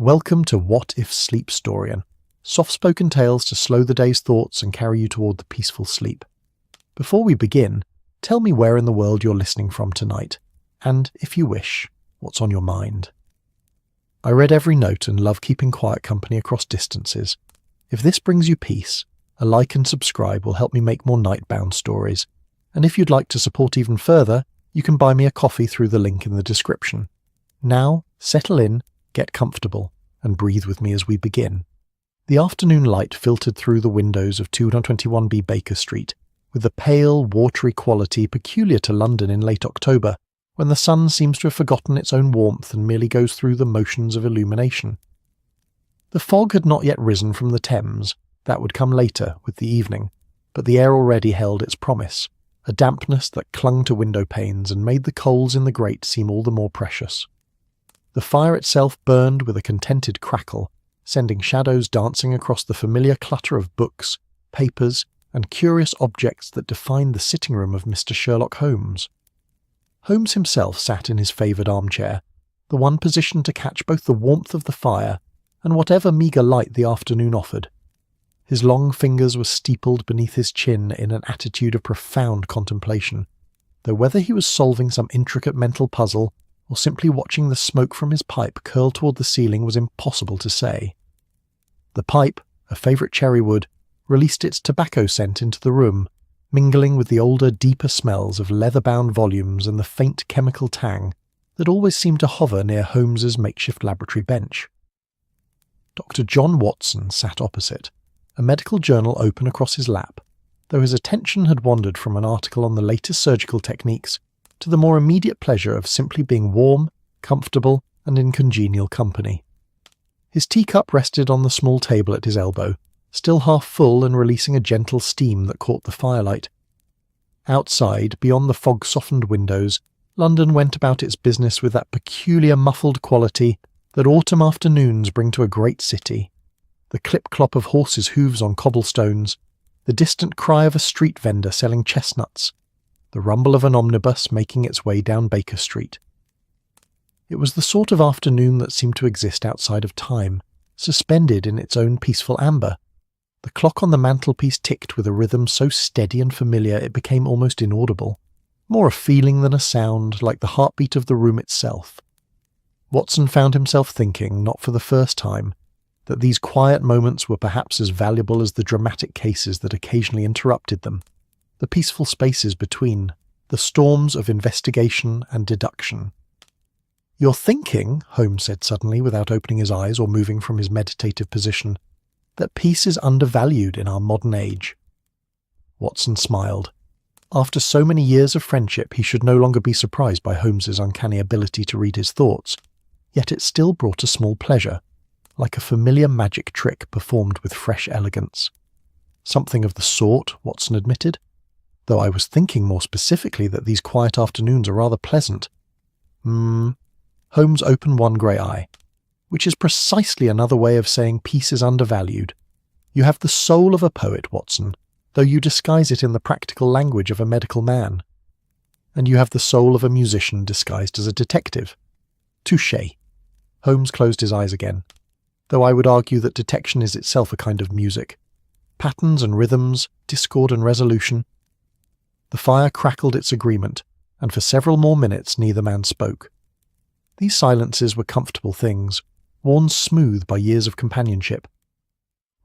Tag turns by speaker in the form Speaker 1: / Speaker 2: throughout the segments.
Speaker 1: Welcome to What If Sleep Storian, soft-spoken tales to slow the day's thoughts and carry you toward the peaceful sleep. Before we begin, tell me where in the world you're listening from tonight, and, if you wish, what's on your mind. I read every note and love keeping quiet company across distances. If this brings you peace, a like and subscribe will help me make more nightbound stories, and if you'd like to support even further, you can buy me a coffee through the link in the description. Now, settle in, get comfortable, and breathe with me as we begin. The afternoon light filtered through the windows of 221B Baker Street, with the pale, watery quality peculiar to London in late October, when the sun seems to have forgotten its own warmth and merely goes through the motions of illumination. The fog had not yet risen from the Thames. That would come later, with the evening, but the air already held its promise, a dampness that clung to window panes and made the coals in the grate seem all the more precious. The fire itself burned with a contented crackle, sending shadows dancing across the familiar clutter of books, papers, and curious objects that defined the sitting room of Mr. Sherlock Holmes. Holmes himself sat in his favoured armchair, the one positioned to catch both the warmth of the fire and whatever meagre light the afternoon offered. His long fingers were steepled beneath his chin in an attitude of profound contemplation, though whether he was solving some intricate mental puzzle or simply watching the smoke from his pipe curl toward the ceiling was impossible to say. The pipe, a favourite cherry wood, released its tobacco scent into the room, mingling with the older, deeper smells of leather-bound volumes and the faint chemical tang that always seemed to hover near Holmes's makeshift laboratory bench. Dr. John Watson sat opposite, a medical journal open across his lap, though his attention had wandered from an article on the latest surgical techniques to the more immediate pleasure of simply being warm, comfortable, and in congenial company. His teacup rested on the small table at his elbow, still half full and releasing a gentle steam that caught the firelight. Outside, beyond the fog-softened windows, London went about its business with that peculiar muffled quality that autumn afternoons bring to a great city. The clip-clop of horses' hooves on cobblestones, the distant cry of a street vendor selling chestnuts, the rumble of an omnibus making its way down Baker Street. It was the sort of afternoon that seemed to exist outside of time, suspended in its own peaceful amber. The clock on the mantelpiece ticked with a rhythm so steady and familiar it became almost inaudible, more a feeling than a sound, like the heartbeat of the room itself. Watson found himself thinking, not for the first time, that these quiet moments were perhaps as valuable as the dramatic cases that occasionally interrupted them, the peaceful spaces between, the storms of investigation and deduction. "You're thinking," Holmes said suddenly, without opening his eyes or moving from his meditative position, "that peace is undervalued in our modern age." Watson smiled. After so many years of friendship, he should no longer be surprised by Holmes's uncanny ability to read his thoughts, yet it still brought a small pleasure, like a familiar magic trick performed with fresh elegance. "Something of the sort," Watson admitted, "though I was thinking more specifically that these quiet afternoons are rather pleasant." Holmes opened one grey eye. "Which is precisely another way of saying peace is undervalued. You have the soul of a poet, Watson, though you disguise it in the practical language of a medical man. And you have the soul of a musician disguised as a detective. Touché." Holmes closed his eyes again, though I would argue that detection is itself a kind of music. Patterns and rhythms, discord and resolution. The fire crackled its agreement, and for several more minutes neither man spoke. These silences were comfortable things, worn smooth by years of companionship.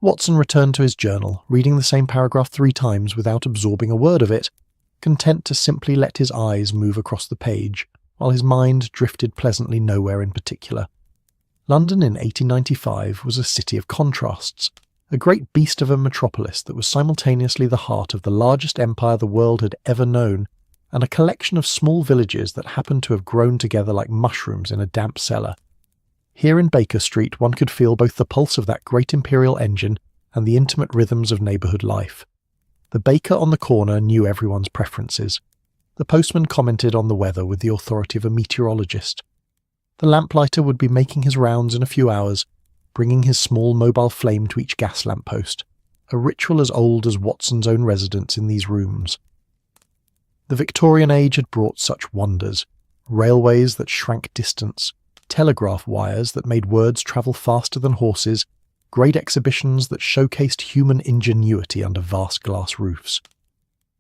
Speaker 1: Watson returned to his journal, reading the same paragraph 3 times without absorbing a word of it, content to simply let his eyes move across the page, while his mind drifted pleasantly nowhere in particular. London in 1895 was a city of contrasts, a great beast of a metropolis that was simultaneously the heart of the largest empire the world had ever known, and a collection of small villages that happened to have grown together like mushrooms in a damp cellar. Here in Baker Street one could feel both the pulse of that great imperial engine and the intimate rhythms of neighbourhood life. The baker on the corner knew everyone's preferences. The postman commented on the weather with the authority of a meteorologist. The lamplighter would be making his rounds in a few hours, bringing his small mobile flame to each gas lamp post, a ritual as old as Watson's own residence in these rooms. The Victorian age had brought such wonders, railways that shrank distance, telegraph wires that made words travel faster than horses, great exhibitions that showcased human ingenuity under vast glass roofs.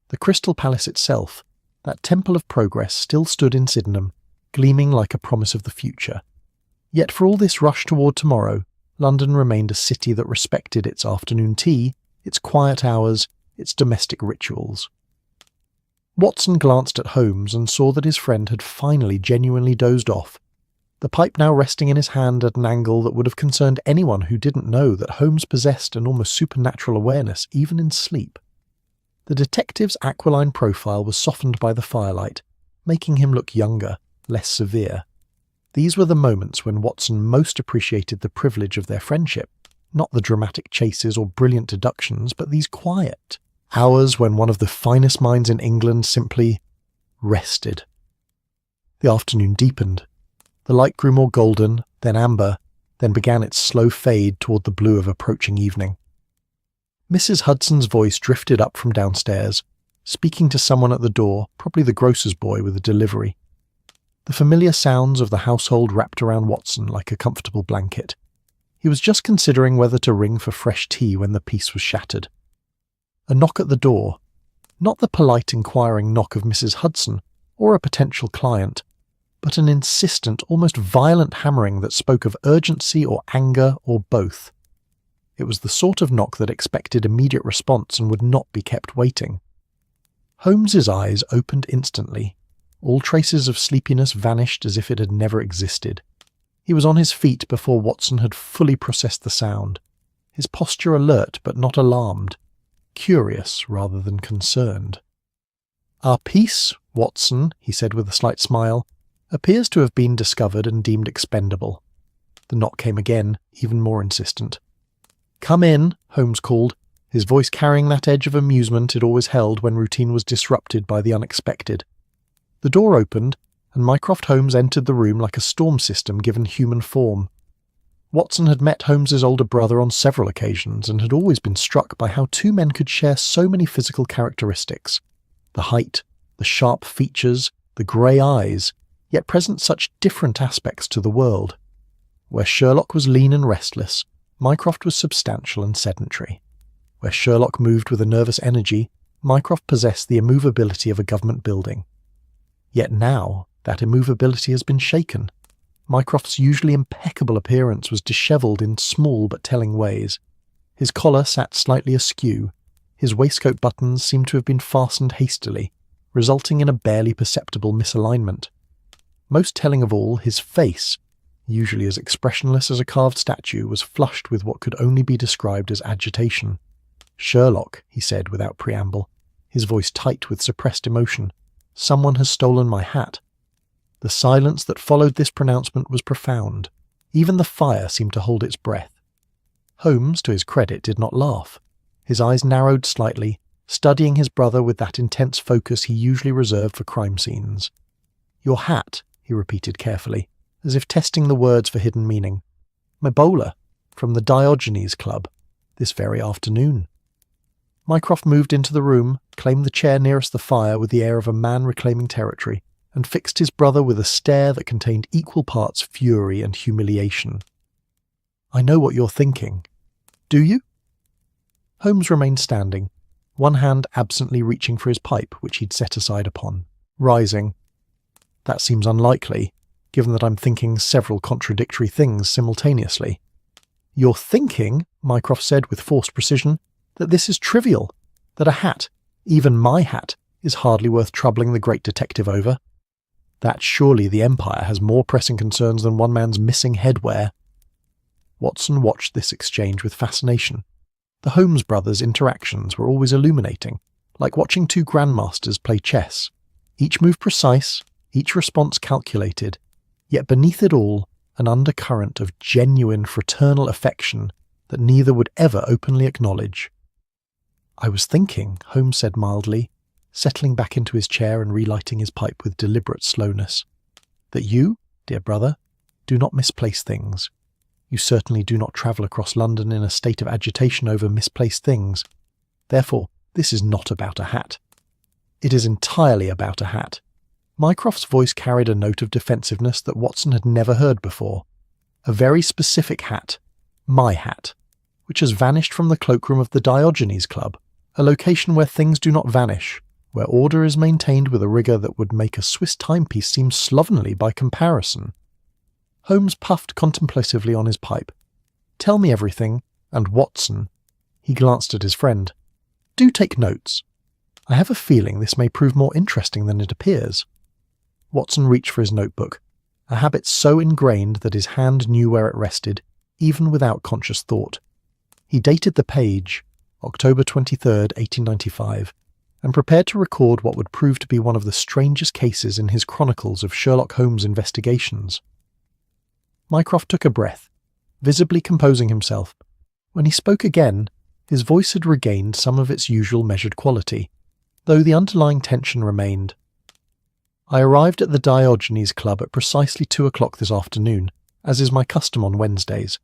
Speaker 1: The Crystal Palace itself, that temple of progress, still stood in Sydenham, gleaming like a promise of the future. Yet for all this rush toward tomorrow, London remained a city that respected its afternoon tea, its quiet hours, its domestic rituals. Watson glanced at Holmes and saw that his friend had finally genuinely dozed off, the pipe now resting in his hand at an angle that would have concerned anyone who didn't know that Holmes possessed an almost supernatural awareness even in sleep. The detective's aquiline profile was softened by the firelight, making him look younger, less severe. These were the moments when Watson most appreciated the privilege of their friendship, not the dramatic chases or brilliant deductions, but these quiet hours when one of the finest minds in England simply rested. The afternoon deepened. The light grew more golden, then amber, then began its slow fade toward the blue of approaching evening. Mrs. Hudson's voice drifted up from downstairs, speaking to someone at the door, probably the grocer's boy with a delivery. The familiar sounds of the household wrapped around Watson like a comfortable blanket. He was just considering whether to ring for fresh tea when the peace was shattered. A knock at the door, not the polite inquiring knock of Mrs. Hudson or a potential client, but an insistent, almost violent hammering that spoke of urgency or anger or both. It was the sort of knock that expected immediate response and would not be kept waiting. Holmes's eyes opened instantly. All traces of sleepiness vanished as if it had never existed. He was on his feet before Watson had fully processed the sound, his posture alert but not alarmed, curious rather than concerned. "Our peace, Watson," he said with a slight smile, "appears to have been discovered and deemed expendable." The knock came again, even more insistent. "Come in," Holmes called, his voice carrying that edge of amusement it always held when routine was disrupted by the unexpected. The door opened, and Mycroft Holmes entered the room like a storm system given human form. Watson had met Holmes's older brother on several occasions and had always been struck by how two men could share so many physical characteristics. The height, the sharp features, the grey eyes, yet present such different aspects to the world. Where Sherlock was lean and restless, Mycroft was substantial and sedentary. Where Sherlock moved with a nervous energy, Mycroft possessed the immovability of a government building. Yet now, that immovability has been shaken. Mycroft's usually impeccable appearance was dishevelled in small but telling ways. His collar sat slightly askew. His waistcoat buttons seemed to have been fastened hastily, resulting in a barely perceptible misalignment. Most telling of all, his face, usually as expressionless as a carved statue, was flushed with what could only be described as agitation. "Sherlock," he said without preamble, his voice tight with suppressed emotion, "someone has stolen my hat." The silence that followed this pronouncement was profound. Even the fire seemed to hold its breath. Holmes, to his credit, did not laugh. His eyes narrowed slightly, studying his brother with that intense focus he usually reserved for crime scenes. "Your hat," he repeated carefully, as if testing the words for hidden meaning. "My bowler, from the Diogenes Club, this very afternoon." Mycroft moved into the room, claimed the chair nearest the fire with the air of a man reclaiming territory, and fixed his brother with a stare that contained equal parts fury and humiliation. "I know what you're thinking. Do you?" Holmes remained standing, one hand absently reaching for his pipe, which he'd set aside upon, rising. "That seems unlikely, given that I'm thinking several contradictory things simultaneously." "You're thinking," Mycroft said with forced precision, "that this is trivial, that a hat, even my hat, is hardly worth troubling the great detective over. That surely the Empire has more pressing concerns than one man's missing headwear." Watson watched this exchange with fascination. The Holmes brothers' interactions were always illuminating, like watching two grandmasters play chess. Each move precise, each response calculated, yet beneath it all, an undercurrent of genuine fraternal affection that neither would ever openly acknowledge. "I was thinking," Holmes said mildly, settling back into his chair and relighting his pipe with deliberate slowness, "that you, dear brother, do not misplace things. You certainly do not travel across London in a state of agitation over misplaced things. Therefore, this is not about a hat. It is entirely about a hat. Mycroft's voice carried a note of defensiveness that Watson had never heard before. A very specific hat, my hat, which has vanished from the cloakroom of the Diogenes Club, a location where things do not vanish, where order is maintained with a rigour that would make a Swiss timepiece seem slovenly by comparison. Holmes puffed contemplatively on his pipe. "Tell me everything, and Watson." He glanced at his friend. "Do take notes. I have a feeling this may prove more interesting than it appears." Watson reached for his notebook, a habit so ingrained that his hand knew where it rested, even without conscious thought. He dated the page, October 23rd, 1895, and prepared to record what would prove to be one of the strangest cases in his chronicles of Sherlock Holmes' investigations. Mycroft took a breath, visibly composing himself. When he spoke again, his voice had regained some of its usual measured quality, though the underlying tension remained. "I arrived at the Diogenes Club at precisely 2 o'clock this afternoon, as is my custom on Wednesdays.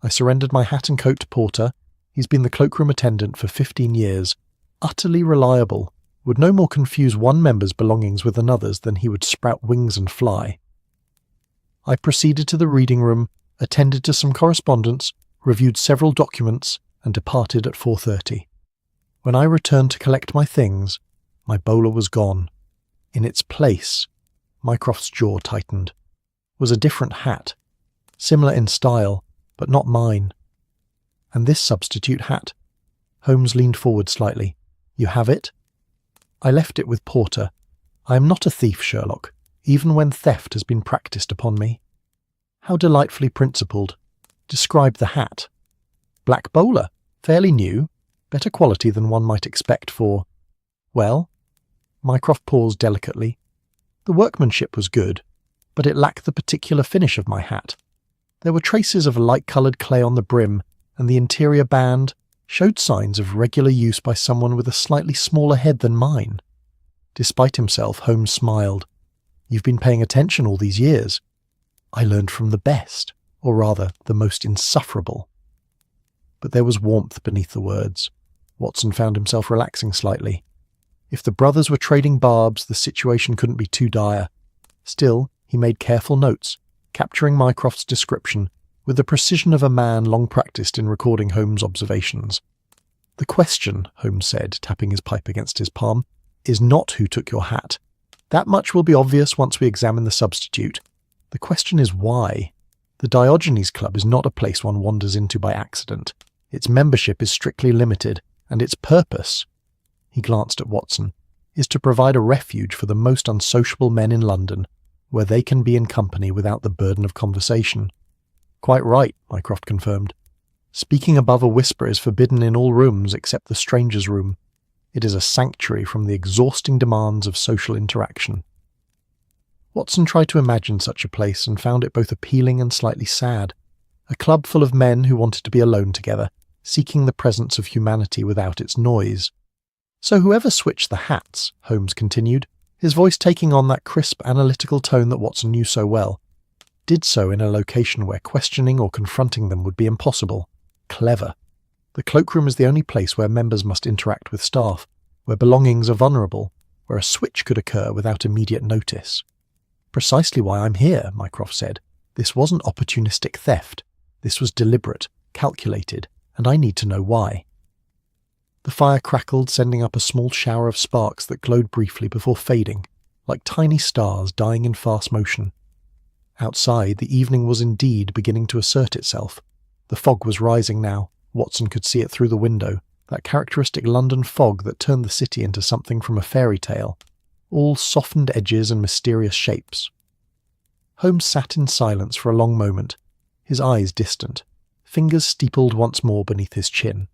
Speaker 1: I surrendered my hat and coat to Porter. He's been the cloakroom attendant for 15 years, utterly reliable, would no more confuse one member's belongings with another's than he would sprout wings and fly. I proceeded to the reading room, attended to some correspondence, reviewed several documents, and departed at 4:30. When I returned to collect my things, my bowler was gone. In its place," Mycroft's jaw tightened, "was a different hat, similar in style, but not mine. And this substitute hat." Holmes leaned forward slightly. "You have it?" "I left it with Porter. I am not a thief, Sherlock, even when theft has been practised upon me." "How delightfully principled. Describe the hat." "Black bowler, fairly new, better quality than one might expect for—" "Well?" Mycroft paused delicately. "The workmanship was good, but it lacked the particular finish of my hat. There were traces of light-coloured clay on the brim, and the interior band showed signs of regular use by someone with a slightly smaller head than mine." Despite himself, Holmes smiled. "You've been paying attention all these years. I learned from the best, or rather, the most insufferable." But there was warmth beneath the words. Watson found himself relaxing slightly. If the brothers were trading barbs, the situation couldn't be too dire. Still, he made careful notes, capturing Mycroft's description with the precision of a man long practised in recording Holmes' observations. "The question," Holmes said, tapping his pipe against his palm, "is not who took your hat. That much will be obvious once we examine the substitute. The question is why. The Diogenes Club is not a place one wanders into by accident. Its membership is strictly limited, and its purpose," he glanced at Watson, "is to provide a refuge for the most unsociable men in London, where they can be in company without the burden of conversation." "Quite right," Mycroft confirmed. "Speaking above a whisper is forbidden in all rooms except the stranger's room. It is a sanctuary from the exhausting demands of social interaction." Watson tried to imagine such a place and found it both appealing and slightly sad. A club full of men who wanted to be alone together, seeking the presence of humanity without its noise. "So whoever switched the hats," Holmes continued, his voice taking on that crisp, analytical tone that Watson knew so well, "did so in a location where questioning or confronting them would be impossible. Clever. The cloakroom is the only place where members must interact with staff, where belongings are vulnerable, where a switch could occur without immediate notice." "Precisely why I'm here," Mycroft said. "This wasn't opportunistic theft. This was deliberate, calculated, and I need to know why." The fire crackled, sending up a small shower of sparks that glowed briefly before fading, like tiny stars dying in fast motion. Outside, the evening was indeed beginning to assert itself. The fog was rising now. Watson could see it through the window, that characteristic London fog that turned the city into something from a fairy tale, all softened edges and mysterious shapes. Holmes sat in silence for a long moment, his eyes distant, fingers steepled once more beneath his chin.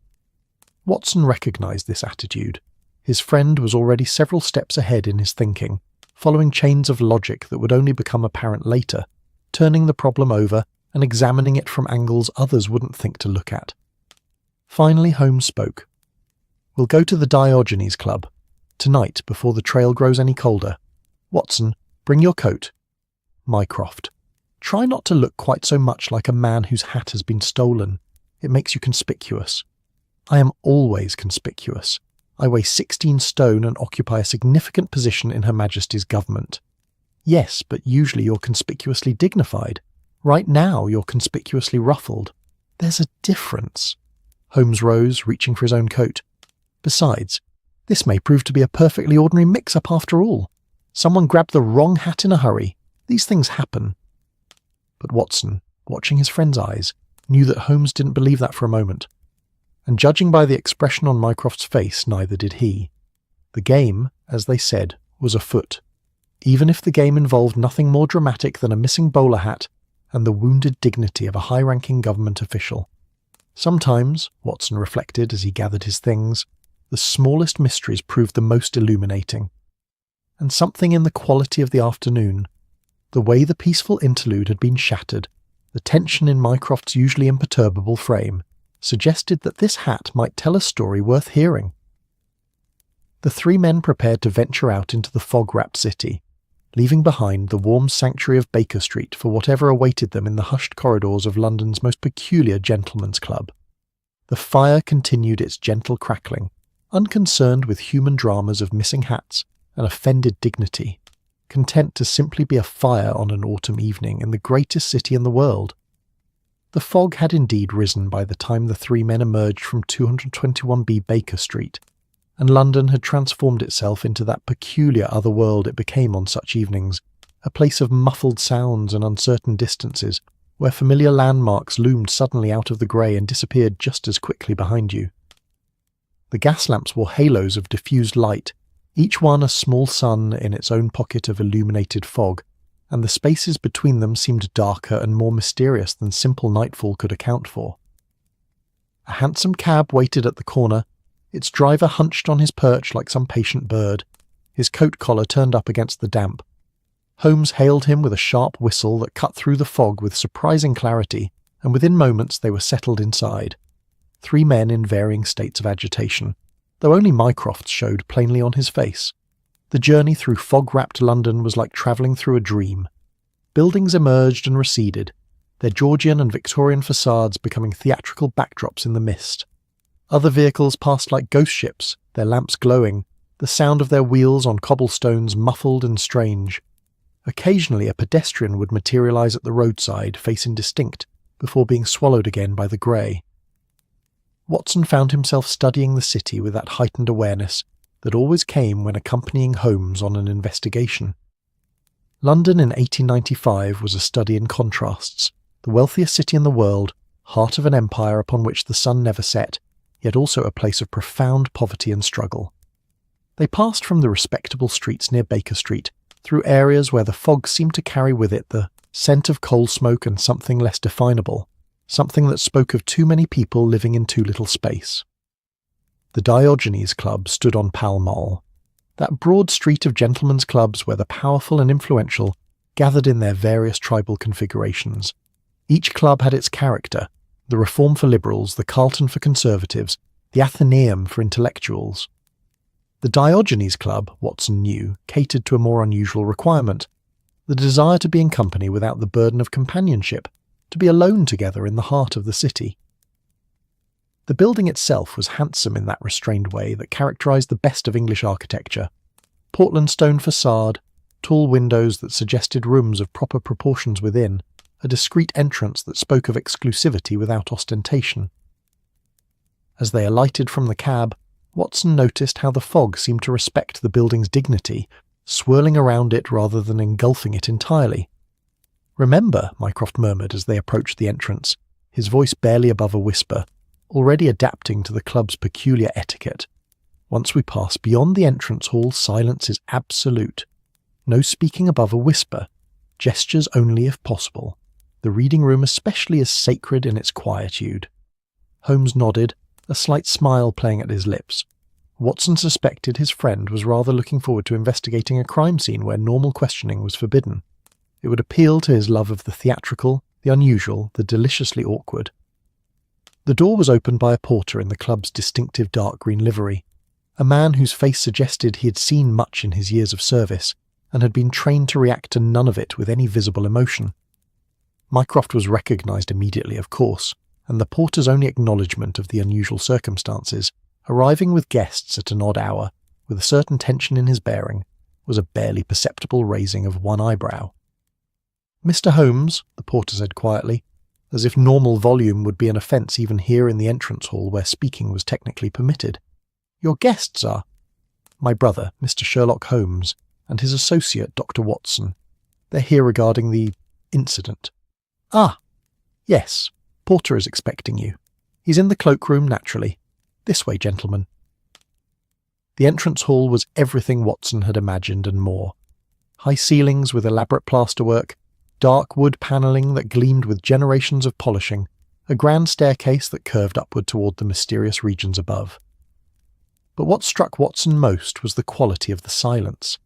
Speaker 1: Watson recognized this attitude. His friend was already several steps ahead in his thinking, following chains of logic that would only become apparent later, turning the problem over and examining it from angles others wouldn't think to look at. Finally, Holmes spoke. "We'll go to the Diogenes Club. Tonight, before the trail grows any colder. Watson, bring your coat. Mycroft, try not to look quite so much like a man whose hat has been stolen. It makes you conspicuous." "I am always conspicuous. I weigh 16 stone and occupy a significant position in Her Majesty's government." Yes, but usually you're conspicuously dignified. Right now you're conspicuously ruffled. There's a difference. Holmes rose, reaching for his own coat. Besides, this may prove to be a perfectly ordinary mix-up after all. Someone grabbed the wrong hat in a hurry. These things happen. But Watson, watching his friend's eyes, knew that Holmes didn't believe that for a moment. And judging by the expression on Mycroft's face, neither did he. The game, as they said, was afoot, even if the game involved nothing more dramatic than a missing bowler hat and the wounded dignity of a high-ranking government official. Sometimes, Watson reflected as he gathered his things, the smallest mysteries proved the most illuminating. And something in the quality of the afternoon, the way the peaceful interlude had been shattered, the tension in Mycroft's usually imperturbable frame, suggested that this hat might tell a story worth hearing. The three men prepared to venture out into the fog-wrapped city, leaving behind the warm sanctuary of Baker Street for whatever awaited them in the hushed corridors of London's most peculiar gentlemen's club. The fire continued its gentle crackling, unconcerned with human dramas of missing hats and offended dignity, content to simply be a fire on an autumn evening in the greatest city in the world. The fog had indeed risen by the time the three men emerged from 221B Baker Street, and London had transformed itself into that peculiar other world it became on such evenings, a place of muffled sounds and uncertain distances, where familiar landmarks loomed suddenly out of the grey and disappeared just as quickly behind you. The gas lamps wore halos of diffused light, each one a small sun in its own pocket of illuminated fog, and the spaces between them seemed darker and more mysterious than simple nightfall could account for. A hansom cab waited at the corner, its driver hunched on his perch like some patient bird, his coat collar turned up against the damp. Holmes hailed him with a sharp whistle that cut through the fog with surprising clarity, and within moments they were settled inside. Three men in varying states of agitation, though only Mycroft's showed plainly on his face. The journey through fog-wrapped London was like travelling through a dream. Buildings emerged and receded, their Georgian and Victorian facades becoming theatrical backdrops in the mist. Other vehicles passed like ghost ships, their lamps glowing, the sound of their wheels on cobblestones muffled and strange. Occasionally a pedestrian would materialise at the roadside, face indistinct, before being swallowed again by the grey. Watson found himself studying the city with that heightened awareness that always came when accompanying Holmes on an investigation. London in 1895 was a study in contrasts, the wealthiest city in the world, heart of an empire upon which the sun never set, yet also a place of profound poverty and struggle. They passed from the respectable streets near Baker Street, through areas where the fog seemed to carry with it the scent of coal smoke and something less definable, something that spoke of too many people living in too little space. The Diogenes Club stood on Pall Mall, that broad street of gentlemen's clubs where the powerful and influential gathered in their various tribal configurations. Each club had its character, the Reform for liberals, the Carlton for conservatives, the Athenaeum for intellectuals. The Diogenes Club, Watson knew, catered to a more unusual requirement, the desire to be in company without the burden of companionship, to be alone together in the heart of the city. The building itself was handsome in that restrained way that characterised the best of English architecture. Portland stone facade, tall windows that suggested rooms of proper proportions within, a discreet entrance that spoke of exclusivity without ostentation. As they alighted from the cab, Watson noticed how the fog seemed to respect the building's dignity, swirling around it rather than engulfing it entirely. "Remember," Mycroft murmured as they approached the entrance, his voice barely above a whisper, already adapting to the club's peculiar etiquette. "Once we pass beyond the entrance hall, silence is absolute. No speaking above a whisper, gestures only if possible. The reading room especially is sacred in its quietude." Holmes nodded, a slight smile playing at his lips. Watson suspected his friend was rather looking forward to investigating a crime scene where normal questioning was forbidden. It would appeal to his love of the theatrical, the unusual, the deliciously awkward. The door was opened by a porter in the club's distinctive dark green livery, a man whose face suggested he had seen much in his years of service, and had been trained to react to none of it with any visible emotion. Mycroft was recognised immediately, of course, and the porter's only acknowledgement of the unusual circumstances, arriving with guests at an odd hour, with a certain tension in his bearing, was a barely perceptible raising of one eyebrow. "Mr. Holmes," the porter said quietly, as if normal volume would be an offence even here in the entrance hall where speaking was technically permitted. "Your guests are—" "My brother, Mr. Sherlock Holmes, and his associate, Dr. Watson. They're here regarding the incident." "Ah, yes, Porter is expecting you. He's in the cloakroom, naturally. This way, gentlemen." The entrance hall was everything Watson had imagined and more. High ceilings with elaborate plasterwork, dark wood panelling that gleamed with generations of polishing, a grand staircase that curved upward toward the mysterious regions above. But what struck Watson most was the quality of the silence.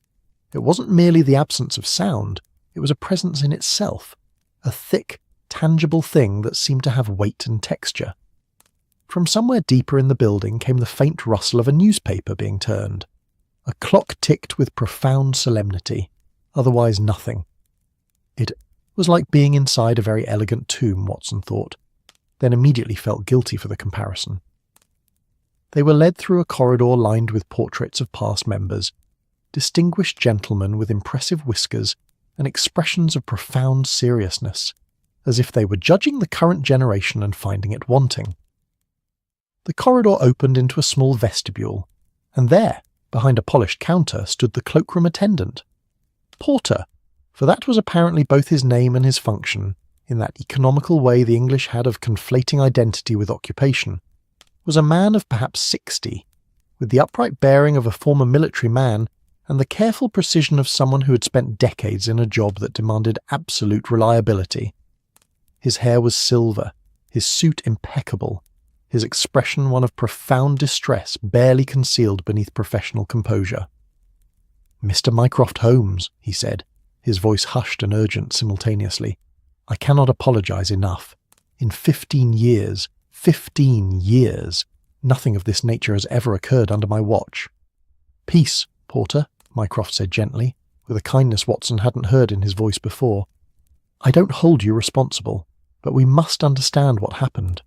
Speaker 1: It wasn't merely the absence of sound, it was a presence in itself, a thick, tangible thing that seemed to have weight and texture. From somewhere deeper in the building came the faint rustle of a newspaper being turned. A clock ticked with profound solemnity, otherwise nothing. It was like being inside a very elegant tomb, Watson thought, then immediately felt guilty for the comparison. They were led through a corridor lined with portraits of past members, distinguished gentlemen with impressive whiskers and expressions of profound seriousness, as if they were judging the current generation and finding it wanting. The corridor opened into a small vestibule, and there, behind a polished counter, stood the cloakroom attendant. Porter, for that was apparently both his name and his function, in that economical way the English had of conflating identity with occupation, was a man of perhaps 60, with the upright bearing of a former military man and the careful precision of someone who had spent decades in a job that demanded absolute reliability. His hair was silver, his suit impeccable, his expression one of profound distress barely concealed beneath professional composure. "Mr. Mycroft Holmes," he said, his voice hushed and urgent simultaneously, "I cannot apologize enough. In 15 years, nothing of this nature has ever occurred under my watch." "Peace, Porter," Mycroft said gently, with a kindness Watson hadn't heard in his voice before. "I don't hold you responsible, but we must understand what happened."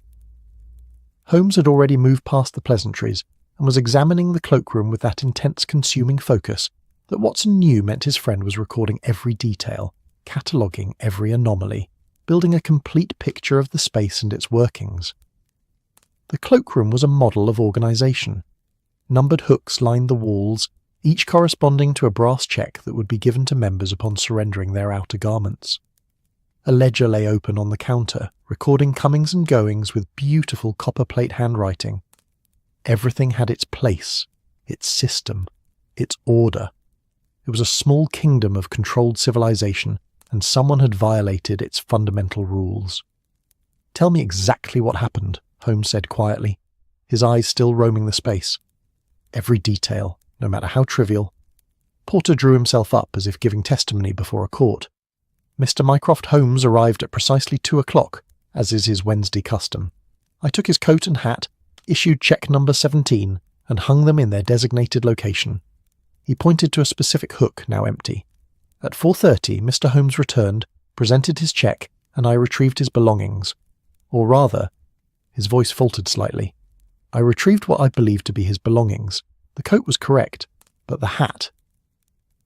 Speaker 1: Holmes had already moved past the pleasantries and was examining the cloakroom with that intense consuming focus that Watson knew meant his friend was recording every detail, cataloguing every anomaly, building a complete picture of the space and its workings. The cloakroom was a model of organisation. Numbered hooks lined the walls, each corresponding to a brass check that would be given to members upon surrendering their outer garments. A ledger lay open on the counter, recording comings and goings with beautiful copper-plate handwriting. Everything had its place, its system, its order. It was a small kingdom of controlled civilization, and someone had violated its fundamental rules. "Tell me exactly what happened," Holmes said quietly, his eyes still roaming the space. "Every detail, no matter how trivial." Porter drew himself up as if giving testimony before a court. "Mr. Mycroft Holmes arrived at precisely 2 o'clock, as is his Wednesday custom. I took his coat and hat, issued check number 17, and hung them in their designated location." He pointed to a specific hook, now empty. "At 4:30, Mr. Holmes returned, presented his check, and I retrieved his belongings. Or rather," his voice faltered slightly, "I retrieved what I believed to be his belongings. The coat was correct, but the hat—"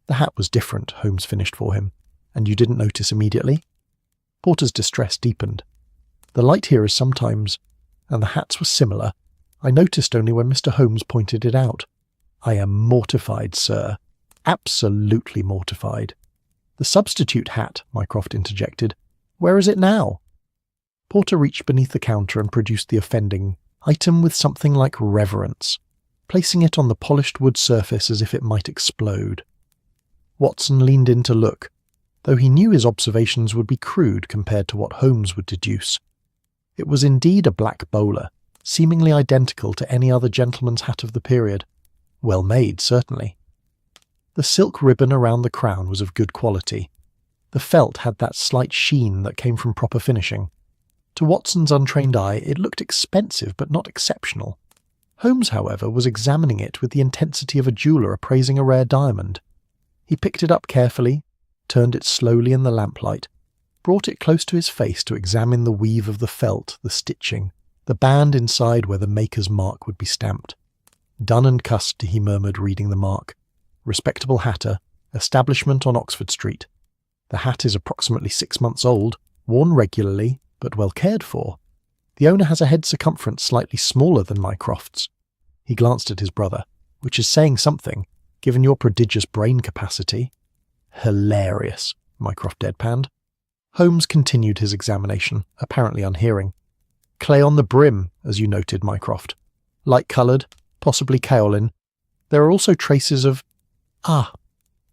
Speaker 1: "The hat was different," Holmes finished for him. "And you didn't notice immediately?" Porter's distress deepened. "The light here is sometimes— and the hats were similar. I noticed only when Mr. Holmes pointed it out. I am mortified, sir. Absolutely mortified." "The substitute hat," Mycroft interjected. "Where is it now?" Porter reached beneath the counter and produced the offending item with something like reverence, placing it on the polished wood surface as if it might explode. Watson leaned in to look, though he knew his observations would be crude compared to what Holmes would deduce. It was indeed a black bowler, seemingly identical to any other gentleman's hat of the period. Well made, certainly. The silk ribbon around the crown was of good quality. The felt had that slight sheen that came from proper finishing. To Watson's untrained eye, it looked expensive but not exceptional. Holmes, however, was examining it with the intensity of a jeweller appraising a rare diamond. He picked it up carefully, turned it slowly in the lamplight, brought it close to his face to examine the weave of the felt, the stitching, the band inside where the maker's mark would be stamped. "Dun and Cust," he murmured, reading the mark. "Respectable hatter, Establishment on Oxford Street. The hat is approximately 6 months old, worn regularly, but well cared for. The owner has a head circumference slightly smaller than Mycroft's. He glanced at his brother, which is saying something, given your prodigious brain capacity. Hilarious, Mycroft deadpanned. Holmes continued his examination, apparently unhearing. Clay on the brim, as you noted, Mycroft. Light-coloured, possibly kaolin. There are also traces of...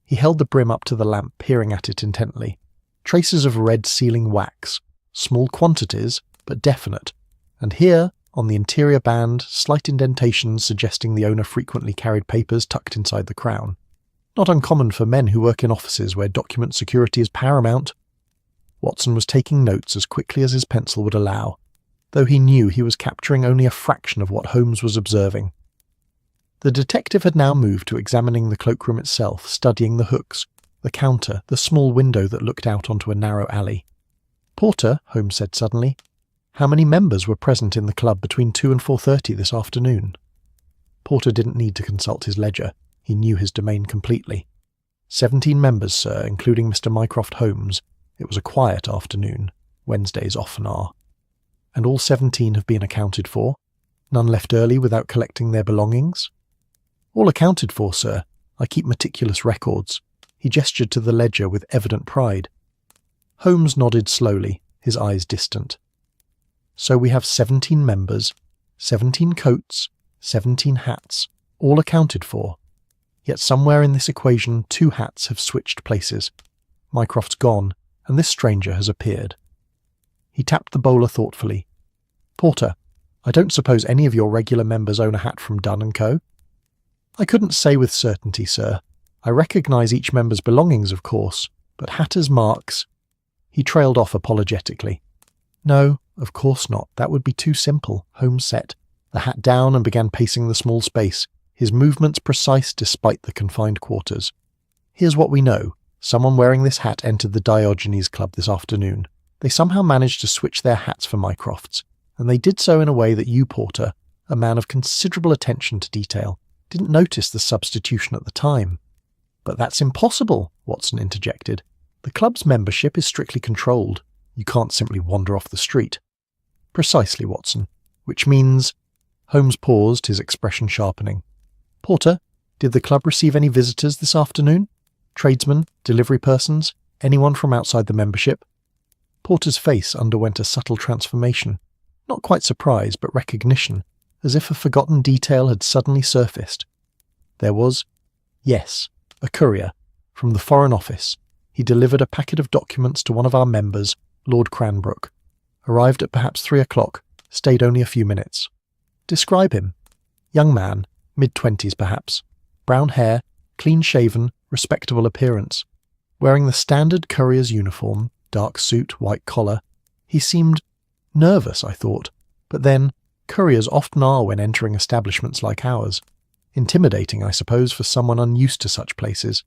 Speaker 1: He held the brim up to the lamp, peering at it intently. Traces of red sealing wax. Small quantities, but definite. And here, on the interior band, slight indentations suggesting the owner frequently carried papers tucked inside the crown. Not uncommon for men who work in offices where document security is paramount. Watson was taking notes as quickly as his pencil would allow, though he knew he was capturing only a fraction of what Holmes was observing. The detective had now moved to examining the cloakroom itself, studying the hooks, the counter, the small window that looked out onto a narrow alley. "Porter," Holmes said suddenly, "how many members were present in the club between 2 and 4:30 this afternoon?" Porter didn't need to consult his ledger. He knew his domain completely. 17 members, sir, including Mr. Mycroft Holmes. It was a quiet afternoon. Wednesdays often are. And all 17 have been accounted for? None left early without collecting their belongings? All accounted for, sir. I keep meticulous records. He gestured to the ledger with evident pride. Holmes nodded slowly, his eyes distant. So we have 17 members, 17 coats, 17 hats, all accounted for. Yet somewhere in this equation 2 hats have switched places. Mycroft's gone, and this stranger has appeared. He tapped the bowler thoughtfully. "Porter, I don't suppose any of your regular members own a hat from Dunn & Co.?" "I couldn't say with certainty, sir. I recognise each member's belongings, of course, but hatters' marks—" He trailed off apologetically. "No, of course not. That would be too simple." Holmes set the hat down and began pacing the small space, his movements precise despite the confined quarters. "Here's what we know. Someone wearing this hat entered the Diogenes Club this afternoon. They somehow managed to switch their hats for Mycroft's, and they did so in a way that you, Porter, a man of considerable attention to detail, didn't notice the substitution at the time." "But that's impossible," Watson interjected. "The club's membership is strictly controlled. You can't simply wander off the street." "Precisely, Watson. Which means—" Holmes paused, his expression sharpening. "Porter, did the club receive any visitors this afternoon? Tradesmen, delivery persons, anyone from outside the membership?" Porter's face underwent a subtle transformation. Not quite surprise, but recognition, as if a forgotten detail had suddenly surfaced. There was, yes, a courier, from the Foreign Office. He delivered a packet of documents to one of our members, Lord Cranbrook. Arrived at perhaps 3 o'clock, stayed only a few minutes. "Describe him." "Young man, mid-20s perhaps. Brown hair, clean-shaven, respectable appearance. Wearing the standard courier's uniform, dark suit, white collar. He seemed nervous, I thought, but then couriers often are when entering establishments like ours. Intimidating, I suppose, for someone unused to such places."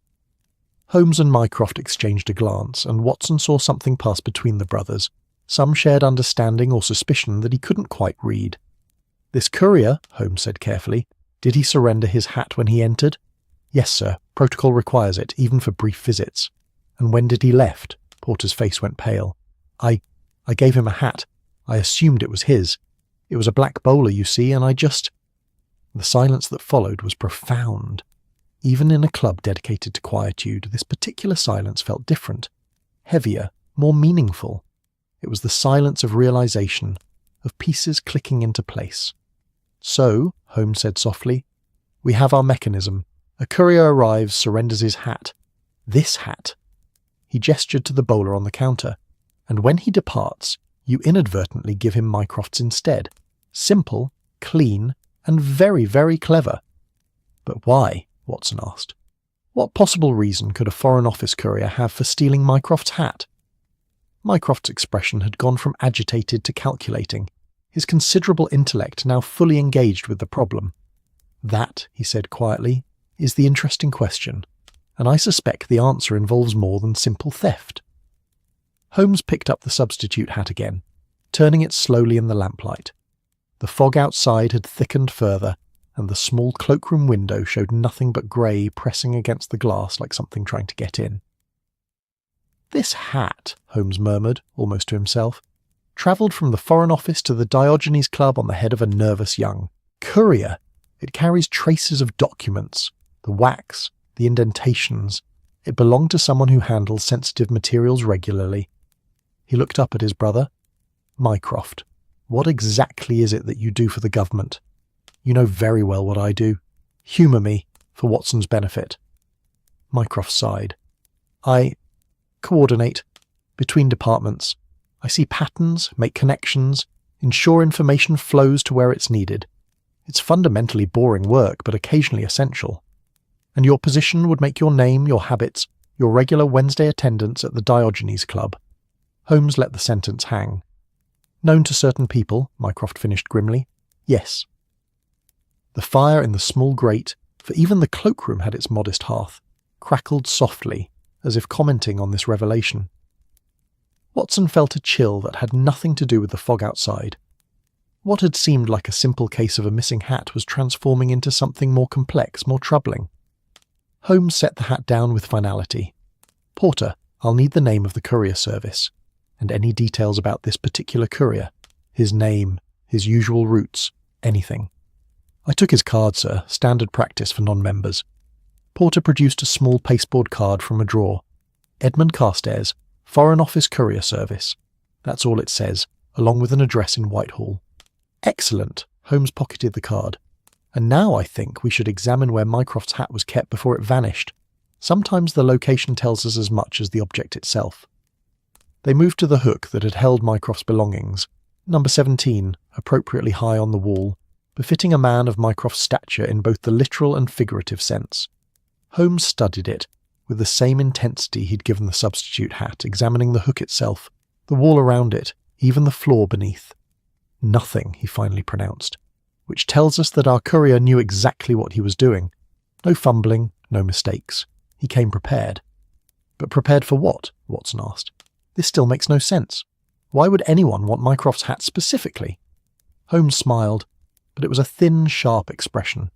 Speaker 1: Holmes and Mycroft exchanged a glance, and Watson saw something pass between the brothers, some shared understanding or suspicion that he couldn't quite read. "This courier," Holmes said carefully, "did he surrender his hat when he entered?" "Yes, sir. Protocol requires it, even for brief visits." "And when did he left?" Porter's face went pale. I gave him a hat. I assumed it was his. It was a black bowler, you see, and I just—" The silence that followed was profound. Even in a club dedicated to quietude, this particular silence felt different, heavier, more meaningful. It was the silence of realization, of pieces clicking into place. "So," Holmes said softly, "we have our mechanism. A courier arrives, surrenders his hat. This hat." He gestured to the bowler on the counter. "And when he departs, you inadvertently give him Mycroft's instead. Simple, clean, and very, very clever." "But why?" Watson asked. "What possible reason could a Foreign Office courier have for stealing Mycroft's hat?" Mycroft's expression had gone from agitated to calculating, his considerable intellect now fully engaged with the problem. "That," he said quietly, "is the interesting question, and I suspect the answer involves more than simple theft." Holmes picked up the substitute hat again, turning it slowly in the lamplight. The fog outside had thickened further, and the small cloakroom window showed nothing but grey pressing against the glass like something trying to get in. "This hat," Holmes murmured, almost to himself, "travelled from the Foreign Office to the Diogenes Club on the head of a nervous young courier. It carries traces of documents, the wax, the indentations. It belonged to someone who handles sensitive materials regularly." He looked up at his brother. "Mycroft, what exactly is it that you do for the government? You know very well what I do. Humour me, for Watson's benefit." Mycroft sighed. "I coordinate between departments. I see patterns, make connections, ensure information flows to where it's needed. It's fundamentally boring work, but occasionally essential. And your position would make your name, your habits, your regular Wednesday attendance at the Diogenes Club." Holmes let the sentence hang. "Known to certain people," Mycroft finished grimly. "Yes." The fire in the small grate, for even the cloakroom had its modest hearth, crackled softly, as if commenting on this revelation. Watson felt a chill that had nothing to do with the fog outside. What had seemed like a simple case of a missing hat was transforming into something more complex, more troubling. Holmes set the hat down with finality. "Porter, I'll need the name of the courier service, and any details about this particular courier. His name, his usual routes, anything." "I took his card, sir, standard practice for non-members." Porter produced a small pasteboard card from a drawer. "Edmund Carstairs, Foreign Office Courier Service." That's all it says, along with an address in Whitehall. "Excellent." Holmes pocketed the card. "And now I think we should examine where Mycroft's hat was kept before it vanished. Sometimes the location tells us as much as the object itself." They moved to the hook that had held Mycroft's belongings, number 17, appropriately high on the wall, befitting a man of Mycroft's stature in both the literal and figurative sense. Holmes studied it, with the same intensity he'd given the substitute hat, examining the hook itself, the wall around it, even the floor beneath. "Nothing," he finally pronounced, "which tells us that our courier knew exactly what he was doing. No fumbling, no mistakes. He came prepared." "But prepared for what?" Watson asked. "This still makes no sense. Why would anyone want Mycroft's hat specifically?" Holmes smiled, but it was a thin, sharp expression.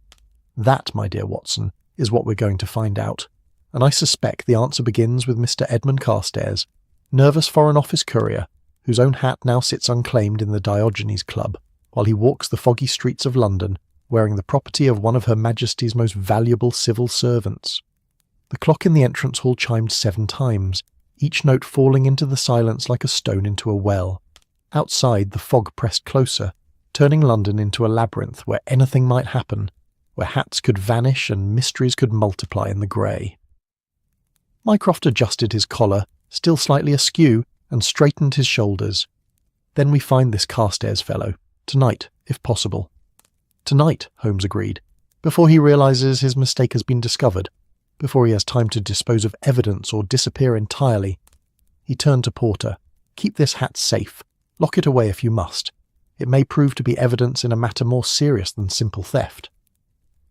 Speaker 1: "That, my dear Watson, is what we're going to find out, and I suspect the answer begins with Mr. Edmund Carstairs, nervous Foreign Office courier, whose own hat now sits unclaimed in the Diogenes Club, while he walks the foggy streets of London, wearing the property of one of Her Majesty's most valuable civil servants." The clock in the entrance hall chimed 7 times, each note falling into the silence like a stone into a well. Outside, the fog pressed closer, turning London into a labyrinth where anything might happen, where hats could vanish and mysteries could multiply in the grey. Mycroft adjusted his collar, still slightly askew, and straightened his shoulders. "Then we find this Carstairs fellow. Tonight, if possible." "Tonight," Holmes agreed, "before he realises his mistake has been discovered, before he has time to dispose of evidence or disappear entirely." He turned to Porter. "Keep this hat safe. Lock it away if you must. It may prove to be evidence in a matter more serious than simple theft."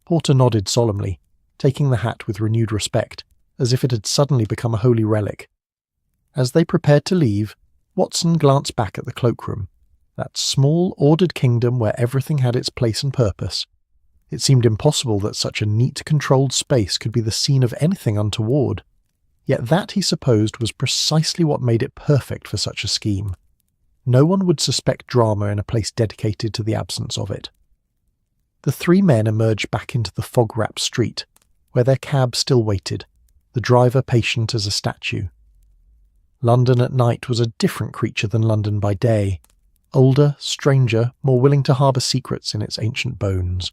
Speaker 1: Porter nodded solemnly, taking the hat with renewed respect, as if it had suddenly become a holy relic. As they prepared to leave, Watson glanced back at the cloakroom, that small, ordered kingdom where everything had its place and purpose. It seemed impossible that such a neat, controlled space could be the scene of anything untoward. Yet that, he supposed, was precisely what made it perfect for such a scheme. No one would suspect drama in a place dedicated to the absence of it. The 3 men emerged back into the fog-wrapped street, where their cab still waited, the driver patient as a statue. London at night was a different creature than London by day, older, stranger, more willing to harbour secrets in its ancient bones.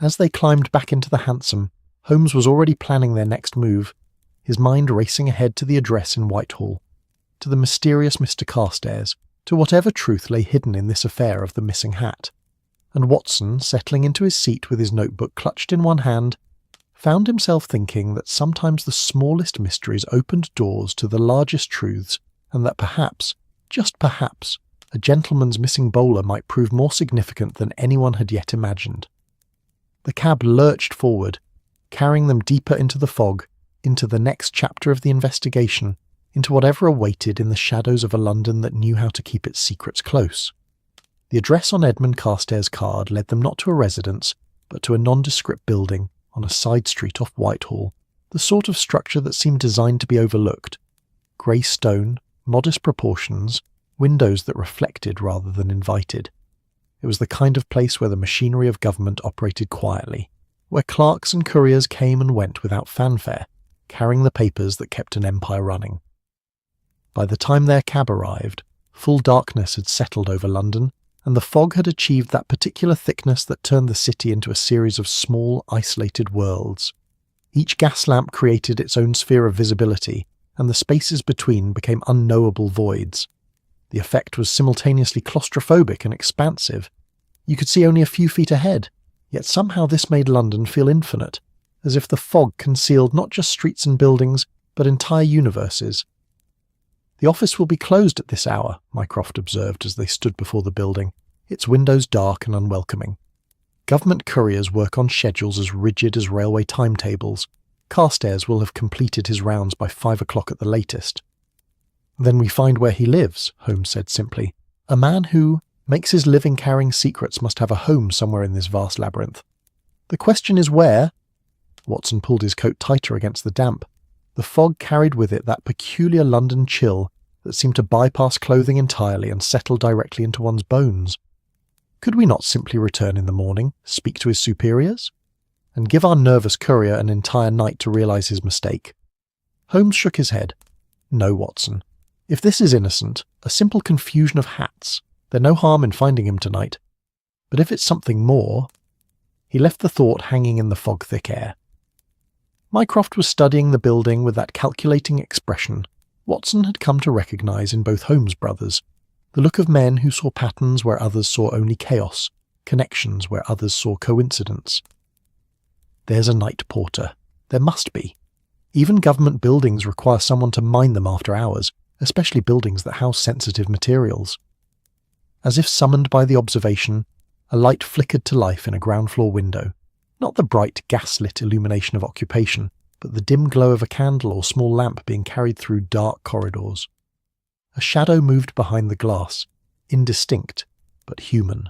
Speaker 1: As they climbed back into the hansom, Holmes was already planning their next move, his mind racing ahead to the address in Whitehall, to the mysterious Mr. Carstairs, to whatever truth lay hidden in this affair of the missing hat. And Watson, settling into his seat with his notebook clutched in one hand, found himself thinking that sometimes the smallest mysteries opened doors to the largest truths, and that perhaps, just perhaps, a gentleman's missing bowler might prove more significant than anyone had yet imagined. The cab lurched forward, carrying them deeper into the fog, into the next chapter of the investigation, into whatever awaited in the shadows of a London that knew how to keep its secrets close. The address on Edmund Carstairs' card led them not to a residence, but to a nondescript building on a side street off Whitehall, the sort of structure that seemed designed to be overlooked. Grey stone, modest proportions, windows that reflected rather than invited. It was the kind of place where the machinery of government operated quietly, where clerks and couriers came and went without fanfare, carrying the papers that kept an empire running. By the time their cab arrived, full darkness had settled over London, and the fog had achieved that particular thickness that turned the city into a series of small, isolated worlds. Each gas lamp created its own sphere of visibility, and the spaces between became unknowable voids. The effect was simultaneously claustrophobic and expansive. You could see only a few feet ahead, yet somehow this made London feel infinite, as if the fog concealed not just streets and buildings, but entire universes. "The office will be closed at this hour," Mycroft observed as they stood before the building, its windows dark and unwelcoming. "Government couriers work on schedules as rigid as railway timetables. Carstairs will have completed his rounds by 5 o'clock at the latest." "Then we find where he lives," Holmes said simply. "A man who makes his living carrying secrets must have a home somewhere in this vast labyrinth. The question is where?" Watson pulled his coat tighter against the damp. The fog carried with it that peculiar London chill that seemed to bypass clothing entirely and settle directly into one's bones. Could we not simply return in the morning, speak to his superiors, and give our nervous courier an entire night to realize his mistake? Holmes shook his head. "No, Watson. If this is innocent, a simple confusion of hats, there's no harm in finding him tonight. But if it's something more—" He left the thought hanging in the fog-thick air. Mycroft was studying the building with that calculating expression Watson had come to recognize in both Holmes brothers, the look of men who saw patterns where others saw only chaos, connections where others saw coincidence. "There's a night porter. There must be. Even government buildings require someone to mind them after hours, especially buildings that house sensitive materials." As if summoned by the observation, a light flickered to life in a ground-floor window. Not the bright gas-lit illumination of occupation, but the dim glow of a candle or small lamp being carried through dark corridors. A shadow moved behind the glass, indistinct, but human.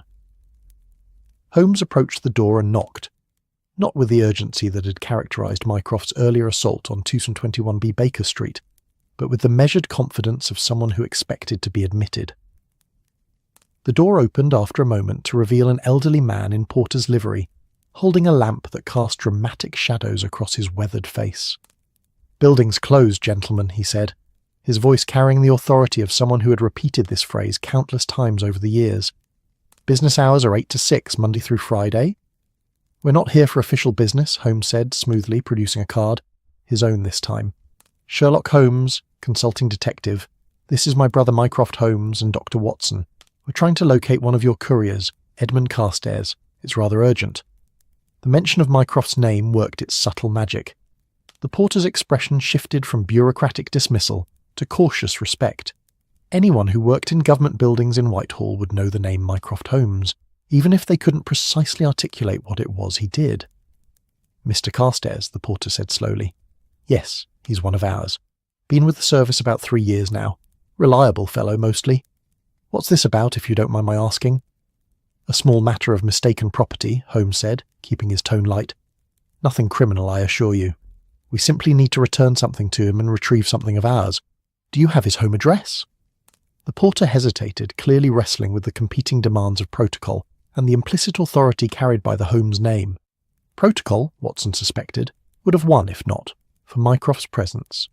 Speaker 1: Holmes approached the door and knocked, not with the urgency that had characterized Mycroft's earlier assault on 221B Baker Street, but with the measured confidence of someone who expected to be admitted. The door opened after a moment to reveal an elderly man in porter's livery, holding a lamp that cast dramatic shadows across his weathered face. "Building's closed, gentlemen," he said, his voice carrying the authority of someone who had repeated this phrase countless times over the years. "Business hours are 8 to 6, Monday through Friday." "We're not here for official business," Holmes said, smoothly producing a card, his own this time. "Sherlock Holmes, consulting detective. This is my brother Mycroft Holmes and Dr. Watson. We're trying to locate one of your couriers, Edmund Carstairs. It's rather urgent." The mention of Mycroft's name worked its subtle magic. The porter's expression shifted from bureaucratic dismissal to cautious respect. Anyone who worked in government buildings in Whitehall would know the name Mycroft Holmes, even if they couldn't precisely articulate what it was he did. "Mr. Carstairs," the porter said slowly. "Yes, he's one of ours. Been with the service about 3 years now. Reliable fellow, mostly. What's this about, if you don't mind my asking?" "A small matter of mistaken property," Holmes said, keeping his tone light. "Nothing criminal, I assure you. We simply need to return something to him and retrieve something of ours. Do you have his home address?" The porter hesitated, clearly wrestling with the competing demands of protocol and the implicit authority carried by the Holmes name. Protocol, Watson suspected, would have won if not, for Mycroft's presence.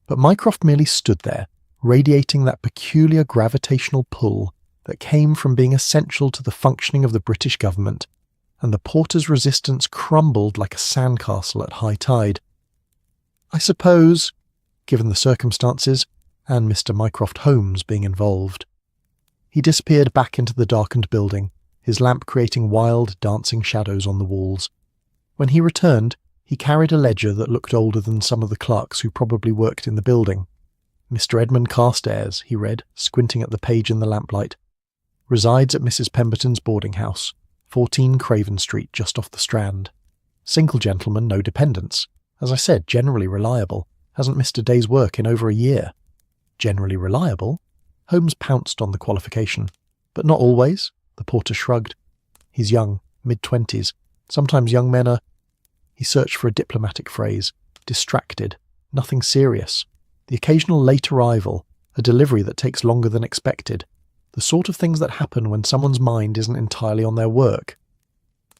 Speaker 1: But Mycroft merely stood there, radiating that peculiar gravitational pull that came from being essential to the functioning of the British government, and the porter's resistance crumbled like a sandcastle at high tide. "I suppose, given the circumstances, and Mr. Mycroft Holmes being involved." He disappeared back into the darkened building, his lamp creating wild, dancing shadows on the walls. When he returned, he carried a ledger that looked older than some of the clerks who probably worked in the building. "Mr. Edmund Carstairs," he read, squinting at the page in the lamplight. "Resides at Mrs. Pemberton's boarding house, 14 Craven Street, just off the Strand. Single gentleman, no dependents. As I said, generally reliable. Hasn't missed a day's work in over a year." "Generally reliable?" Holmes pounced on the qualification. "But not always?" The porter shrugged. "He's young, mid-20s. Sometimes young men are—" He searched for a diplomatic phrase. "Distracted. Nothing serious. The occasional late arrival, a delivery that takes longer than expected. The sort of things that happen when someone's mind isn't entirely on their work."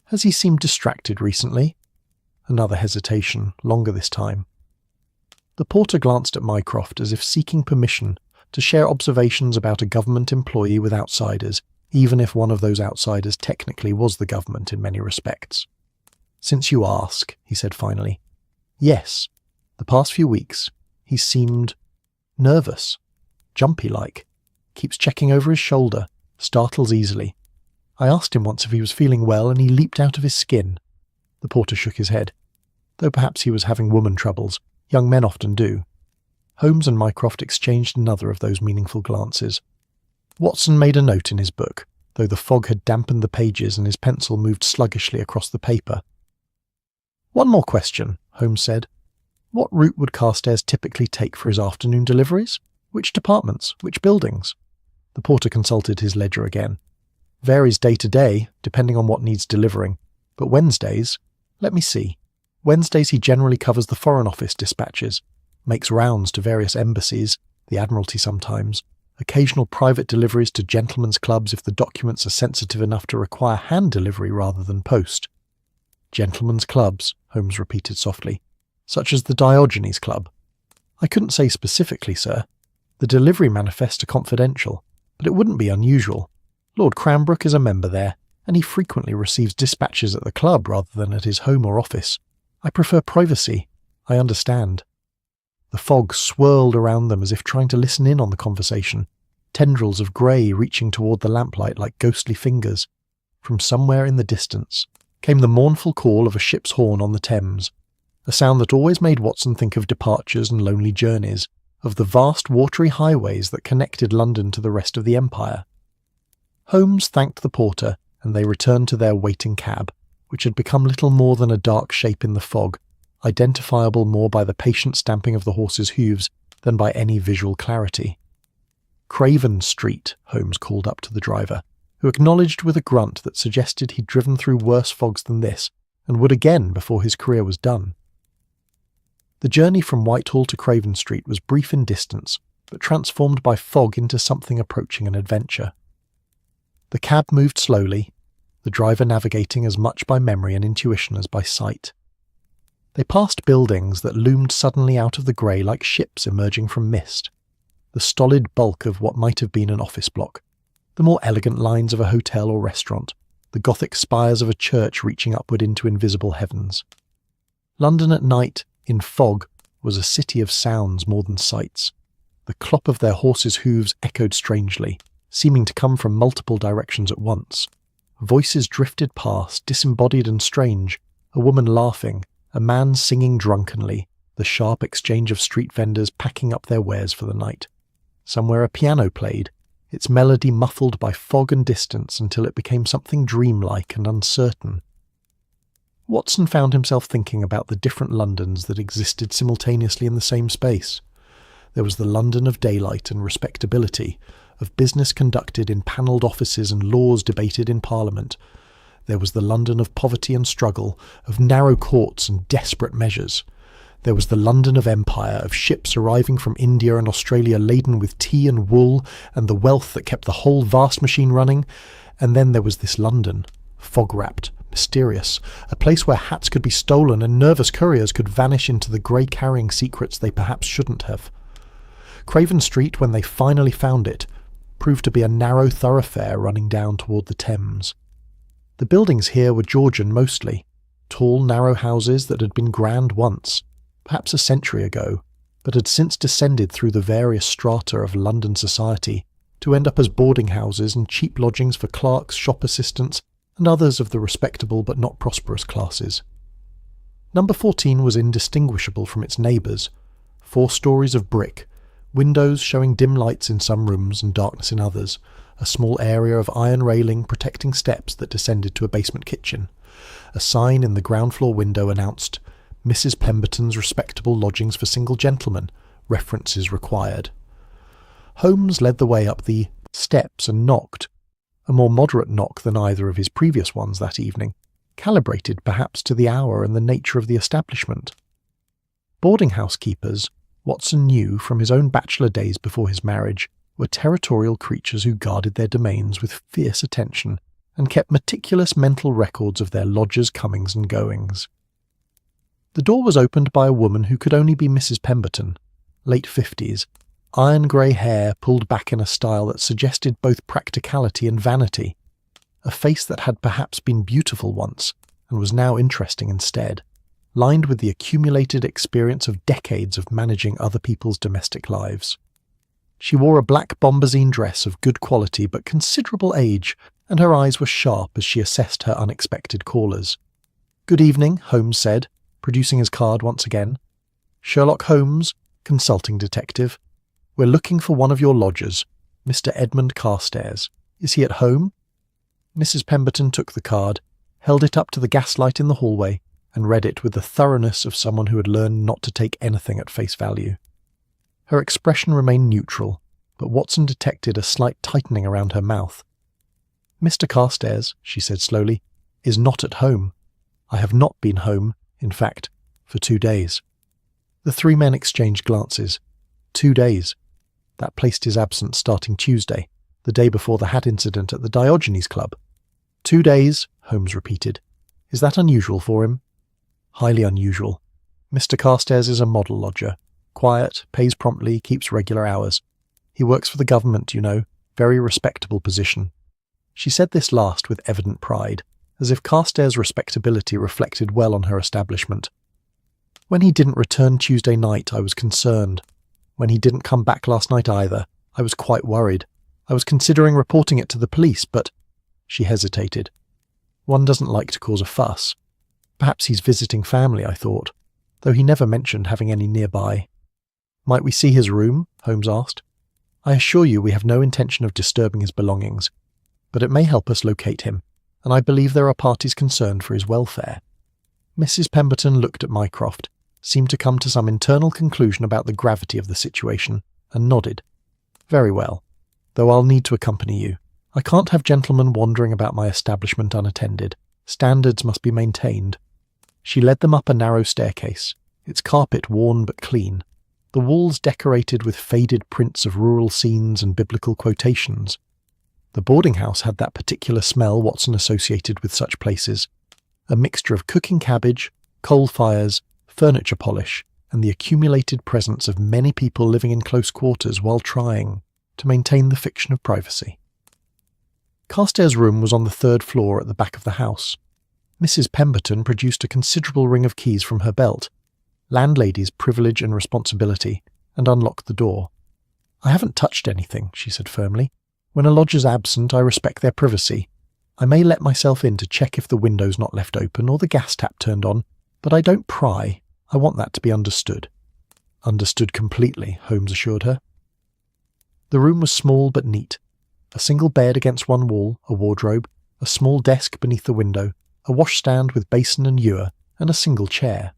Speaker 1: "Has he seemed distracted recently?" Another hesitation, longer this time. The porter glanced at Mycroft as if seeking permission to share observations about a government employee with outsiders, even if one of those outsiders technically was the government in many respects. "Since you ask," he said finally. "Yes, the past few weeks, he seemed nervous, jumpy-like, keeps checking over his shoulder, startles easily. I asked him once if he was feeling well, and he leaped out of his skin." The porter shook his head. Though perhaps he was having woman troubles. Young men often do. Holmes and Mycroft exchanged another of those meaningful glances. Watson made a note in his book, though the fog had dampened the pages and his pencil moved sluggishly across the paper. "One more question," Holmes said. "What route would Carstairs typically take for his afternoon deliveries? Which departments? Which buildings?" The porter consulted his ledger again. "Varies day to day, depending on what needs delivering. But Wednesdays, let me see. Wednesdays he generally covers the Foreign Office dispatches, makes rounds to various embassies, the Admiralty sometimes, occasional private deliveries to gentlemen's clubs if the documents are sensitive enough to require hand delivery rather than post." "Gentlemen's clubs," Holmes repeated softly. "Such as the Diogenes Club." "I couldn't say specifically, sir. The delivery manifests are confidential, but it wouldn't be unusual. Lord Cranbrook is a member there, and he frequently receives dispatches at the club rather than at his home or office. I prefer privacy. I understand." The fog swirled around them as if trying to listen in on the conversation, tendrils of grey reaching toward the lamplight like ghostly fingers. From somewhere in the distance came the mournful call of a ship's horn on the Thames, a sound that always made Watson think of departures and lonely journeys, of the vast watery highways that connected London to the rest of the empire. Holmes thanked the porter, and they returned to their waiting cab, which had become little more than a dark shape in the fog, identifiable more by the patient stamping of the horses' hooves than by any visual clarity. "Craven Street," Holmes called up to the driver, who acknowledged with a grunt that suggested he'd driven through worse fogs than this, and would again before his career was done. The journey from Whitehall to Craven Street was brief in distance, but transformed by fog into something approaching an adventure. The cab moved slowly, the driver navigating as much by memory and intuition as by sight. They passed buildings that loomed suddenly out of the grey like ships emerging from mist. The stolid bulk of what might have been an office block, the more elegant lines of a hotel or restaurant, the Gothic spires of a church reaching upward into invisible heavens. London at night, in fog, was a city of sounds more than sights. The clop of their horses' hooves echoed strangely, seeming to come from multiple directions at once. Voices drifted past, disembodied and strange, a woman laughing, a man singing drunkenly, the sharp exchange of street vendors packing up their wares for the night. Somewhere a piano played, its melody muffled by fog and distance until it became something dreamlike and uncertain. Watson found himself thinking about the different Londons that existed simultaneously in the same space. There was the London of daylight and respectability, of business conducted in panelled offices and laws debated in Parliament. There was the London of poverty and struggle, of narrow courts and desperate measures. There was the London of empire, of ships arriving from India and Australia laden with tea and wool and the wealth that kept the whole vast machine running. And then there was this London, fog-wrapped, mysterious, a place where hats could be stolen and nervous couriers could vanish into the grey carrying secrets they perhaps shouldn't have. Craven Street, when they finally found it, proved to be a narrow thoroughfare running down toward the Thames. The buildings here were Georgian mostly, tall, narrow houses that had been grand once, perhaps a century ago, but had since descended through the various strata of London society to end up as boarding houses and cheap lodgings for clerks, shop assistants, and others of the respectable but not prosperous classes. Number 14 was indistinguishable from its neighbours, 4 stories of brick, windows showing dim lights in some rooms and darkness in others, a small area of iron railing protecting steps that descended to a basement kitchen. A sign in the ground floor window announced, "Mrs. Pemberton's respectable lodgings for single gentlemen, references required." Holmes led the way up the steps and knocked, a more moderate knock than either of his previous ones that evening. calibrated perhaps to the hour and the nature of the establishment. Boarding house keepers, Watson knew from his own bachelor days before his marriage, were territorial creatures who guarded their domains with fierce attention and kept meticulous mental records of their lodgers' comings and goings. The door was opened by a woman who could only be Mrs. Pemberton, late 50s, iron-grey hair pulled back in a style that suggested both practicality and vanity, a face that had perhaps been beautiful once and was now interesting instead, lined with the accumulated experience of decades of managing other people's domestic lives. She wore a black bombazine dress of good quality but considerable age, and her eyes were sharp as she assessed her unexpected callers. "Good evening," Holmes said, producing his card once again. "Sherlock Holmes, consulting detective. We're looking for one of your lodgers, Mr. Edmund Carstairs. Is he at home?" Mrs. Pemberton took the card, held it up to the gaslight in the hallway, and read it with the thoroughness of someone who had learned not to take anything at face value. Her expression remained neutral, but Watson detected a slight tightening around her mouth. "Mr. Carstairs," she said slowly, "is not at home. I have not been home, in fact, for 2 days." The three men exchanged glances. 2 days. That placed his absence starting Tuesday, the day before the hat incident at the Diogenes Club. 2 days, Holmes repeated. "Is that unusual for him?" "Highly unusual. Mr. Carstairs is a model lodger. Quiet, pays promptly, keeps regular hours. He works for the government, you know, very respectable position." She said this last with evident pride, as if Carstairs' respectability reflected well on her establishment. "When he didn't return Tuesday night, I was concerned. When he didn't come back last night either, I was quite worried. I was considering reporting it to the police, but—" She hesitated. "One doesn't like to cause a fuss. Perhaps he's visiting family, I thought, though he never mentioned having any nearby." "Might we see his room?" Holmes asked. "I assure you we have no intention of disturbing his belongings, but it may help us locate him, and I believe there are parties concerned for his welfare." Mrs. Pemberton looked at Mycroft, seemed to come to some internal conclusion about the gravity of the situation, and nodded. "Very well, though I'll need to accompany you. I can't have gentlemen wandering about my establishment unattended. Standards must be maintained." She led them up a narrow staircase, its carpet worn but clean, the walls decorated with faded prints of rural scenes and biblical quotations. The boarding house had that particular smell Watson associated with such places, a mixture of cooking cabbage, coal fires, furniture polish, and the accumulated presence of many people living in close quarters while trying to maintain the fiction of privacy. Carstairs' room was on the 3rd floor at the back of the house. Mrs. Pemberton produced a considerable ring of keys from her belt, landlady's privilege and responsibility, and unlocked the door. "I haven't touched anything," she said firmly. "When a lodger's absent, I respect their privacy. I may let myself in to check if the window's not left open or the gas tap turned on, but I don't pry. I want that to be understood." "Understood completely," Holmes assured her. The room was small but neat. A single bed against one wall, a wardrobe, a small desk beneath the window, a washstand with basin and ewer, and a single chair.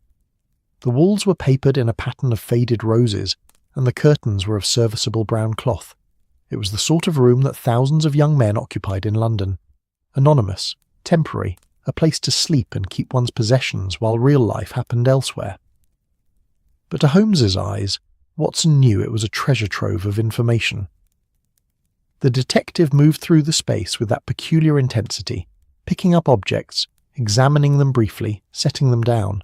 Speaker 1: The walls were papered in a pattern of faded roses, and the curtains were of serviceable brown cloth. It was the sort of room that thousands of young men occupied in London. Anonymous, temporary, a place to sleep and keep one's possessions while real life happened elsewhere. But to Holmes's eyes, Watson knew it was a treasure trove of information. The detective moved through the space with that peculiar intensity, picking up objects, examining them briefly, setting them down.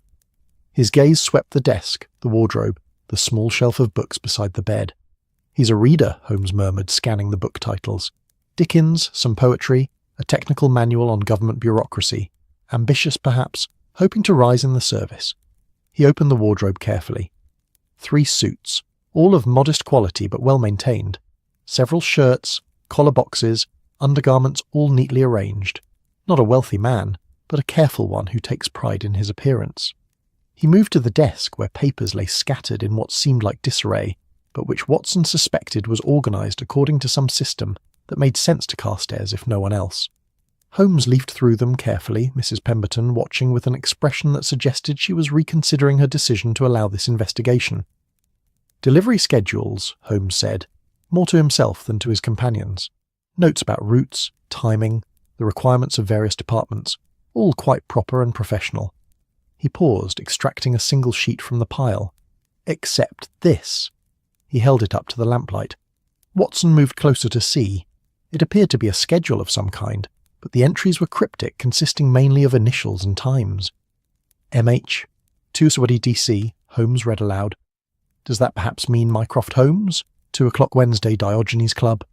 Speaker 1: His gaze swept the desk, the wardrobe, the small shelf of books beside the bed. "He's a reader," Holmes murmured, scanning the book titles. "Dickens, some poetry, a technical manual on government bureaucracy. Ambitious, perhaps, hoping to rise in the service." He opened the wardrobe carefully. 3 suits, all of modest quality but well maintained. Several shirts, collar boxes, undergarments all neatly arranged. Not a wealthy man, but a careful one who takes pride in his appearance. He moved to the desk where papers lay scattered in what seemed like disarray, but which Watson suspected was organised according to some system that made sense to Carstairs if no one else. Holmes leafed through them carefully, Mrs. Pemberton watching with an expression that suggested she was reconsidering her decision to allow this investigation. "Delivery schedules," Holmes said, more to himself than to his companions. "Notes about routes, timing, the requirements of various departments. all quite proper and professional. He paused, extracting a single sheet from the pile. Except this. He held it up to the lamplight. Watson moved closer to see. It appeared to be a schedule of some kind, but the entries were cryptic, consisting mainly of initials and times. MH, 2:20 DC, Holmes read aloud. Does that perhaps mean Mycroft Holmes? 2 o'clock Wednesday, Diogenes Club.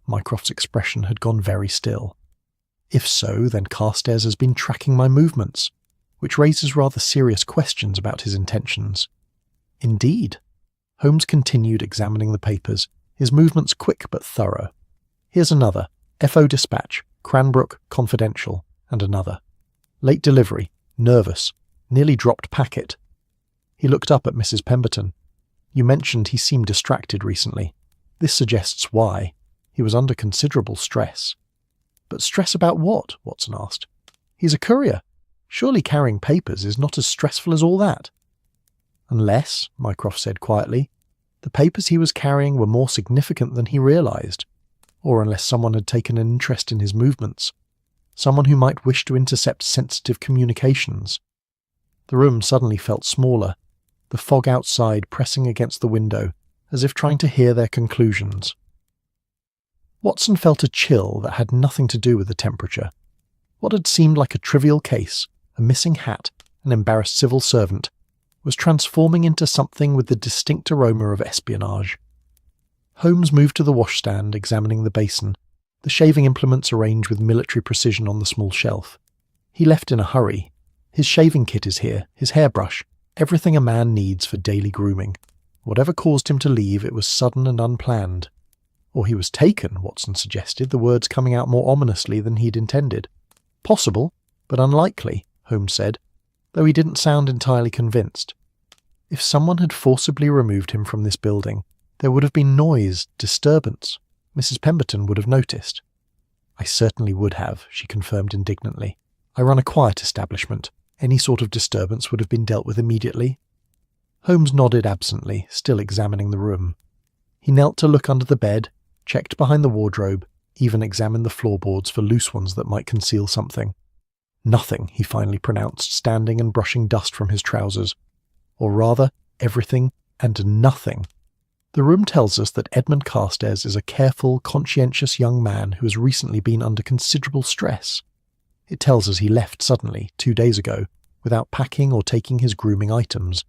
Speaker 1: Mycroft's expression had gone very still. If so, then Carstairs has been tracking my movements, which raises rather serious questions about his intentions. Indeed. Holmes continued examining the papers, his movements quick but thorough. Here's another. FO Dispatch, Cranbrook, Confidential, and another. Late delivery, nervous, nearly dropped packet. He looked up at Mrs. Pemberton. You mentioned he seemed distracted recently. This suggests why. He was under considerable stress. But stress about what? Watson asked. He's a courier. Surely carrying papers is not as stressful as all that. Unless, Mycroft said quietly, the papers he was carrying were more significant than he realized, or unless someone had taken an interest in his movements, someone who might wish to intercept sensitive communications. The room suddenly felt smaller, the fog outside pressing against the window, as if trying to hear their conclusions. Watson felt a chill that had nothing to do with the temperature. What had seemed like a trivial case, a missing hat, an embarrassed civil servant, was transforming into something with the distinct aroma of espionage. Holmes moved to the washstand, examining the basin, the shaving implements arranged with military precision on the small shelf. He left in a hurry. His shaving kit is here, his hairbrush, everything a man needs for daily grooming. Whatever caused him to leave, it was sudden and unplanned. Or he was taken, Watson suggested, the words coming out more ominously than he'd intended. Possible, but unlikely, Holmes said, though he didn't sound entirely convinced. If someone had forcibly removed him from this building, there would have been noise, disturbance. Mrs. Pemberton would have noticed. I certainly would have, she confirmed indignantly. I run a quiet establishment. Any sort of disturbance would have been dealt with immediately. Holmes nodded absently, still examining the room. He knelt to look under the bed, checked behind the wardrobe, even examined the floorboards for loose ones that might conceal something. Nothing, he finally pronounced, standing and brushing dust from his trousers. Or rather, everything and nothing. The room tells us that Edmund Carstairs is a careful, conscientious young man who has recently been under considerable stress. It tells us he left suddenly, 2 days ago, without packing or taking his grooming items.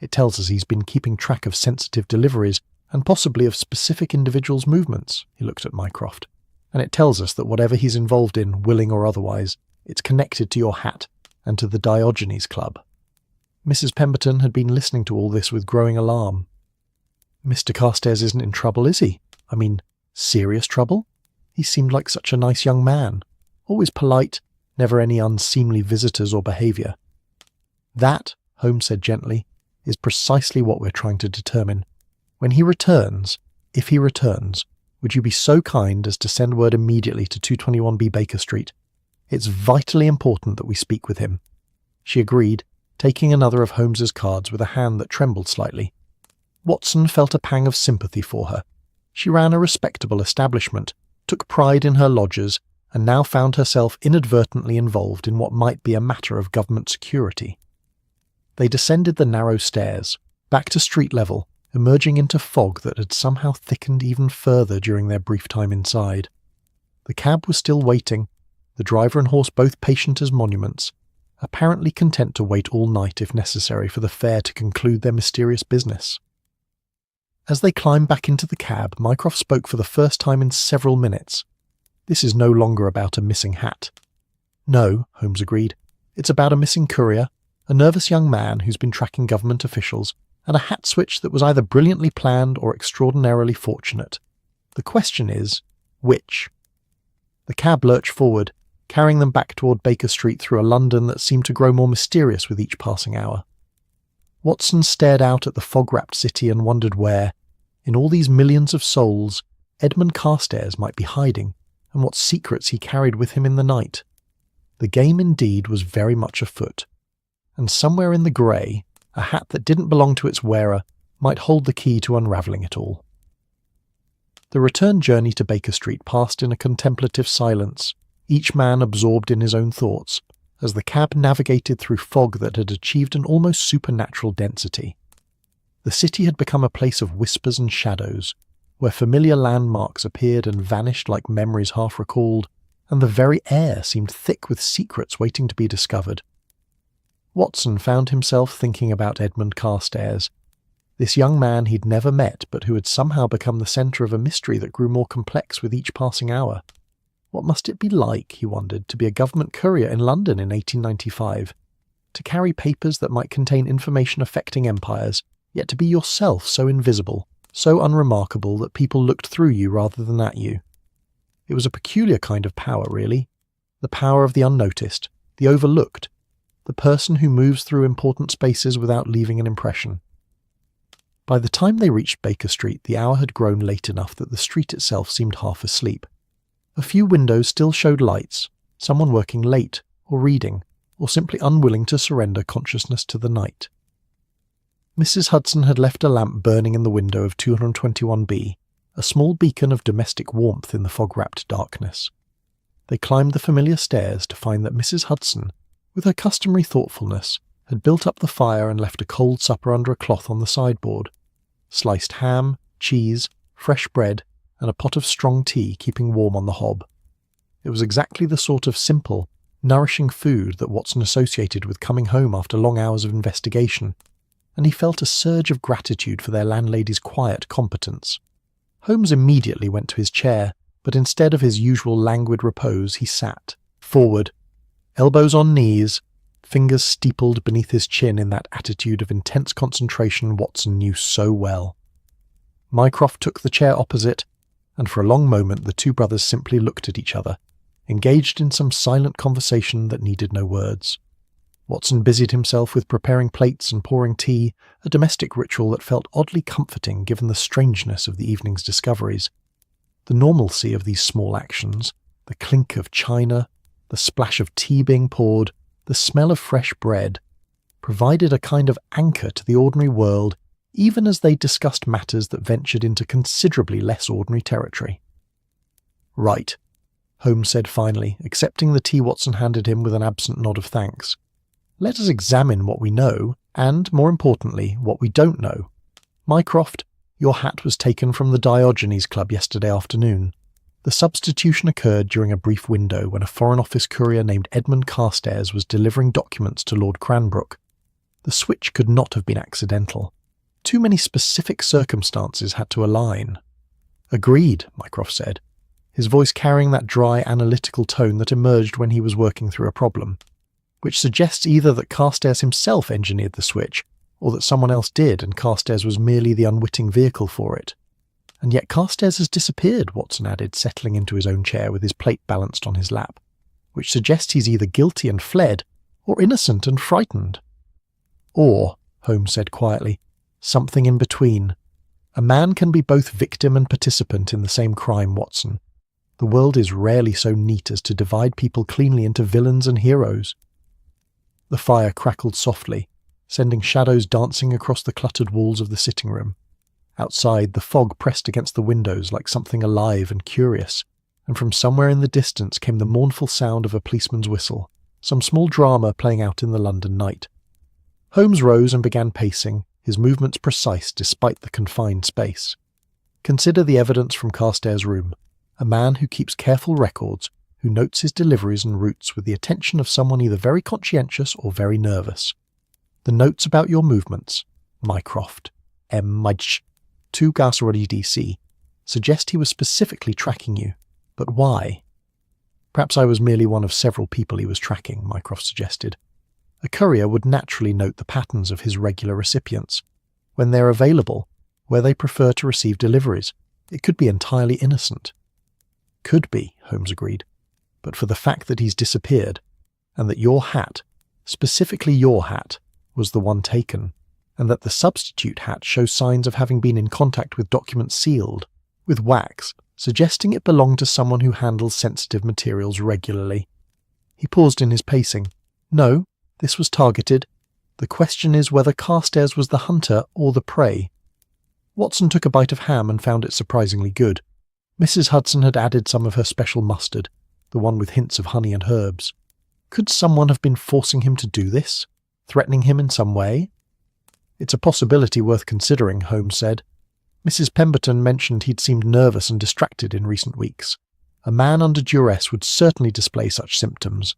Speaker 1: It tells us he's been keeping track of sensitive deliveries and possibly of specific individuals' movements, he looked at Mycroft. And it tells us that whatever he's involved in, willing or otherwise, it's connected to your hat and to the Diogenes Club. Mrs. Pemberton had been listening to all this with growing alarm. Mr. Carstairs isn't in trouble, is he? I mean, serious trouble? He seemed like such a nice young man. Always polite, never any unseemly visitors or behaviour. That, Holmes said gently, is precisely what we're trying to determine. When he returns, if he returns, would you be so kind as to send word immediately to 221B Baker Street? It's vitally important that we speak with him. She agreed, taking another of Holmes's cards with a hand that trembled slightly. Watson felt a pang of sympathy for her. She ran a respectable establishment, took pride in her lodgers, and now found herself inadvertently involved in what might be a matter of government security. They descended the narrow stairs, back to street level, emerging into fog that had somehow thickened even further during their brief time inside. The cab was still waiting, the driver and horse both patient as monuments, apparently content to wait all night if necessary for the fare to conclude their mysterious business. As they climbed back into the cab, Mycroft spoke for the first time in several minutes. This is no longer about a missing hat. No, Holmes agreed. It's about a missing courier, a nervous young man who's been tracking government officials, and a hat switch that was either brilliantly planned or extraordinarily fortunate. The question is, which? The cab lurched forward, carrying them back toward Baker Street through a London that seemed to grow more mysterious with each passing hour. Watson stared out at the fog-wrapped city and wondered where, in all these millions of souls, Edmund Carstairs might be hiding, and what secrets he carried with him in the night. The game indeed was very much afoot, and somewhere in the grey, a hat that didn't belong to its wearer might hold the key to unravelling it all. The return journey to Baker Street passed in a contemplative silence, each man absorbed in his own thoughts, as the cab navigated through fog that had achieved an almost supernatural density. The city had become a place of whispers and shadows, where familiar landmarks appeared and vanished like memories half recalled, and the very air seemed thick with secrets waiting to be discovered. Watson found himself thinking about Edmund Carstairs, this young man he'd never met but who had somehow become the centre of a mystery that grew more complex with each passing hour. What must it be like, he wondered, to be a government courier in London in 1895, to carry papers that might contain information affecting empires, yet to be yourself so invisible, so unremarkable that people looked through you rather than at you. It was a peculiar kind of power, really. The power of the unnoticed, the overlooked, the person who moves through important spaces without leaving an impression. By the time they reached Baker Street, the hour had grown late enough that the street itself seemed half asleep. A few windows still showed lights, someone working late, or reading, or simply unwilling to surrender consciousness to the night. Mrs. Hudson had left a lamp burning in the window of 221B, a small beacon of domestic warmth in the fog-wrapped darkness. They climbed the familiar stairs to find that Mrs. Hudson, with her customary thoughtfulness, had built up the fire and left a cold supper under a cloth on the sideboard. Sliced ham, cheese, fresh bread, and a pot of strong tea keeping warm on the hob. It was exactly the sort of simple, nourishing food that Watson associated with coming home after long hours of investigation, and he felt a surge of gratitude for their landlady's quiet competence. Holmes immediately went to his chair, but instead of his usual languid repose he sat, forward, elbows on knees, fingers steepled beneath his chin in that attitude of intense concentration Watson knew so well. Mycroft took the chair opposite, and for a long moment the two brothers simply looked at each other, engaged in some silent conversation that needed no words. Watson busied himself with preparing plates and pouring tea, a domestic ritual that felt oddly comforting given the strangeness of the evening's discoveries. The normalcy of these small actions, the clink of china, the splash of tea being poured, the smell of fresh bread, provided a kind of anchor to the ordinary world even as they discussed matters that ventured into considerably less ordinary territory. "Right," Holmes said finally, accepting the tea Watson handed him with an absent nod of thanks. "Let us examine what we know, and, more importantly, what we don't know. Mycroft, your hat was taken from the Diogenes Club yesterday afternoon. The substitution occurred during a brief window when a Foreign Office courier named Edmund Carstairs was delivering documents to Lord Cranbrook. The switch could not have been accidental. Too many specific circumstances had to align." "Agreed," Mycroft said, his voice carrying that dry, analytical tone that emerged when he was working through a problem, which suggests either that Carstairs himself engineered the switch, or that someone else did and Carstairs was merely the unwitting vehicle for it. "And yet Carstairs has disappeared," Watson added, settling into his own chair with his plate balanced on his lap, "which suggests he's either guilty and fled, or innocent and frightened." "Or," Holmes said quietly, "something in between. A man can be both victim and participant in the same crime, Watson. The world is rarely so neat as to divide people cleanly into villains and heroes." The fire crackled softly, sending shadows dancing across the cluttered walls of the sitting room. Outside, the fog pressed against the windows like something alive and curious, and from somewhere in the distance came the mournful sound of a policeman's whistle, some small drama playing out in the London night. Holmes rose and began pacing, his movements precise despite the confined space. Consider the evidence from Carstairs' room, a man who keeps careful records, who notes his deliveries and routes with the attention of someone either very conscientious or very nervous. The notes about your movements, Mycroft, M. Mydsch, 2 Gasrodi DC, suggest he was specifically tracking you. But why? "Perhaps I was merely one of several people he was tracking," Mycroft suggested. "A courier would naturally note the patterns of his regular recipients. When they're available, where they prefer to receive deliveries, it could be entirely innocent." "Could be," Holmes agreed. "But for the fact that he's disappeared, and that your hat, specifically your hat, was the one taken, and that the substitute hat shows signs of having been in contact with documents sealed, with wax, suggesting it belonged to someone who handles sensitive materials regularly." He paused in his pacing. "No, this was targeted. The question is whether Carstairs was the hunter or the prey." Watson took a bite of ham and found it surprisingly good. Mrs. Hudson had added some of her special mustard, the one with hints of honey and herbs. Could someone have been forcing him to do this? Threatening him in some way? It's a possibility worth considering, Holmes said. Mrs. Pemberton mentioned he'd seemed nervous and distracted in recent weeks. A man under duress would certainly display such symptoms.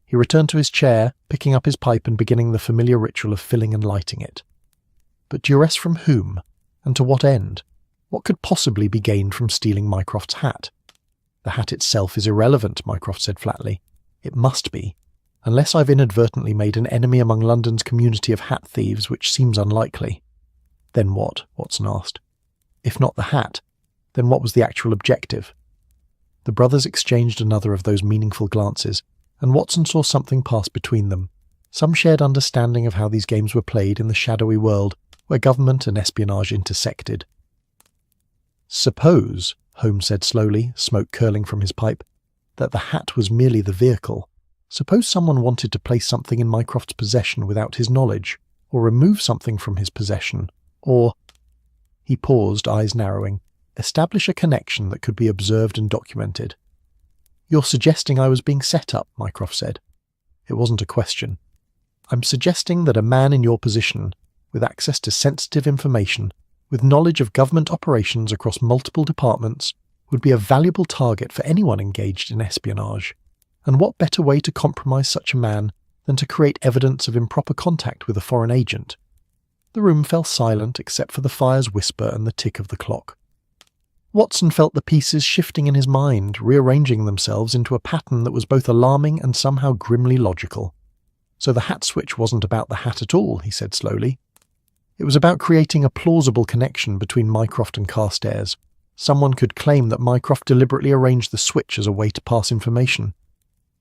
Speaker 1: He returned to his chair, picking up his pipe and beginning the familiar ritual of filling and lighting it. But duress from whom? And to what end? What could possibly be gained from stealing Mycroft's hat? The hat itself is irrelevant, Mycroft said flatly. It must be. Unless I've inadvertently made an enemy among London's community of hat thieves, which seems unlikely. Then what? Watson asked. If not the hat, then what was the actual objective? The brothers exchanged another of those meaningful glances, and Watson saw something pass between them, some shared understanding of how these games were played in the shadowy world where government and espionage intersected. Suppose, Holmes said slowly, smoke curling from his pipe, that the hat was merely the vehicle. Suppose someone wanted to place something in Mycroft's possession without his knowledge, or remove something from his possession, or... He paused, eyes narrowing. Establish a connection that could be observed and documented. You're suggesting I was being set up, Mycroft said. It wasn't a question. I'm suggesting that a man in your position, with access to sensitive information, with knowledge of government operations across multiple departments, would be a valuable target for anyone engaged in espionage. And what better way to compromise such a man than to create evidence of improper contact with a foreign agent? The room fell silent except for the fire's whisper and the tick of the clock. Watson felt the pieces shifting in his mind, rearranging themselves into a pattern that was both alarming and somehow grimly logical. So the hat switch wasn't about the hat at all, he said slowly. It was about creating a plausible connection between Mycroft and Carstairs. Someone could claim that Mycroft deliberately arranged the switch as a way to pass information.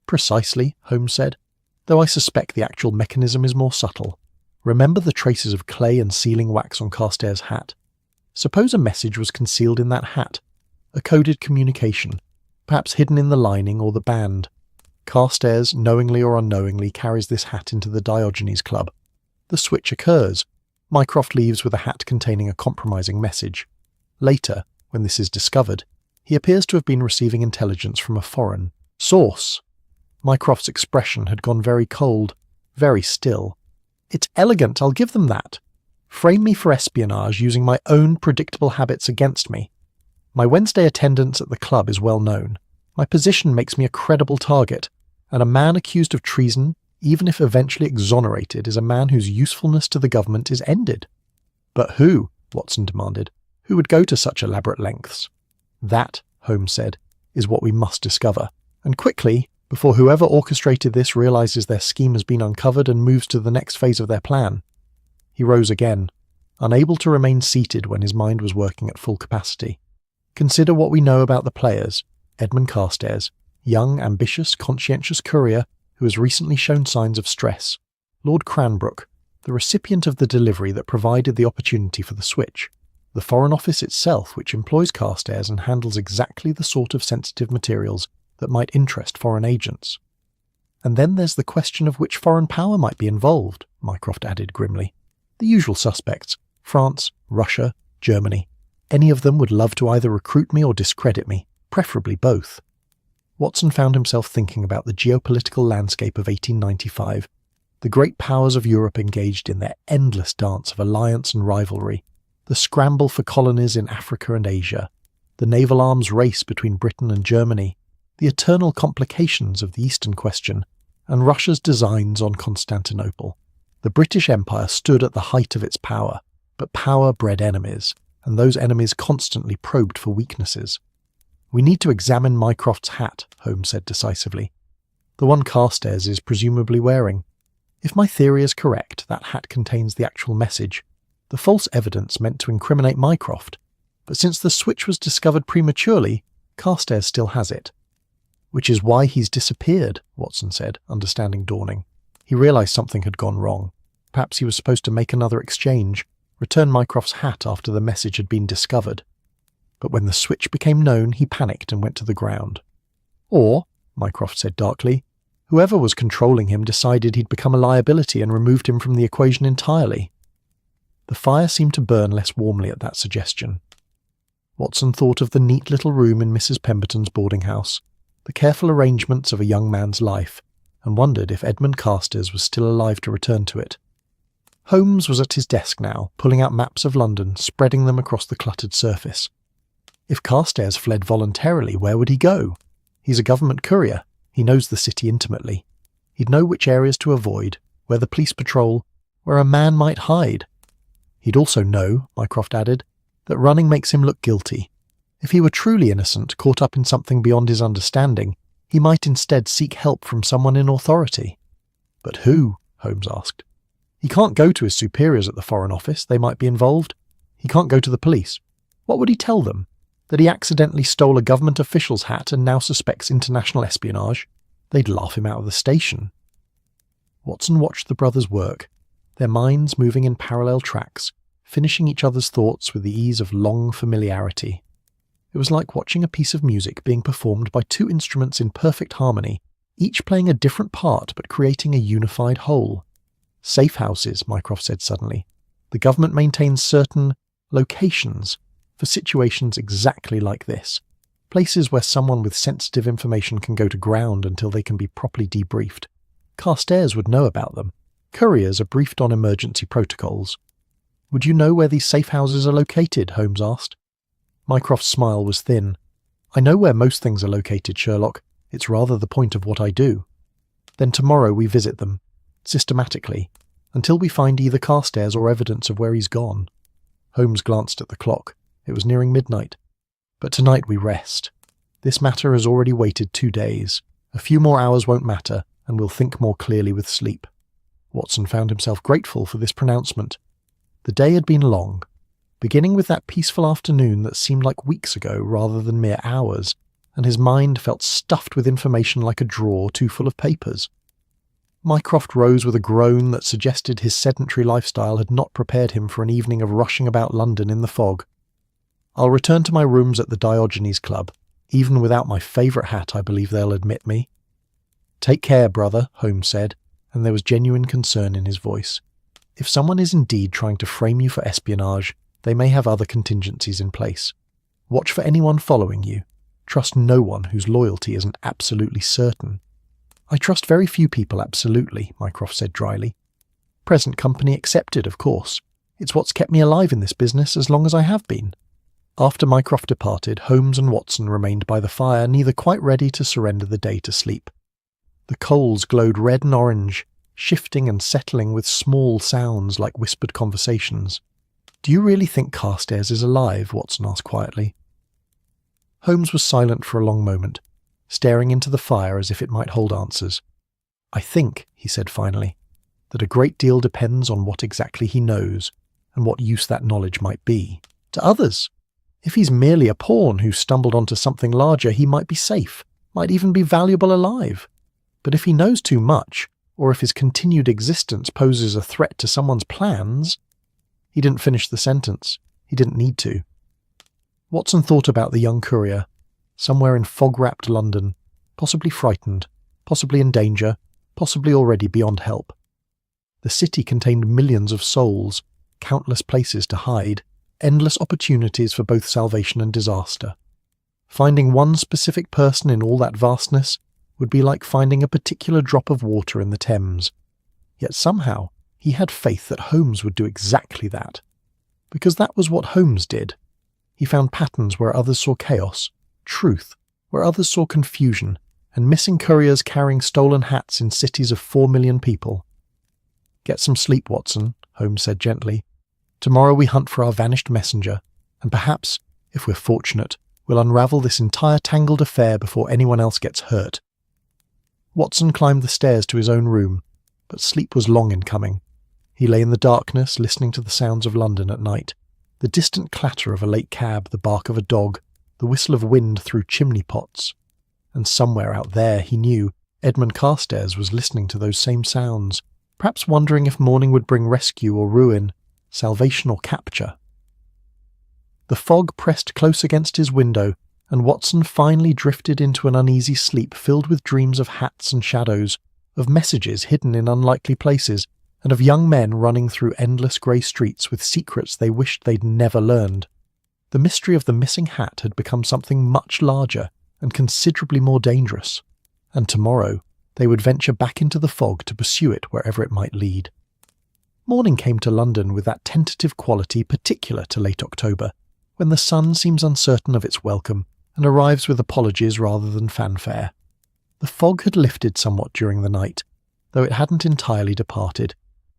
Speaker 1: Precisely, Holmes said, though I suspect the actual mechanism is more subtle. Remember the traces of clay and sealing wax on Carstairs' hat? Suppose a message was concealed in that hat, a coded communication, perhaps hidden in the lining or the band. Carstairs, knowingly or unknowingly, carries this hat into the Diogenes Club. The switch occurs. Mycroft leaves with a hat containing a compromising message. Later, when this is discovered, he appears to have been receiving intelligence from a foreign source. Mycroft's expression had gone very cold, very still. It's elegant, I'll give them that. Frame me for espionage using my own predictable habits against me. My Wednesday attendance at the club is well known. My position makes me a credible target, and a man accused of treason, even if eventually exonerated, is a man whose usefulness to the government is ended. But who, Watson demanded, who would go to such elaborate lengths? That, Holmes said, is what we must discover, and quickly, before whoever orchestrated this realizes their scheme has been uncovered and moves to the next phase of their plan. He rose again, unable to remain seated when his mind was working at full capacity. Consider what we know about the players. Edmund Carstairs, young, ambitious, conscientious courier who has recently shown signs of stress. Lord Cranbrook, the recipient of the delivery that provided the opportunity for the switch. The Foreign Office itself, which employs Carstairs and handles exactly the sort of sensitive materials that might interest foreign agents. And then there's the question of which foreign power might be involved, Mycroft added grimly. The usual suspects, France, Russia, Germany. Any of them would love to either recruit me or discredit me, preferably both. Watson found himself thinking about the geopolitical landscape of 1895, the great powers of Europe engaged in their endless dance of alliance and rivalry, the scramble for colonies in Africa and Asia, the naval arms race between Britain and Germany, the eternal complications of the Eastern question, and Russia's designs on Constantinople. The British Empire stood at the height of its power, but power bred enemies, and those enemies constantly probed for weaknesses. We need to examine Mycroft's hat, Holmes said decisively. The one Carstairs is presumably wearing. If my theory is correct, that hat contains the actual message, the false evidence meant to incriminate Mycroft. But since the switch was discovered prematurely, Carstairs still has it. Which is why he's disappeared, Watson said, understanding dawning. He realized something had gone wrong. Perhaps he was supposed to make another exchange, return Mycroft's hat after the message had been discovered. But when the switch became known, he panicked and went to the ground. Or, Mycroft said darkly, whoever was controlling him decided he'd become a liability and removed him from the equation entirely. The fire seemed to burn less warmly at that suggestion. Watson thought of the neat little room in Mrs. Pemberton's boarding house, the careful arrangements of a young man's life, and wondered if Edmund Carstairs was still alive to return to it. Holmes was at his desk now, pulling out maps of London, spreading them across the cluttered surface. If Carstairs fled voluntarily, where would he go? He's a government courier. He knows the city intimately. He'd know which areas to avoid, where the police patrol, where a man might hide. He'd also know, Mycroft added, that running makes him look guilty. If he were truly innocent, caught up in something beyond his understanding, he might instead seek help from someone in authority. But who? Holmes asked. He can't go to his superiors at the Foreign Office, they might be involved. He can't go to the police. What would he tell them? That he accidentally stole a government official's hat and now suspects international espionage? They'd laugh him out of the station. Watson watched the brothers work, their minds moving in parallel tracks, finishing each other's thoughts with the ease of long familiarity. It was like watching a piece of music being performed by two instruments in perfect harmony, each playing a different part but creating a unified whole. Safe houses, Mycroft said suddenly. The government maintains certain locations for situations exactly like this. Places where someone with sensitive information can go to ground until they can be properly debriefed. Carstairs would know about them. Couriers are briefed on emergency protocols. Would you know where these safe houses are located? Holmes asked. Mycroft's smile was thin. I know where most things are located, Sherlock. It's rather the point of what I do. Then tomorrow we visit them, systematically, until we find either Carstairs or evidence of where he's gone. Holmes glanced at the clock. It was nearing midnight. But tonight we rest. This matter has already waited 2 days. A few more hours won't matter, and we'll think more clearly with sleep. Watson found himself grateful for this pronouncement. The day had been long, beginning with that peaceful afternoon that seemed like weeks ago rather than mere hours, and his mind felt stuffed with information like a drawer too full of papers. Mycroft rose with a groan that suggested his sedentary lifestyle had not prepared him for an evening of rushing about London in the fog. I'll return to my rooms at the Diogenes Club. Even without my favourite hat, I believe they'll admit me. Take care, brother, Holmes said, and there was genuine concern in his voice. If someone is indeed trying to frame you for espionage, they may have other contingencies in place. Watch for anyone following you. Trust no one whose loyalty isn't absolutely certain. I trust very few people absolutely, Mycroft said dryly. Present company accepted, of course. It's what's kept me alive in this business as long as I have been. After Mycroft departed, Holmes and Watson remained by the fire, neither quite ready to surrender the day to sleep. The coals glowed red and orange, shifting and settling with small sounds like whispered conversations. Do you really think Carstairs is alive? Watson asked quietly. Holmes was silent for a long moment, staring into the fire as if it might hold answers. I think, he said finally, that a great deal depends on what exactly he knows, and what use that knowledge might be. To others. If he's merely a pawn who stumbled onto something larger, he might be safe, might even be valuable alive. But if he knows too much, or if his continued existence poses a threat to someone's plans— He didn't finish the sentence. He didn't need to. Watson thought about the young courier, somewhere in fog-wrapped London, possibly frightened, possibly in danger, possibly already beyond help. The city contained millions of souls, countless places to hide, endless opportunities for both salvation and disaster. Finding one specific person in all that vastness would be like finding a particular drop of water in the Thames. Yet somehow he had faith that Holmes would do exactly that. Because that was what Holmes did. He found patterns where others saw chaos, truth where others saw confusion, and missing couriers carrying stolen hats in cities of 4 million people. Get some sleep, Watson, Holmes said gently. Tomorrow we hunt for our vanished messenger, and perhaps, if we're fortunate, we'll unravel this entire tangled affair before anyone else gets hurt. Watson climbed the stairs to his own room, but sleep was long in coming. He lay in the darkness, listening to the sounds of London at night, the distant clatter of a late cab, the bark of a dog, the whistle of wind through chimney pots. And somewhere out there, he knew, Edmund Carstairs was listening to those same sounds, perhaps wondering if morning would bring rescue or ruin, salvation or capture. The fog pressed close against his window, and Watson finally drifted into an uneasy sleep filled with dreams of hats and shadows, of messages hidden in unlikely places, and of young men running through endless grey streets with secrets they wished they'd never learned. The mystery of the missing hat had become something much larger and considerably more dangerous, and tomorrow they would venture back into the fog to pursue it wherever it might lead. Morning came to London with that tentative quality particular to late October, when the sun seems uncertain of its welcome and arrives with apologies rather than fanfare. The fog had lifted somewhat during the night, though it hadn't entirely departed.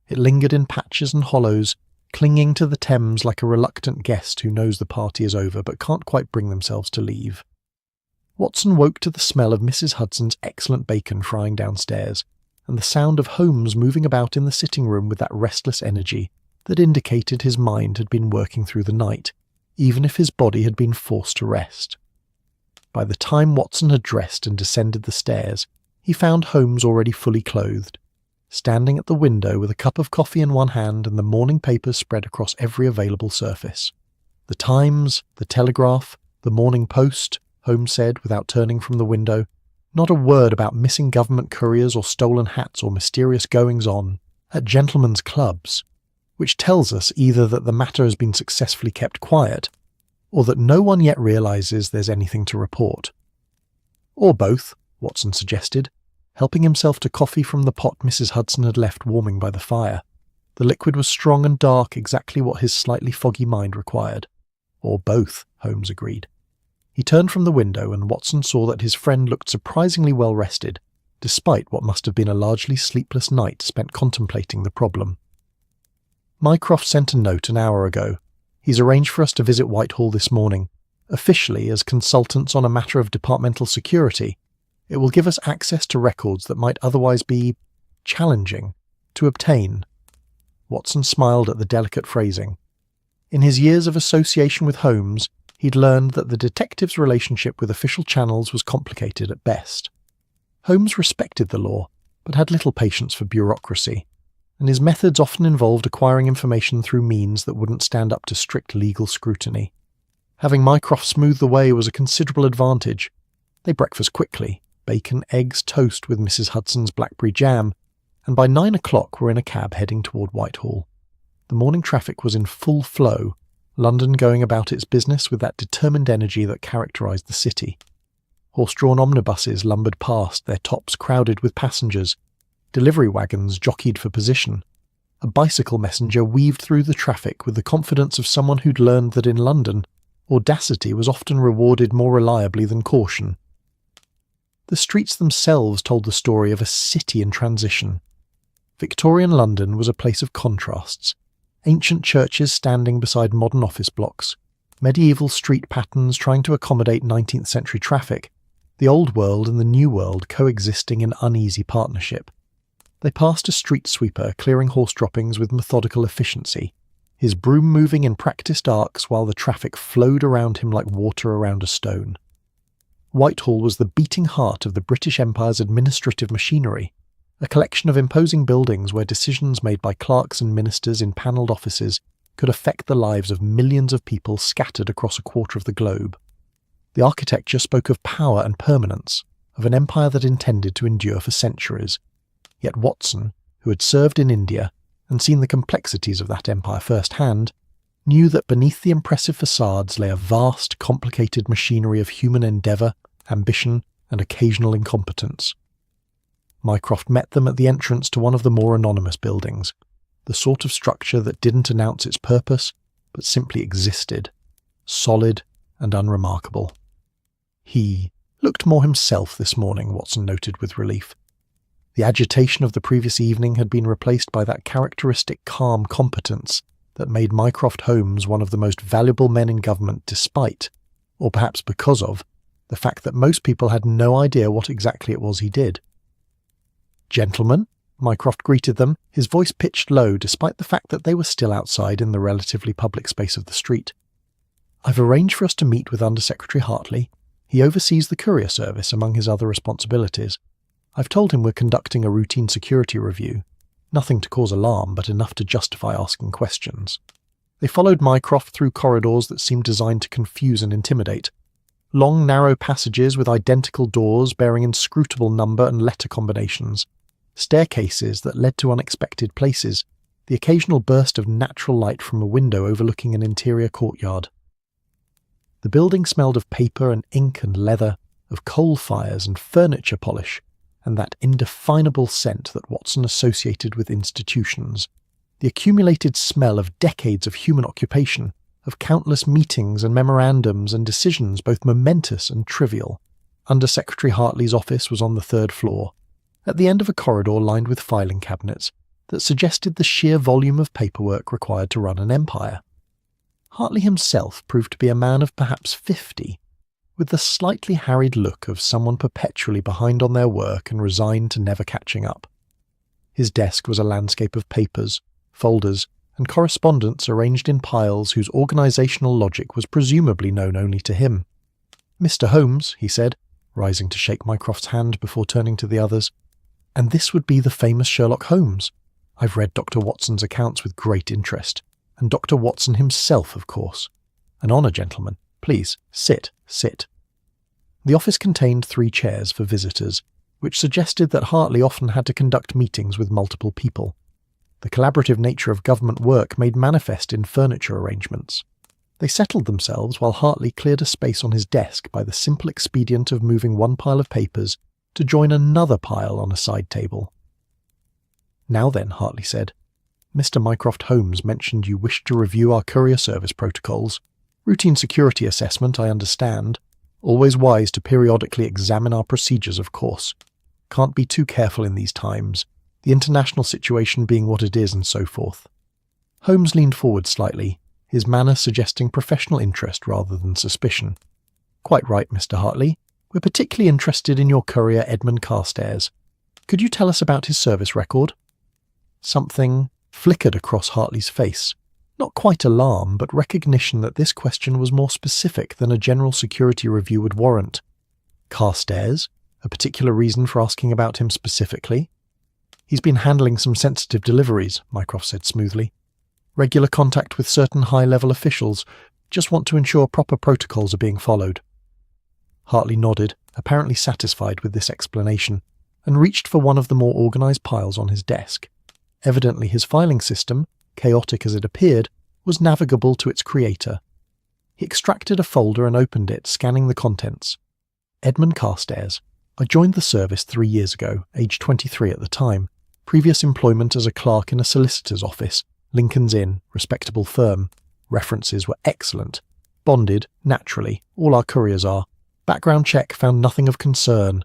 Speaker 1: It lingered in patches and hollows, clinging to the Thames like a reluctant guest who knows the party is over but can't quite bring themselves to leave. Watson woke to the smell of Mrs. Hudson's excellent bacon frying downstairs, and the sound of Holmes moving about in the sitting room with that restless energy that indicated his mind had been working through the night, even if his body had been forced to rest. By the time Watson had dressed and descended the stairs, he found Holmes already fully clothed, standing at the window with a cup of coffee in one hand and the morning papers spread across every available surface. The Times, the Telegraph, the Morning Post, Holmes said without turning from the window. Not a word about missing government couriers or stolen hats or mysterious goings-on at gentlemen's clubs, which tells us either that the matter has been successfully kept quiet, or that no one yet realises there's anything to report. Or both, Watson suggested, helping himself to coffee from the pot Mrs. Hudson had left warming by the fire. The liquid was strong and dark, exactly what his slightly foggy mind required. Or both, Holmes agreed. He turned from the window and Watson saw that his friend looked surprisingly well rested, despite what must have been a largely sleepless night spent contemplating the problem. Mycroft sent a note an hour ago. He's arranged for us to visit Whitehall this morning. Officially, as consultants on a matter of departmental security, it will give us access to records that might otherwise be challenging to obtain. Watson smiled at the delicate phrasing. In his years of association with Holmes, he'd learned that the detective's relationship with official channels was complicated at best. Holmes respected the law, but had little patience for bureaucracy, and his methods often involved acquiring information through means that wouldn't stand up to strict legal scrutiny. Having Mycroft smooth the way was a considerable advantage. They breakfasted quickly, bacon, eggs, toast with Mrs. Hudson's blackberry jam, and by 9 o'clock were in a cab heading toward Whitehall. The morning traffic was in full flow, London going about its business with that determined energy that characterised the city. Horse-drawn omnibuses lumbered past, their tops crowded with passengers. Delivery wagons jockeyed for position. A bicycle messenger weaved through the traffic with the confidence of someone who'd learned that in London, audacity was often rewarded more reliably than caution. The streets themselves told the story of a city in transition. Victorian London was a place of contrasts. Ancient churches standing beside modern office blocks, medieval street patterns trying to accommodate 19th century traffic, the old world and the new world coexisting in uneasy partnership. They passed a street sweeper clearing horse droppings with methodical efficiency, his broom moving in practised arcs while the traffic flowed around him like water around a stone. Whitehall was the beating heart of the British Empire's administrative machinery, a collection of imposing buildings where decisions made by clerks and ministers in panelled offices could affect the lives of millions of people scattered across a quarter of the globe. The architecture spoke of power and permanence, of an empire that intended to endure for centuries. Yet Watson, who had served in India and seen the complexities of that empire firsthand, knew that beneath the impressive facades lay a vast, complicated machinery of human endeavour, ambition, and occasional incompetence. Mycroft met them at the entrance to one of the more anonymous buildings, the sort of structure that didn't announce its purpose, but simply existed, solid and unremarkable. He looked more himself this morning, Watson noted with relief. The agitation of the previous evening had been replaced by that characteristic calm competence that made Mycroft Holmes one of the most valuable men in government despite, or perhaps because of, the fact that most people had no idea what exactly it was he did. "Gentlemen," Mycroft greeted them, his voice pitched low despite the fact that they were still outside in the relatively public space of the street. "I've arranged for us to meet with Under-Secretary Hartley. He oversees the courier service among his other responsibilities. I've told him we're conducting a routine security review. Nothing to cause alarm, but enough to justify asking questions." They followed Mycroft through corridors that seemed designed to confuse and intimidate. Long, narrow passages with identical doors bearing inscrutable number and letter combinations. Staircases that led to unexpected places, the occasional burst of natural light from a window overlooking an interior courtyard. The building smelled of paper and ink and leather, of coal fires and furniture polish, and that indefinable scent that Watson associated with institutions, the accumulated smell of decades of human occupation, of countless meetings and memorandums and decisions both momentous and trivial. Under Secretary Hartley's office was on the 3rd floor, at the end of a corridor lined with filing cabinets that suggested the sheer volume of paperwork required to run an empire. Hartley himself proved to be a man of perhaps 50, with the slightly harried look of someone perpetually behind on their work and resigned to never catching up. His desk was a landscape of papers, folders, and correspondence arranged in piles whose organisational logic was presumably known only to him. "Mr. Holmes," he said, rising to shake Mycroft's hand before turning to the others, "and this would be the famous Sherlock Holmes. I've read Dr. Watson's accounts with great interest, and Dr. Watson himself, of course. An honour, gentlemen. Please, sit. The office contained 3 chairs for visitors, which suggested that Hartley often had to conduct meetings with multiple people. The collaborative nature of government work made manifest in furniture arrangements. They settled themselves while Hartley cleared a space on his desk by the simple expedient of moving one pile of papers to join another pile on a side table. "Now then," Hartley said, "Mr. Mycroft Holmes mentioned you wished to review our courier service protocols. Routine security assessment, I understand. Always wise to periodically examine our procedures, of course. Can't be too careful in these times, the international situation being what it is and so forth." Holmes leaned forward slightly, his manner suggesting professional interest rather than suspicion. "Quite right, Mr. Hartley. We're particularly interested in your courier Edmund Carstairs. Could you tell us about his service record?" Something flickered across Hartley's face. Not quite alarm, but recognition that this question was more specific than a general security review would warrant. "Carstairs? A particular reason for asking about him specifically?" "He's been handling some sensitive deliveries," Mycroft said smoothly. "Regular contact with certain high-level officials. Just want to ensure proper protocols are being followed." Hartley nodded, apparently satisfied with this explanation, and reached for one of the more organised piles on his desk. Evidently his filing system, chaotic as it appeared, was navigable to its creator. He extracted a folder and opened it, scanning the contents. "Edmund Carstairs. I joined the service 3 years ago, aged 23 at the time. Previous employment as a clerk in a solicitor's office, Lincoln's Inn, respectable firm. References were excellent. Bonded, naturally, all our couriers are. Background check found nothing of concern.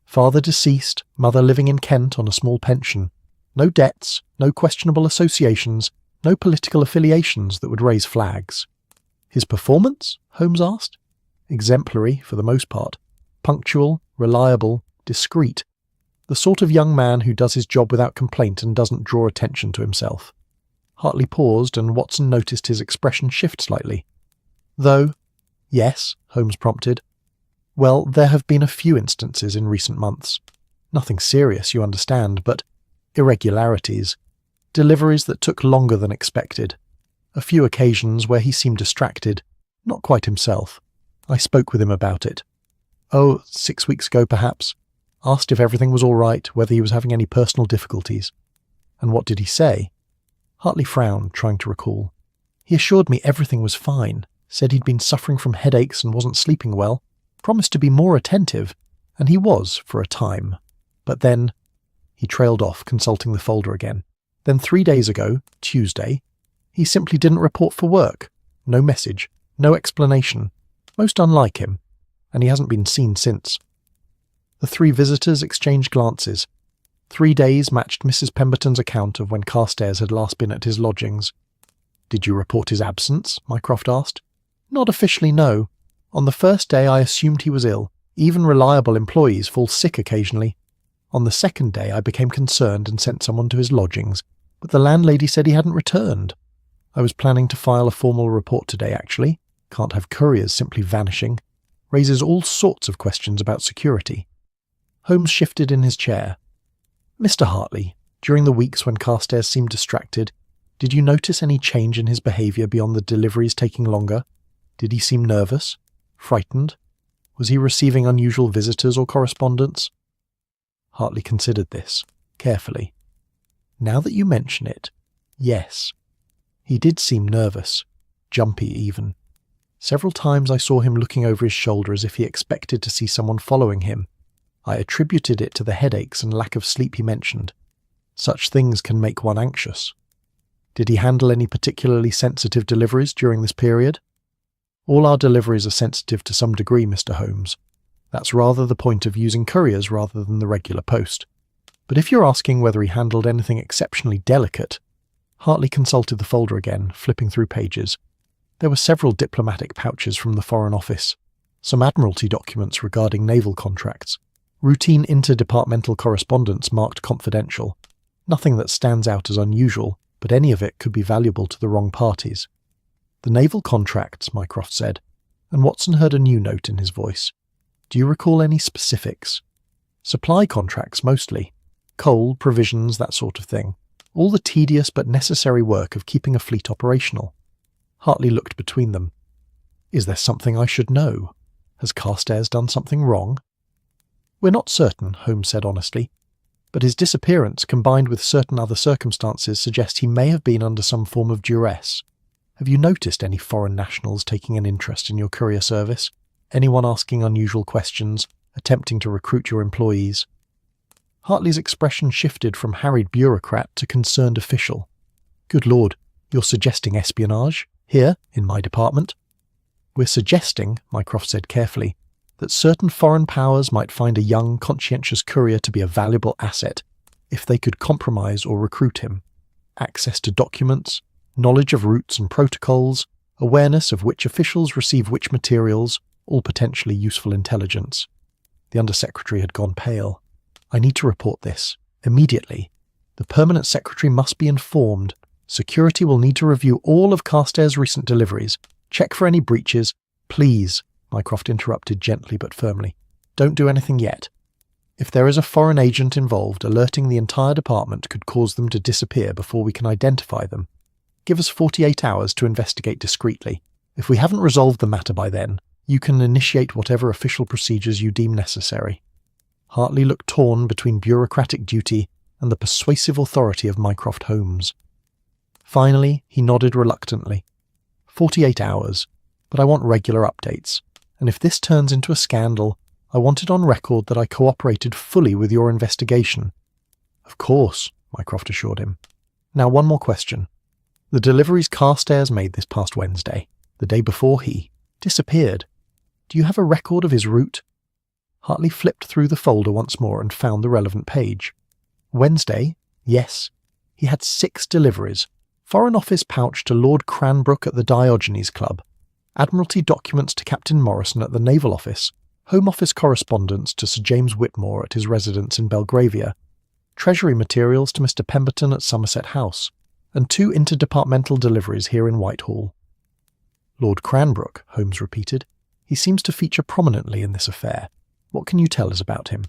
Speaker 1: Father deceased, mother living in Kent on a small pension. No debts, no questionable associations, no political affiliations that would raise flags." "His performance?" Holmes asked. "Exemplary, for the most part. Punctual, reliable, discreet. The sort of young man who does his job without complaint and doesn't draw attention to himself." Hartley paused, and Watson noticed his expression shift slightly. "Though—" "Yes," Holmes prompted. "Well, there have been a few instances in recent months. Nothing serious, you understand, but irregularities. Deliveries that took longer than expected. A few occasions where he seemed distracted, not quite himself. I spoke with him about it. 6 weeks ago perhaps. Asked if everything was all right, whether he was having any personal difficulties." "And what did he say?" Hartley frowned, trying to recall. "He assured me everything was fine, said he'd been suffering from headaches and wasn't sleeping well, promised to be more attentive, and he was, for a time. But then—" He trailed off, consulting the folder again. "Then 3 days ago, Tuesday, he simply didn't report for work. No message, no explanation. Most unlike him, and he hasn't been seen since." The 3 visitors exchanged glances. 3 days matched Mrs. Pemberton's account of when Carstairs had last been at his lodgings. "Did you report his absence?" Mycroft asked. "Not officially, no. On the first day I assumed he was ill. Even reliable employees fall sick occasionally. On the second day I became concerned and sent someone to his lodgings, but the landlady said he hadn't returned. I was planning to file a formal report today, actually. Can't have couriers simply vanishing. Raises all sorts of questions about security." Holmes shifted in his chair. "Mr. Hartley, during the weeks when Carstairs seemed distracted, did you notice any change in his behaviour beyond the deliveries taking longer? Did he seem nervous? Frightened? Was he receiving unusual visitors or correspondence?" Hartley considered this, carefully. "Now that you mention it, yes. He did seem nervous, jumpy even. Several times I saw him looking over his shoulder as if he expected to see someone following him. I attributed it to the headaches and lack of sleep he mentioned. Such things can make one anxious. Did he handle any particularly sensitive deliveries during this period? All our deliveries are sensitive to some degree, Mr. Holmes. That's rather the point of using couriers rather than the regular post. But if you're asking whether he handled anything exceptionally delicate, Hartley consulted the folder again, flipping through pages. There were several diplomatic pouches from the Foreign Office, some Admiralty documents regarding naval contracts, routine interdepartmental correspondence marked confidential. Nothing that stands out as unusual, but any of it could be valuable to the wrong parties. The naval contracts, Mycroft said, and Watson heard a new note in his voice. Do you recall any specifics? Supply contracts, mostly. Coal, provisions, that sort of thing. All the tedious but necessary work of keeping a fleet operational. Hartley looked between them. Is there something I should know? Has Carstairs done something wrong? We're not certain, Holmes said honestly, but his disappearance, combined with certain other circumstances, suggest he may have been under some form of duress. Have you noticed any foreign nationals taking an interest in your courier service? Anyone asking unusual questions, attempting to recruit your employees? Hartley's expression shifted from harried bureaucrat to concerned official. Good Lord, you're suggesting espionage? Here, in my department? We're suggesting, Mycroft said carefully, that certain foreign powers might find a young, conscientious courier to be a valuable asset if they could compromise or recruit him. Access to documents, knowledge of routes and protocols, awareness of which officials receive which materials, all potentially useful intelligence. The Undersecretary had gone pale. I need to report this, immediately. The Permanent Secretary must be informed. Security will need to review all of Carstairs' recent deliveries, check for any breaches. Please, Mycroft interrupted gently but firmly. Don't do anything yet. If there is a foreign agent involved, alerting the entire department could cause them to disappear before we can identify them. Give us 48 hours to investigate discreetly. If we haven't resolved the matter by then, you can initiate whatever official procedures you deem necessary. Hartley looked torn between bureaucratic duty and the persuasive authority of Mycroft Holmes. Finally, he nodded reluctantly. 48 hours, but I want regular updates, and if this turns into a scandal, I want it on record that I cooperated fully with your investigation. Of course, Mycroft assured him. Now one more question. The deliveries Carstairs made this past Wednesday, the day before he disappeared. Do you have a record of his route? Hartley flipped through the folder once more and found the relevant page. Wednesday? Yes. He had 6 deliveries. Foreign Office pouch to Lord Cranbrook at the Diogenes Club. Admiralty documents to Captain Morrison at the Naval Office. Home Office correspondence to Sir James Whitmore at his residence in Belgravia. Treasury materials to Mr. Pemberton at Somerset House. And 2 interdepartmental deliveries here in Whitehall. Lord Cranbrook, Holmes repeated. He seems to feature prominently in this affair. What can you tell us about him?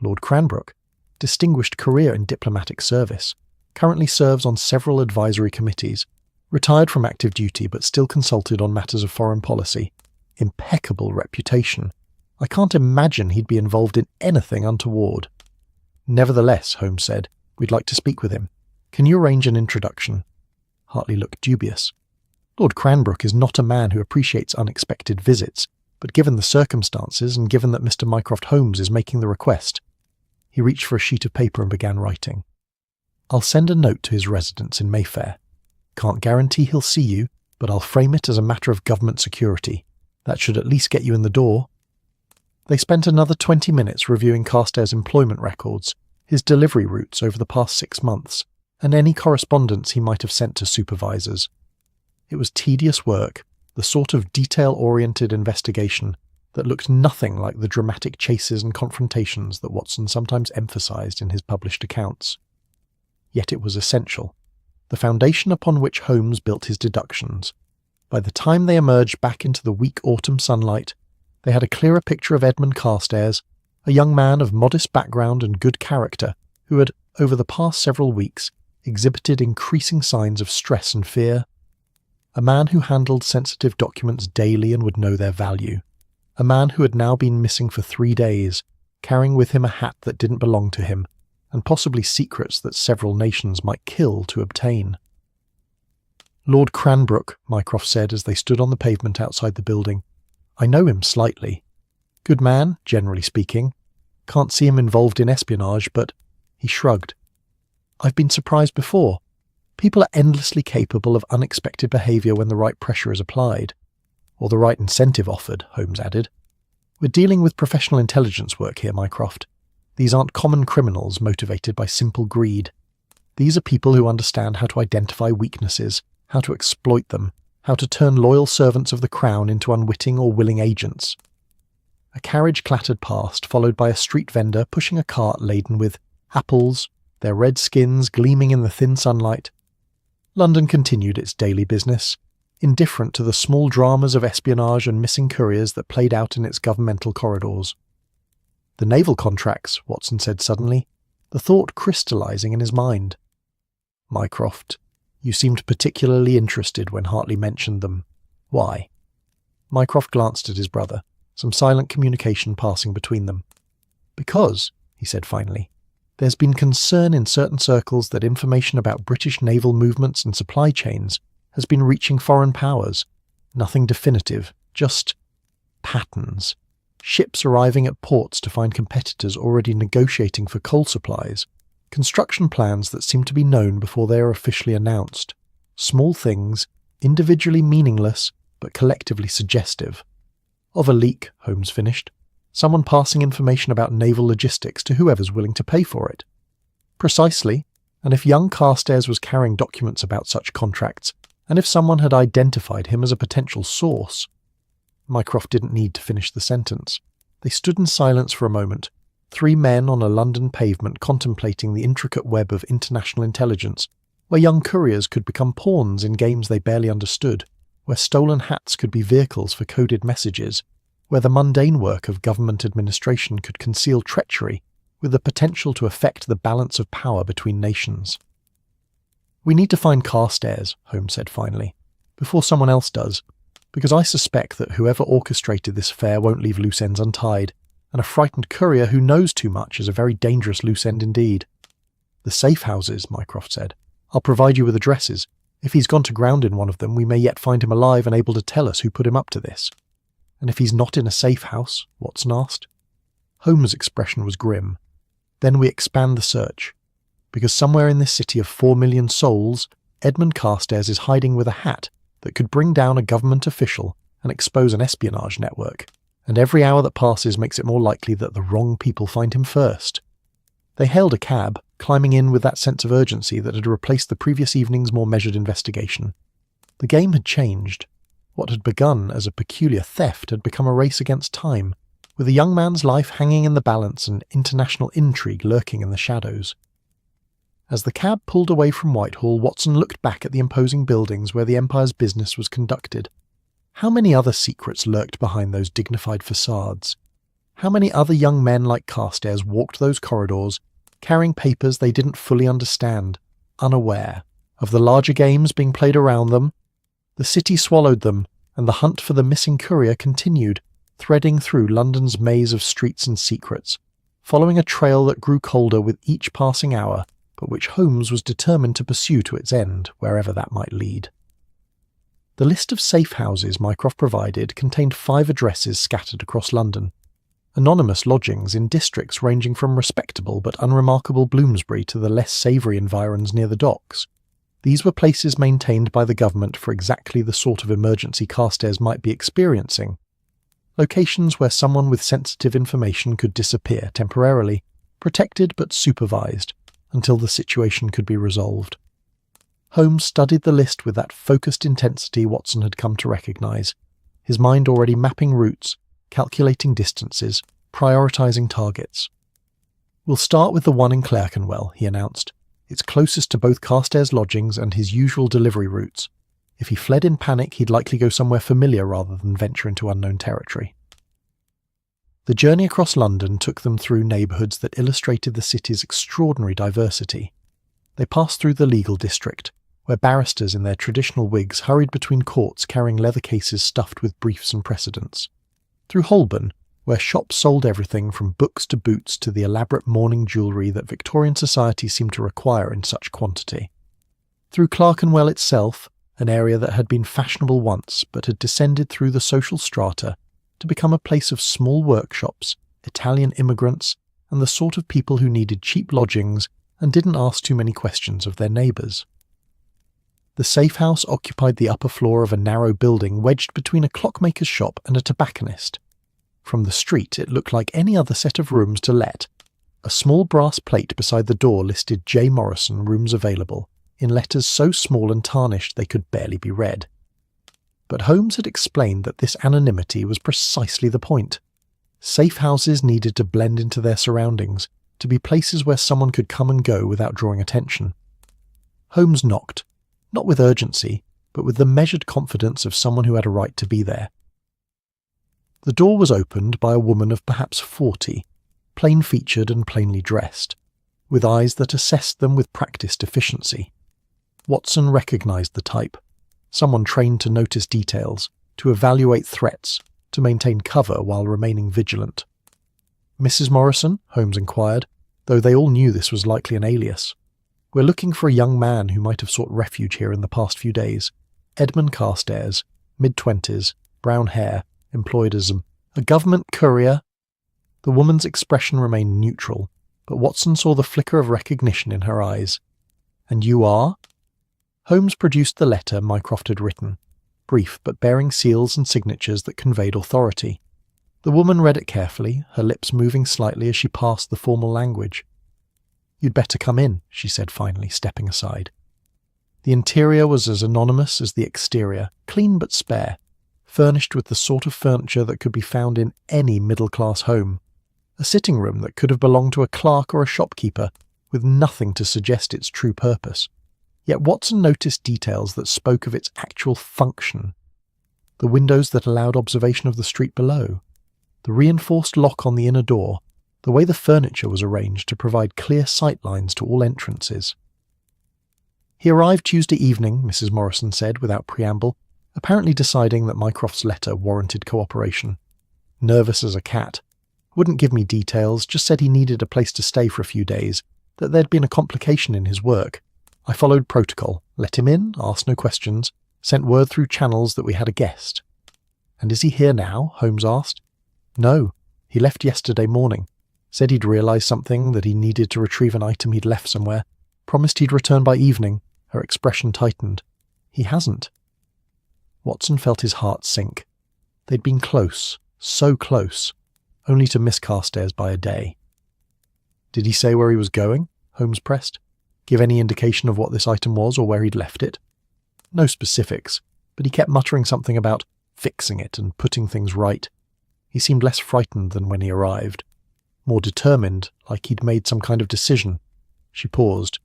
Speaker 1: Lord Cranbrook, distinguished career in diplomatic service, currently serves on several advisory committees, retired from active duty but still consulted on matters of foreign policy. Impeccable reputation. I can't imagine he'd be involved in anything untoward. Nevertheless, Holmes said, we'd like to speak with him. Can you arrange an introduction? Hartley looked dubious. Lord Cranbrook is not a man who appreciates unexpected visits, but given the circumstances and given that Mr. Mycroft Holmes is making the request, he reached for a sheet of paper and began writing. I'll send a note to his residence in Mayfair. Can't guarantee he'll see you, but I'll frame it as a matter of government security. That should at least get you in the door. They spent another 20 minutes reviewing Carstairs' employment records, his delivery routes over the past 6 months, and any correspondence he might have sent to supervisors. It was tedious work, the sort of detail-oriented investigation that looked nothing like the dramatic chases and confrontations that Watson sometimes emphasized in his published accounts. Yet it was essential, the foundation upon which Holmes built his deductions. By the time they emerged back into the weak autumn sunlight, they had a clearer picture of Edmund Carstairs, a young man of modest background and good character who had, over the past several weeks, exhibited increasing signs of stress and fear. A man who handled sensitive documents daily and would know their value. A man who had now been missing for 3 days, carrying with him a hat that didn't belong to him, and possibly secrets that several nations might kill to obtain. Lord Cranbrook, Mycroft said as they stood on the pavement outside the building. I know him slightly. Good man, generally speaking. Can't see him involved in espionage, but he shrugged. I've been surprised before. People are endlessly capable of unexpected behaviour when the right pressure is applied. Or the right incentive offered, Holmes added. We're dealing with professional intelligence work here, Mycroft. These aren't common criminals motivated by simple greed. These are people who understand how to identify weaknesses, how to exploit them, how to turn loyal servants of the Crown into unwitting or willing agents. A carriage clattered past, followed by a street vendor pushing a cart laden with apples, their red skins gleaming in the thin sunlight. London continued its daily business, indifferent to the small dramas of espionage and missing couriers that played out in its governmental corridors. The naval contracts, Watson said suddenly, the thought crystallising in his mind. Mycroft, you seemed particularly interested when Hartley mentioned them. Why? Mycroft glanced at his brother, some silent communication passing between them. Because, he said finally, there's been concern in certain circles that information about British naval movements and supply chains has been reaching foreign powers. Nothing definitive, just patterns. Ships arriving at ports to find competitors already negotiating for coal supplies. Construction plans that seem to be known before they are officially announced. Small things, individually meaningless, but collectively suggestive. Of a leak, Holmes finished. Someone passing information about naval logistics to whoever's willing to pay for it. Precisely, and if young Carstairs was carrying documents about such contracts, and if someone had identified him as a potential source. Mycroft didn't need to finish the sentence. They stood in silence for a moment, 3 men on a London pavement contemplating the intricate web of international intelligence, where young couriers could become pawns in games they barely understood, where stolen hats could be vehicles for coded messages, where the mundane work of government administration could conceal treachery with the potential to affect the balance of power between nations. We need to find Carstairs, Holmes said finally, before someone else does, because I suspect that whoever orchestrated this affair won't leave loose ends untied, and a frightened courier who knows too much is a very dangerous loose end indeed. The safe houses, Mycroft said. I'll provide you with addresses. If he's gone to ground in one of them, we may yet find him alive and able to tell us who put him up to this. And if he's not in a safe house, Watson asked. Holmes' expression was grim. Then we expand the search. Because somewhere in this city of 4 million souls, Edmund Carstairs is hiding with a hat that could bring down a government official and expose an espionage network, and every hour that passes makes it more likely that the wrong people find him first. They hailed a cab, climbing in with that sense of urgency that had replaced the previous evening's more measured investigation. The game had changed. What had begun as a peculiar theft had become a race against time, with a young man's life hanging in the balance and international intrigue lurking in the shadows. As the cab pulled away from Whitehall, Watson looked back at the imposing buildings where the Empire's business was conducted. How many other secrets lurked behind those dignified facades? How many other young men like Carstairs walked those corridors, carrying papers they didn't fully understand, unaware of the larger games being played around them? The city swallowed them, and the hunt for the missing courier continued, threading through London's maze of streets and secrets, following a trail that grew colder with each passing hour, but which Holmes was determined to pursue to its end, wherever that might lead. The list of safe houses Mycroft provided contained 5 addresses scattered across London, anonymous lodgings in districts ranging from respectable but unremarkable Bloomsbury to the less savoury environs near the docks. These were places maintained by the government for exactly the sort of emergency Carstairs might be experiencing. Locations where someone with sensitive information could disappear temporarily, protected but supervised, until the situation could be resolved. Holmes studied the list with that focused intensity Watson had come to recognise, his mind already mapping routes, calculating distances, prioritising targets. We'll start with the one in Clerkenwell, he announced. It's closest to both Carstairs' lodgings and his usual delivery routes. If he fled in panic, he'd likely go somewhere familiar rather than venture into unknown territory. The journey across London took them through neighbourhoods that illustrated the city's extraordinary diversity. They passed through the legal district, where barristers in their traditional wigs hurried between courts carrying leather cases stuffed with briefs and precedents. Through Holborn, where shops sold everything from books to boots to the elaborate mourning jewellery that Victorian society seemed to require in such quantity. Through Clerkenwell itself, an area that had been fashionable once but had descended through the social strata to become a place of small workshops, Italian immigrants, and the sort of people who needed cheap lodgings and didn't ask too many questions of their neighbours. The safe house occupied the upper floor of a narrow building wedged between a clockmaker's shop and a tobacconist. From the street it looked like any other set of rooms to let. A small brass plate beside the door listed J. Morrison Rooms Available, in letters so small and tarnished they could barely be read. But Holmes had explained that this anonymity was precisely the point. Safe houses needed to blend into their surroundings, to be places where someone could come and go without drawing attention. Holmes knocked, not with urgency, but with the measured confidence of someone who had a right to be there. The door was opened by a woman of perhaps 40, plain-featured and plainly dressed, with eyes that assessed them with practised efficiency. Watson recognised the type, someone trained to notice details, to evaluate threats, to maintain cover while remaining vigilant. "Mrs. Morrison?" Holmes inquired, though they all knew this was likely an alias. "We're looking for a young man who might have sought refuge here in the past few days. Edmund Carstairs, mid-20s, brown hair, employed as a government courier." The woman's expression remained neutral, but Watson saw the flicker of recognition in her eyes. "And you are?" Holmes produced the letter Mycroft had written, brief but bearing seals and signatures that conveyed authority. The woman read it carefully, her lips moving slightly as she passed the formal language. "You'd better come in," she said finally, stepping aside. The interior was as anonymous as the exterior, clean but spare, furnished with the sort of furniture that could be found in any middle-class home. A sitting room that could have belonged to a clerk or a shopkeeper, with nothing to suggest its true purpose. Yet Watson noticed details that spoke of its actual function. The windows that allowed observation of the street below, the reinforced lock on the inner door, the way the furniture was arranged to provide clear sight lines to all entrances. "He arrived Tuesday evening," Mrs. Morrison said without preamble, apparently deciding that Mycroft's letter warranted cooperation. "Nervous as a cat. Wouldn't give me details, just said he needed a place to stay for a few days, that there'd been a complication in his work. I followed protocol, let him in, asked no questions, sent word through channels that we had a guest." "And is he here now?" Holmes asked. "No, he left yesterday morning. Said he'd realised something, that he needed to retrieve an item he'd left somewhere. Promised he'd return by evening." Her expression tightened. "He hasn't." Watson felt his heart sink. They'd been close, so close, only to miss Carstairs by a day. "Did he say where he was going?" Holmes pressed. "Give any indication of what this item was or where he'd left it?" "No specifics, but he kept muttering something about fixing it and putting things right. He seemed less frightened than when he arrived. More determined, like he'd made some kind of decision." She paused.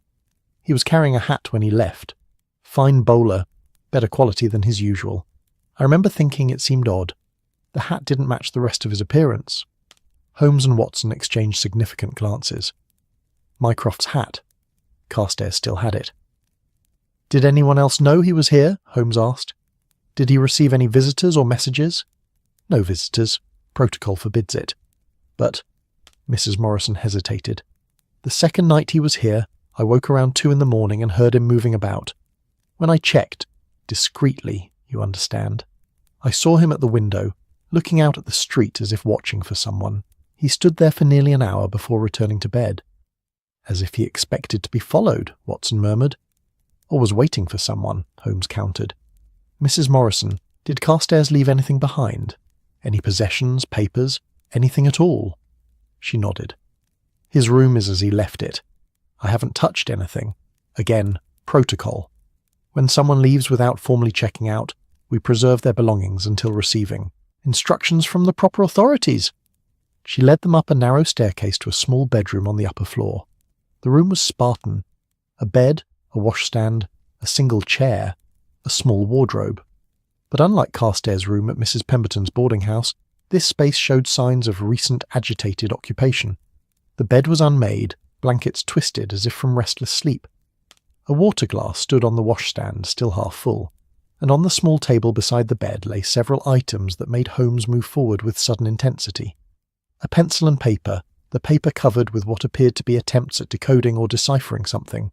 Speaker 1: "He was carrying a hat when he left. Fine bowler, better quality than his usual. I remember thinking it seemed odd. The hat didn't match the rest of his appearance." Holmes and Watson exchanged significant glances. Mycroft's hat. Carstairs still had it. "Did anyone else know he was here?" Holmes asked. "Did he receive any visitors or messages?" "No visitors. Protocol forbids it. But—" Mrs. Morrison hesitated. "The second night he was here, I woke around 2 in the morning and heard him moving about. When I checked, discreetly, you understand, I saw him at the window, looking out at the street as if watching for someone. He stood there for nearly an hour before returning to bed." "As if he expected to be followed," Watson murmured. "Or was waiting for someone," Holmes countered. "Mrs. Morrison, did Carstairs leave anything behind? Any possessions, papers, anything at all?" She nodded. "His room is as he left it. I haven't touched anything. Again, protocol. When someone leaves without formally checking out, we preserve their belongings until receiving instructions from the proper authorities." She led them up a narrow staircase to a small bedroom on the upper floor. The room was Spartan. A bed, a washstand, a single chair, a small wardrobe. But unlike Carstairs' room at Mrs. Pemberton's boarding house, this space showed signs of recent agitated occupation. The bed was unmade, blankets twisted as if from restless sleep. A water glass stood on the washstand, still half full, and on the small table beside the bed lay several items that made Holmes move forward with sudden intensity. A pencil and paper, the paper covered with what appeared to be attempts at decoding or deciphering something.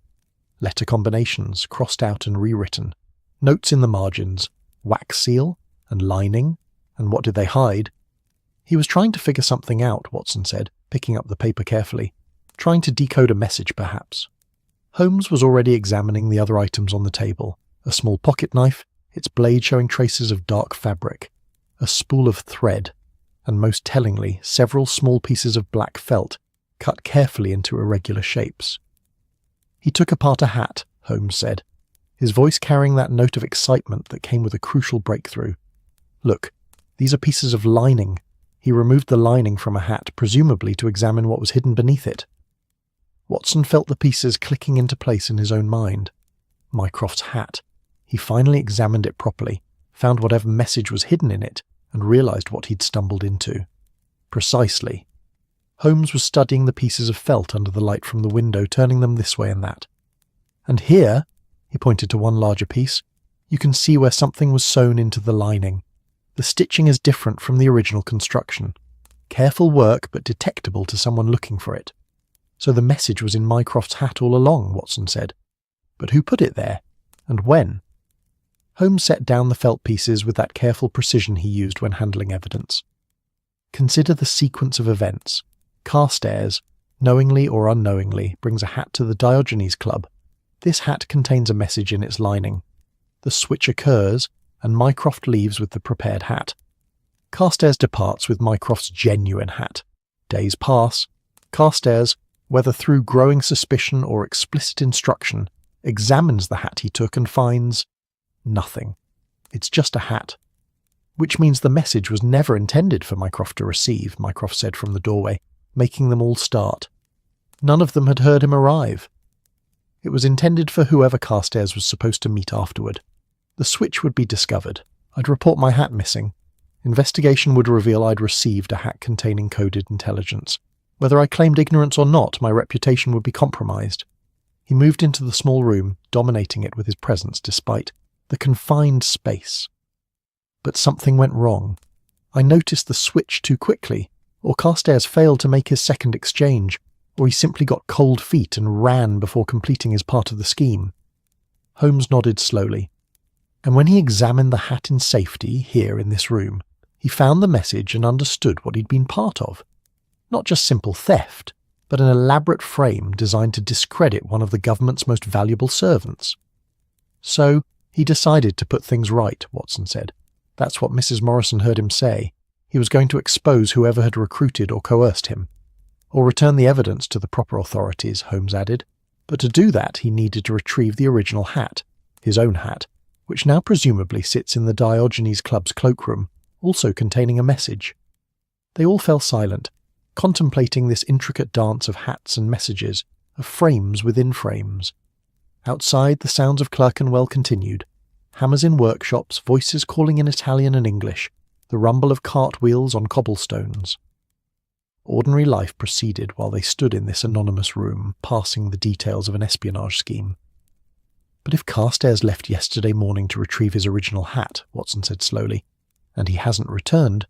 Speaker 1: Letter combinations, crossed out and rewritten. Notes in the margins. Wax seal? And lining? And what did they hide? "He was trying to figure something out," Watson said, picking up the paper carefully, trying to decode a message perhaps. Holmes was already examining the other items on the table, a small pocket knife, its blade showing traces of dark fabric, a spool of thread, and most tellingly, several small pieces of black felt, cut carefully into irregular shapes. He took apart a hat, Holmes said, his voice carrying that note of excitement that came with a crucial breakthrough. Look, these are pieces of lining. He removed the lining from a hat, presumably to examine what was hidden beneath it. Watson felt the pieces clicking into place in his own mind. Mycroft's hat. He finally examined it properly, found whatever message was hidden in it, and realized what he'd stumbled into. Precisely. Holmes was studying the pieces of felt under the light from the window, turning them this way and that. And here, he pointed to one larger piece, you can see where something was sewn into the lining. The stitching is different from the original construction. Careful work, but detectable to someone looking for it. So the message was in Mycroft's hat all along, Watson said. But who put it there? And when? Holmes set down the felt pieces with that careful precision he used when handling evidence. Consider the sequence of events. Carstairs, knowingly or unknowingly, brings a hat to the Diogenes Club. This hat contains a message in its lining. The switch occurs, and Mycroft leaves with the prepared hat. Carstairs departs with Mycroft's genuine hat. Days pass. Carstairs, whether through growing suspicion or explicit instruction, examines the hat he took and finds nothing. It's just a hat. Which means the message was never intended for Mycroft to receive, Mycroft said from the doorway, making them all start. None of them had heard him arrive. It was intended for whoever Carstairs was supposed to meet afterward. The switch would be discovered. I'd report my hat missing. Investigation would reveal I'd received a hat containing coded intelligence. Whether I claimed ignorance or not, my reputation would be compromised. He moved into the small room, dominating it with his presence despite the confined space. But something went wrong. I noticed the switch too quickly, or Carstairs failed to make his second exchange, or he simply got cold feet and ran before completing his part of the scheme. Holmes nodded slowly. And when he examined the hat in safety, here in this room, he found the message and understood what he'd been part of. Not just simple theft, but an elaborate frame designed to discredit one of the government's most valuable servants. So, he decided to put things right, Watson said. That's what Mrs. Morrison heard him say. He was going to expose whoever had recruited or coerced him. Or return the evidence to the proper authorities, Holmes added. But to do that, he needed to retrieve the original hat, his own hat, which now presumably sits in the Diogenes Club's cloakroom, also containing a message. They all fell silent, contemplating this intricate dance of hats and messages, of frames within frames. Outside, the sounds of Clerkenwell continued. Hammers in workshops, voices calling in Italian and English, the rumble of cartwheels on cobblestones. Ordinary life proceeded while they stood in this anonymous room, passing the details of an espionage scheme. But if Carstairs left yesterday morning to retrieve his original hat, Watson said slowly, and he hasn't returned,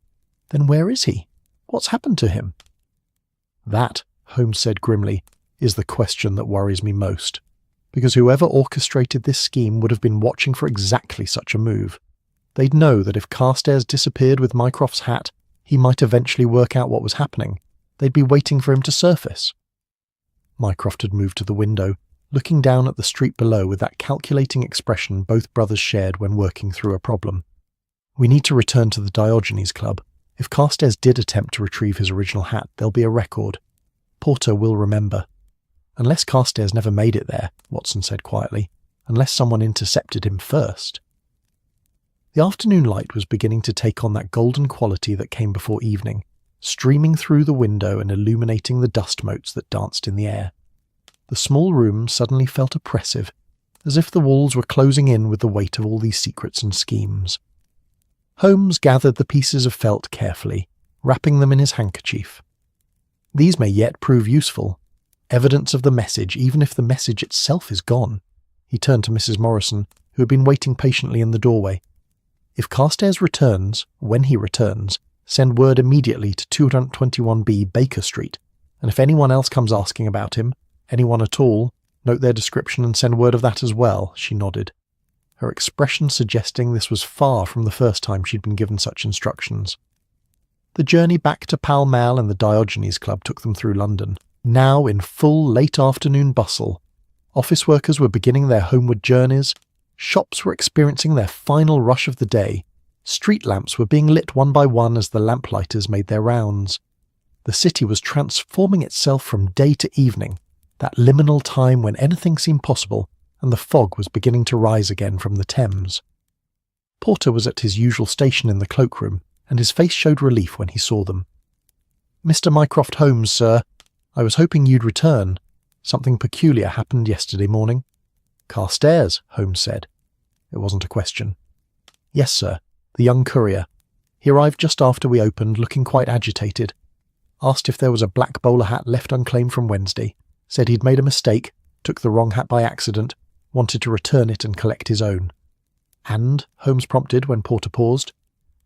Speaker 1: then where is he? What's happened to him? That, Holmes said grimly, is the question that worries me most, because whoever orchestrated this scheme would have been watching for exactly such a move. They'd know that if Carstairs disappeared with Mycroft's hat, he might eventually work out what was happening. They'd be waiting for him to surface. Mycroft had moved to the window, looking down at the street below with that calculating expression both brothers shared when working through a problem. We need to return to the Diogenes Club. If Carstairs did attempt to retrieve his original hat, there'll be a record. Porter will remember. Unless Carstairs never made it there, Watson said quietly, unless someone intercepted him first. The afternoon light was beginning to take on that golden quality that came before evening, streaming through the window and illuminating the dust motes that danced in the air. The small room suddenly felt oppressive, as if the walls were closing in with the weight of all these secrets and schemes. Holmes gathered the pieces of felt carefully, wrapping them in his handkerchief. These may yet prove useful. Evidence of the message, even if the message itself is gone. He turned to Mrs. Morrison, who had been waiting patiently in the doorway. If Carstairs returns, when he returns, send word immediately to 221B Baker Street, and if anyone else comes asking about him, anyone at all, note their description and send word of that as well, she nodded. Her expression suggesting this was far from the first time she'd been given such instructions. The journey back to Pall Mall and the Diogenes Club took them through London, now in full late afternoon bustle. Office workers were beginning their homeward journeys, shops were experiencing their final rush of the day, street lamps were being lit one by one as the lamplighters made their rounds. The city was transforming itself from day to evening, that liminal time when anything seemed possible, and the fog was beginning to rise again from the Thames. Porter was at his usual station in the cloakroom, and his face showed relief when he saw them. "Mr. Mycroft Holmes, sir. I was hoping you'd return. Something peculiar happened yesterday morning." "Carstairs," Holmes said. It wasn't a question. "Yes, sir. The young courier. He arrived just after we opened, looking quite agitated. Asked if there was a black bowler hat left unclaimed from Wednesday. Said he'd made a mistake, took the wrong hat by accident, wanted to return it and collect his own." "And?" Holmes prompted when Porter paused.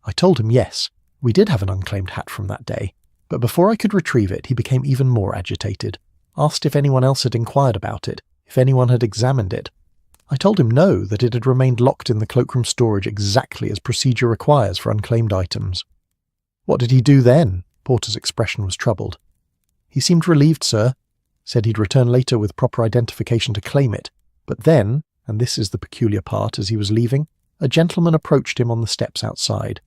Speaker 1: "I told him yes, we did have an unclaimed hat from that day, but before I could retrieve it he became even more agitated. Asked if anyone else had inquired about it, if anyone had examined it. I told him no, that it had remained locked in the cloakroom storage exactly as procedure requires for unclaimed items." "What did he do then?" Porter's expression was troubled. "He seemed relieved, sir. Said he'd return later with proper identification to claim it. But then, and this is the peculiar part, as he was leaving, a gentleman approached him on the steps outside.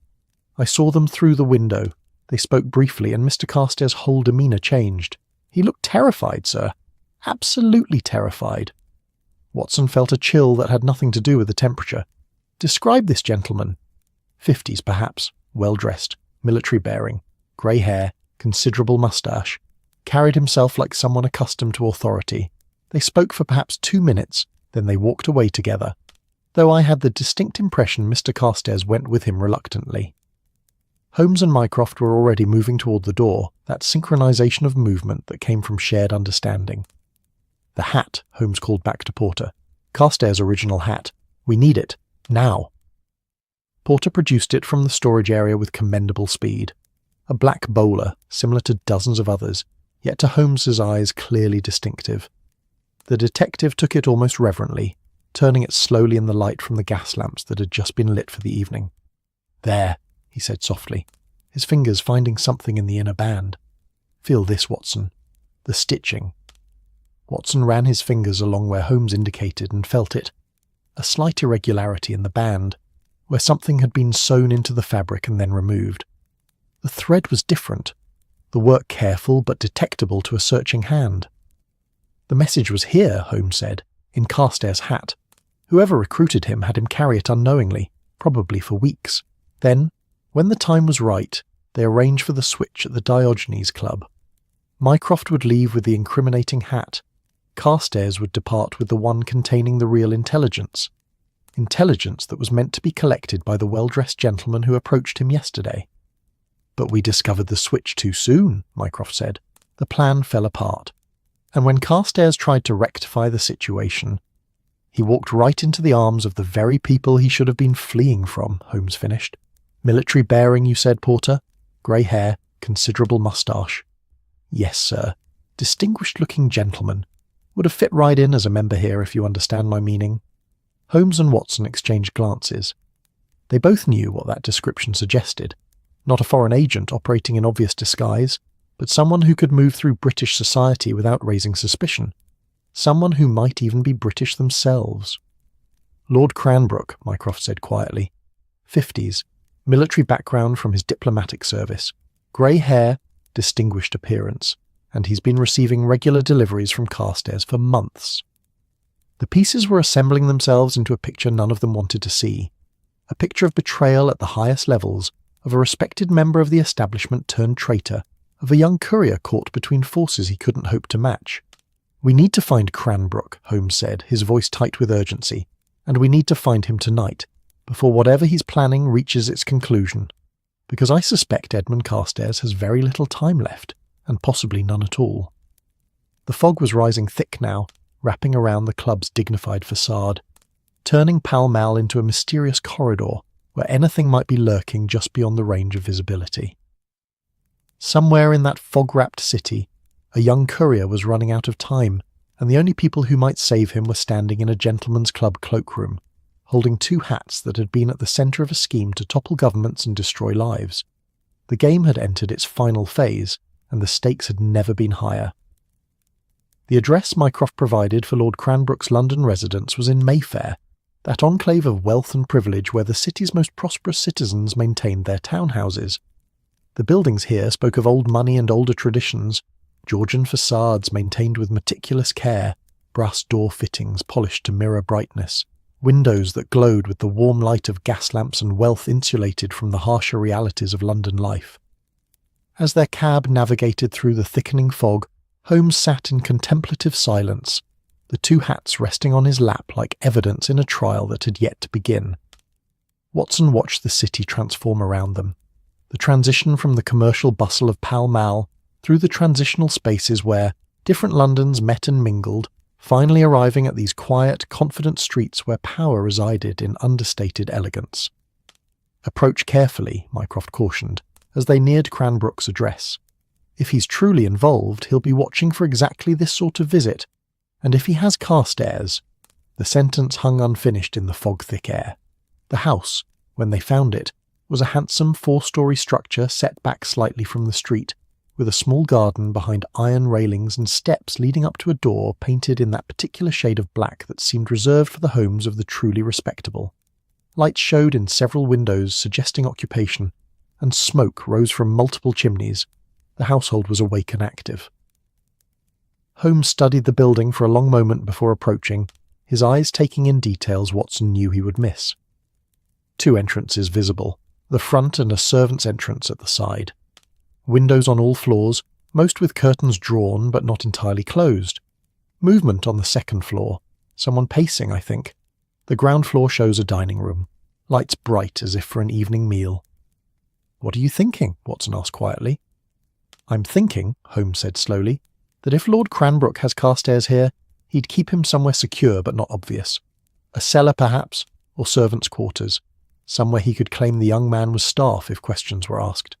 Speaker 1: I saw them through the window. They spoke briefly, and Mr. Carstairs' whole demeanour changed. He looked terrified, sir. Absolutely terrified." Watson felt a chill that had nothing to do with the temperature. "Describe this gentleman." 50s, perhaps, well-dressed, military-bearing, grey hair, considerable moustache. Carried himself like someone accustomed to authority. They spoke for perhaps 2 minutes, then they walked away together, though I had the distinct impression Mr. Carstairs went with him reluctantly. Holmes and Mycroft were already moving toward the door, that synchronization of movement that came from shared understanding. "The hat," Holmes called back to Porter. "Carstairs' original hat. We need it. Now." Porter produced it from the storage area with commendable speed. A black bowler, similar to dozens of others, yet to Holmes's eyes clearly distinctive. The detective took it almost reverently, turning it slowly in the light from the gas lamps that had just been lit for the evening. "There," he said softly, his fingers finding something in the inner band. "Feel this, Watson. The stitching." Watson ran his fingers along where Holmes indicated and felt it. A slight irregularity in the band, where something had been sewn into the fabric and then removed. The thread was different, the work careful but detectable to a searching hand. "The message was here," Holmes said, "in Carstairs' hat. Whoever recruited him had him carry it unknowingly, probably for weeks. Then, when the time was right, they arranged for the switch at the Diogenes Club. Mycroft would leave with the incriminating hat. Carstairs would depart with the one containing the real intelligence. Intelligence that was meant to be collected by the well-dressed gentleman who approached him yesterday." "But we discovered the switch too soon," Mycroft said. "The plan fell apart. And when Carstairs tried to rectify the situation, he walked right into the arms of the very people he should have been fleeing from," Holmes finished. "Military bearing, you said, Porter? Grey hair, considerable moustache." "Yes, sir. Distinguished-looking gentleman. Would have fit right in as a member here, if you understand my meaning." Holmes and Watson exchanged glances. They both knew what that description suggested. Not a foreign agent operating in obvious disguise, but someone who could move through British society without raising suspicion. Someone who might even be British themselves. "Lord Cranbrook," Mycroft said quietly. 50s, military background from his diplomatic service, grey hair, distinguished appearance, and he's been receiving regular deliveries from Carstairs for months." The pieces were assembling themselves into a picture none of them wanted to see. A picture of betrayal at the highest levels, of a respected member of the establishment turned traitor, of a young courier caught between forces he couldn't hope to match. "We need to find Cranbrook," Holmes said, his voice tight with urgency, "and we need to find him tonight, before whatever he's planning reaches its conclusion, because I suspect Edmund Carstairs has very little time left, and possibly none at all." The fog was rising thick now, wrapping around the club's dignified facade, turning Pall Mall into a mysterious corridor where anything might be lurking just beyond the range of visibility. Somewhere in that fog-wrapped city, a young courier was running out of time, and the only people who might save him were standing in a gentleman's club cloakroom, holding 2 hats that had been at the centre of a scheme to topple governments and destroy lives. The game had entered its final phase, and the stakes had never been higher. The address Mycroft provided for Lord Cranbrook's London residence was in Mayfair, that enclave of wealth and privilege where the city's most prosperous citizens maintained their townhouses. The buildings here spoke of old money and older traditions, Georgian facades maintained with meticulous care, brass door fittings polished to mirror brightness, windows that glowed with the warm light of gas lamps and wealth insulated from the harsher realities of London life. As their cab navigated through the thickening fog, Holmes sat in contemplative silence, the two hats resting on his lap like evidence in a trial that had yet to begin. Watson watched the city transform around them, the transition from the commercial bustle of Pall Mall through the transitional spaces where different Londons met and mingled, finally arriving at these quiet, confident streets where power resided in understated elegance. "Approach carefully," Mycroft cautioned, as they neared Cranbrook's address. "If he's truly involved, he'll be watching for exactly this sort of visit, and if he has Carstairs—" The sentence hung unfinished in the fog-thick air. The house, when they found it, was a handsome 4-story structure set back slightly from the street, with a small garden behind iron railings and steps leading up to a door painted in that particular shade of black that seemed reserved for the homes of the truly respectable. Lights showed in several windows suggesting occupation, and smoke rose from multiple chimneys. The household was awake and active. Holmes studied the building for a long moment before approaching, his eyes taking in details Watson knew he would miss. 2 entrances visible, the front and a servant's entrance at the side. Windows on all floors, most with curtains drawn but not entirely closed. Movement on the 2nd floor. Someone pacing, I think. The ground floor shows a dining room. Lights bright as if for an evening meal. "What are you thinking?" Watson asked quietly. "I'm thinking," Holmes said slowly, "that if Lord Cranbrook has Carstairs here, he'd keep him somewhere secure but not obvious. A cellar, perhaps, or servants' quarters. Somewhere he could claim the young man was staff if questions were asked."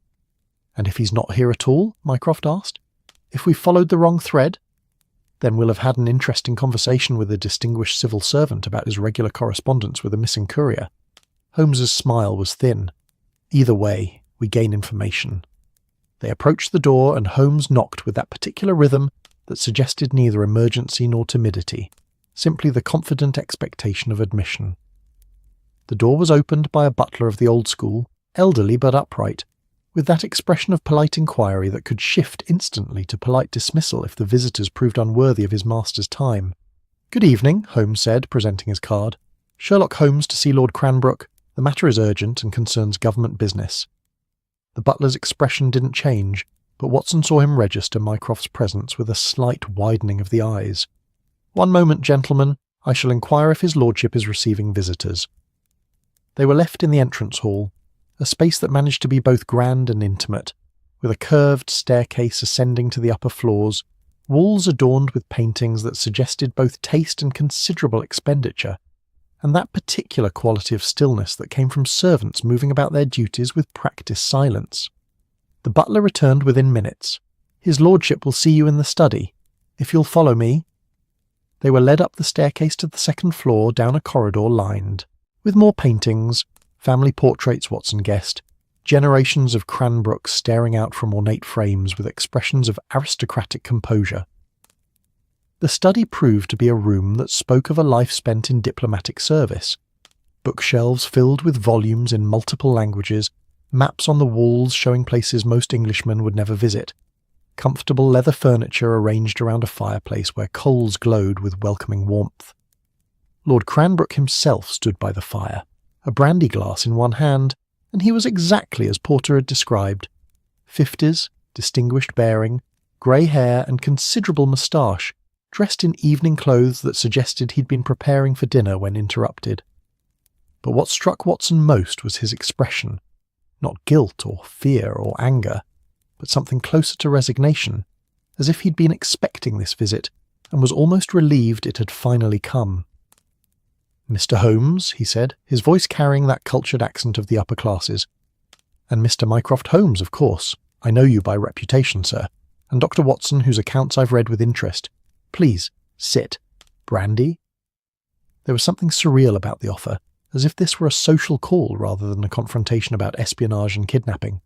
Speaker 1: "And if he's not here at all?" Mycroft asked. "If we followed the wrong thread? Then we'll have had an interesting conversation with a distinguished civil servant about his regular correspondence with a missing courier." Holmes's smile was thin. "Either way, we gain information." They approached the door and Holmes knocked with that particular rhythm that suggested neither emergency nor timidity, simply the confident expectation of admission. The door was opened by a butler of the old school, elderly but upright, with that expression of polite inquiry that could shift instantly to polite dismissal if the visitors proved unworthy of his master's time. "Good evening," Holmes said, presenting his card. "Sherlock Holmes to see Lord Cranbrook. The matter is urgent and concerns government business." The butler's expression didn't change, but Watson saw him register Mycroft's presence with a slight widening of the eyes. "One moment, gentlemen. I shall inquire if his lordship is receiving visitors." They were left in the entrance hall, a space that managed to be both grand and intimate, with a curved staircase ascending to the upper floors, walls adorned with paintings that suggested both taste and considerable expenditure, and that particular quality of stillness that came from servants moving about their duties with practised silence. The butler returned within minutes. "His lordship will see you in the study. If you'll follow me." They were led up the staircase to the 2nd floor down a corridor lined with more paintings, family portraits, Watson guessed, generations of Cranbrooks staring out from ornate frames with expressions of aristocratic composure. The study proved to be a room that spoke of a life spent in diplomatic service. Bookshelves filled with volumes in multiple languages, maps on the walls showing places most Englishmen would never visit, comfortable leather furniture arranged around a fireplace where coals glowed with welcoming warmth. Lord Cranbrook himself stood by the fire, a brandy glass in one hand, and he was exactly as Porter had described. 50s, distinguished bearing, grey hair and considerable moustache, dressed in evening clothes that suggested he'd been preparing for dinner when interrupted. But what struck Watson most was his expression, not guilt or fear or anger, but something closer to resignation, as if he'd been expecting this visit and was almost relieved it had finally come. "Mr. Holmes," he said, his voice carrying that cultured accent of the upper classes. "And Mr. Mycroft Holmes, of course. I know you by reputation, sir. And Dr. Watson, whose accounts I've read with interest. Please, sit. Brandy?" There was something surreal about the offer, as if this were a social call rather than a confrontation about espionage and kidnapping.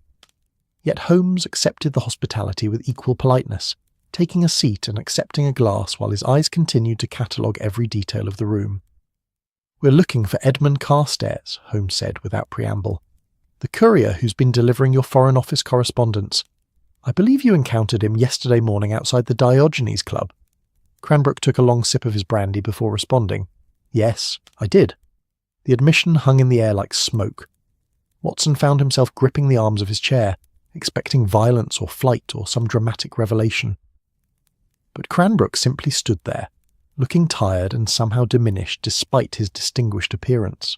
Speaker 1: Yet Holmes accepted the hospitality with equal politeness, taking a seat and accepting a glass while his eyes continued to catalogue every detail of the room. "We're looking for Edmund Carstairs," Holmes said without preamble. "The courier who's been delivering your Foreign Office correspondence. I believe you encountered him yesterday morning outside the Diogenes Club." Cranbrook took a long sip of his brandy before responding. "Yes, I did." The admission hung in the air like smoke. Watson found himself gripping the arms of his chair, expecting violence or flight or some dramatic revelation. But Cranbrook simply stood there, looking tired and somehow diminished despite his distinguished appearance.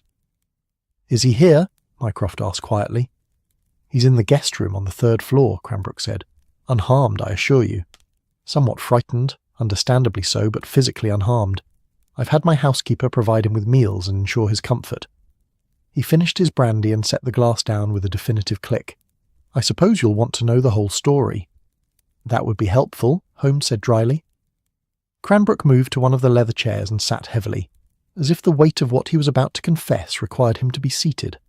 Speaker 1: "Is he here?" Mycroft asked quietly. "He's in the guest room on the 3rd floor," Cranbrook said. "Unharmed, I assure you. Somewhat frightened, understandably so, but physically unharmed. I've had my housekeeper provide him with meals and ensure his comfort." He finished his brandy and set the glass down with a definitive click. "I suppose you'll want to know the whole story." "That would be helpful," Holmes said dryly. Cranbrook moved to one of the leather chairs and sat heavily, as if the weight of what he was about to confess required him to be seated.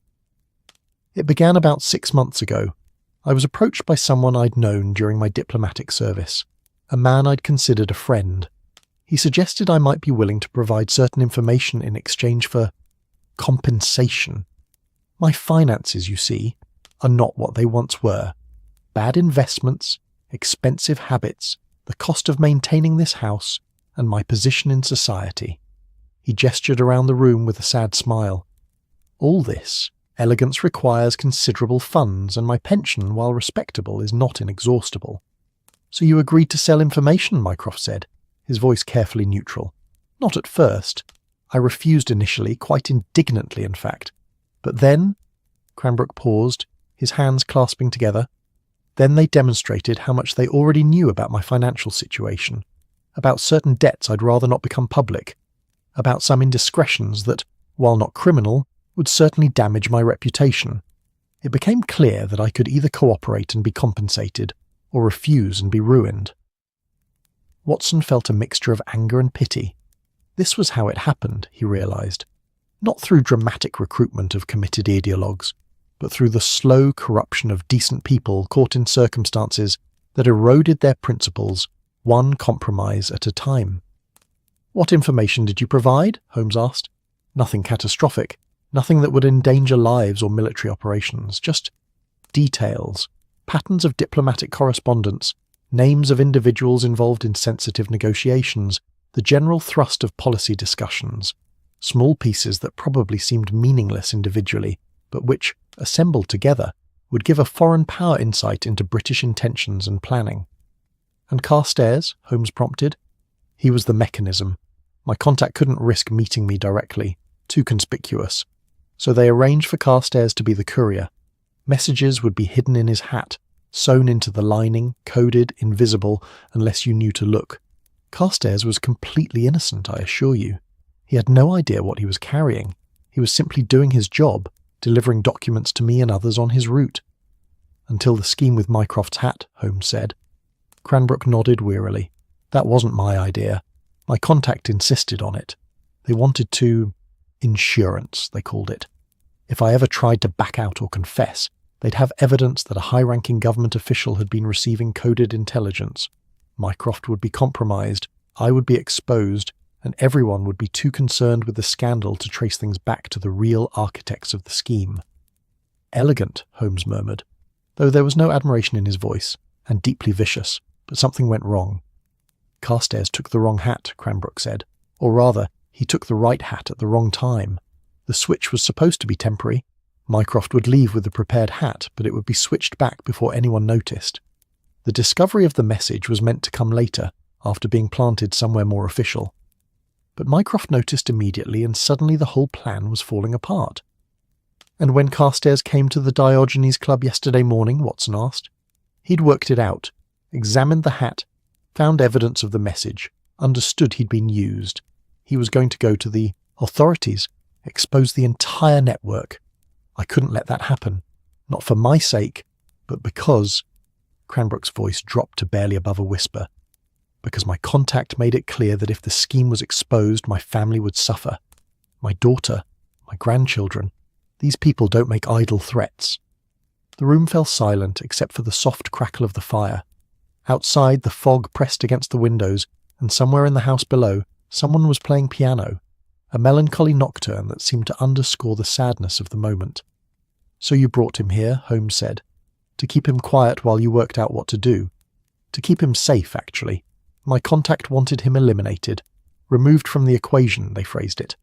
Speaker 1: "It began about 6 months ago. I was approached by someone I'd known during my diplomatic service, a man I'd considered a friend. He suggested I might be willing to provide certain information in exchange for compensation. My finances, you see, are not what they once were. Bad investments, expensive habits, the cost of maintaining this house, and my position in society." He gestured around the room with a sad smile. "All this, elegance requires considerable funds, and my pension, while respectable, is not inexhaustible." "So you agreed to sell information," Mycroft said, his voice carefully neutral. "Not at first. I refused initially, quite indignantly in fact. But then—" Cranbrook paused, his hands clasping together. "Then they demonstrated how much they already knew about my financial situation, about certain debts I'd rather not become public, about some indiscretions that, while not criminal, would certainly damage my reputation. It became clear that I could either cooperate and be compensated, or refuse and be ruined." Watson felt a mixture of anger and pity. This was how it happened, he realised. Not through dramatic recruitment of committed ideologues, but through the slow corruption of decent people caught in circumstances that eroded their principles, one compromise at a time. "What information did you provide?" Holmes asked. "Nothing catastrophic, nothing that would endanger lives or military operations, just details, patterns of diplomatic correspondence, names of individuals involved in sensitive negotiations, the general thrust of policy discussions, small pieces that probably seemed meaningless individually, but which, assembled together, would give a foreign power insight into British intentions and planning." "And Carstairs?" Holmes prompted. "He was the mechanism. My contact couldn't risk meeting me directly, too conspicuous. So they arranged for Carstairs to be the courier. Messages would be hidden in his hat, sewn into the lining, coded, invisible, unless you knew to look. Carstairs was completely innocent, I assure you. He had no idea what he was carrying. He was simply doing his job, delivering documents to me and others on his route." "Until the scheme with Mycroft's hat," Holmes said. Cranbrook nodded wearily. "That wasn't my idea. My contact insisted on it. They wanted to— insurance, they called it. If I ever tried to back out or confess, they'd have evidence that a high-ranking government official had been receiving coded intelligence. Mycroft would be compromised, I would be exposed, and everyone would be too concerned with the scandal to trace things back to the real architects of the scheme." "Elegant," Holmes murmured, though there was no admiration in his voice, and deeply vicious, but something went wrong. "Carstairs took the wrong hat," Cranbrook said. "Or rather, he took the right hat at the wrong time. The switch was supposed to be temporary. Mycroft would leave with the prepared hat, but it would be switched back before anyone noticed. The discovery of the message was meant to come later, after being planted somewhere more official. But Mycroft noticed immediately, and suddenly the whole plan was falling apart." "And when Carstairs came to the Diogenes Club yesterday morning," Watson asked, "he'd worked it out, examined the hat, found evidence of the message, understood he'd been used. He was going to go to the authorities, expose the entire network. I couldn't let that happen, not for my sake, but because—" Cranbrook's voice dropped to barely above a whisper. "Because my contact made it clear that if the scheme was exposed, my family would suffer. My daughter, my grandchildren. These people don't make idle threats." The room fell silent except for the soft crackle of the fire. Outside, the fog pressed against the windows, and somewhere in the house below, someone was playing piano, a melancholy nocturne that seemed to underscore the sadness of the moment. "So you brought him here," Holmes said. "To keep him quiet while you worked out what to do. To keep him safe, actually. My contact wanted him eliminated. Removed from the equation," they phrased it.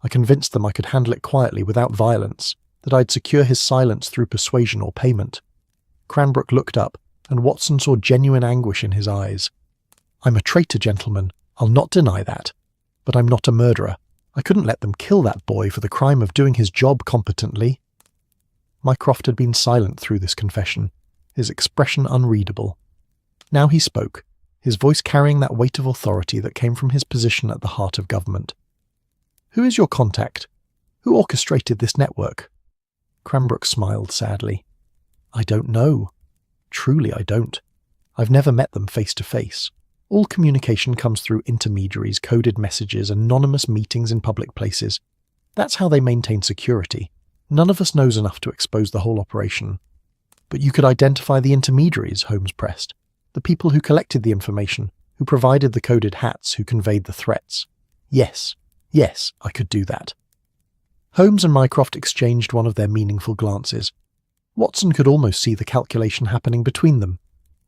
Speaker 1: "I convinced them I could handle it quietly without violence, that I'd secure his silence through persuasion or payment." Cranbrook looked up, and Watson saw genuine anguish in his eyes. "I'm a traitor, gentlemen. I'll not deny that. But I'm not a murderer. I couldn't let them kill that boy for the crime of doing his job competently." Mycroft had been silent through this confession, his expression unreadable. Now he spoke, his voice carrying that weight of authority that came from his position at the heart of government. "Who is your contact? Who orchestrated this network?" Cranbrook smiled sadly. "I don't know. Truly, I don't. I've never met them face to face. All communication comes through intermediaries, coded messages, anonymous meetings in public places. That's how they maintain security. None of us knows enough to expose the whole operation." "But you could identify the intermediaries," Holmes pressed. "The people who collected the information, who provided the coded hats, who conveyed the threats." Yes, I could do that." Holmes and Mycroft exchanged one of their meaningful glances. Watson could almost see the calculation happening between them,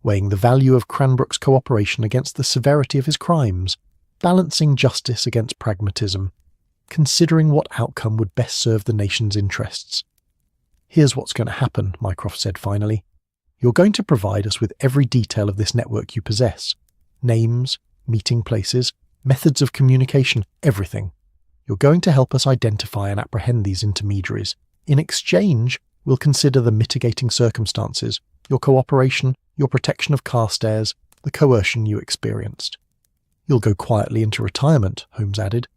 Speaker 1: weighing the value of Cranbrook's cooperation against the severity of his crimes, balancing justice against pragmatism, considering what outcome would best serve the nation's interests. "Here's what's going to happen," Mycroft said finally. "You're going to provide us with every detail of this network you possess. Names, meeting places, methods of communication, everything. You're going to help us identify and apprehend these intermediaries. In exchange, we'll consider the mitigating circumstances, your cooperation, your protection of Carstairs, the coercion you experienced." "You'll go quietly into retirement," Holmes added.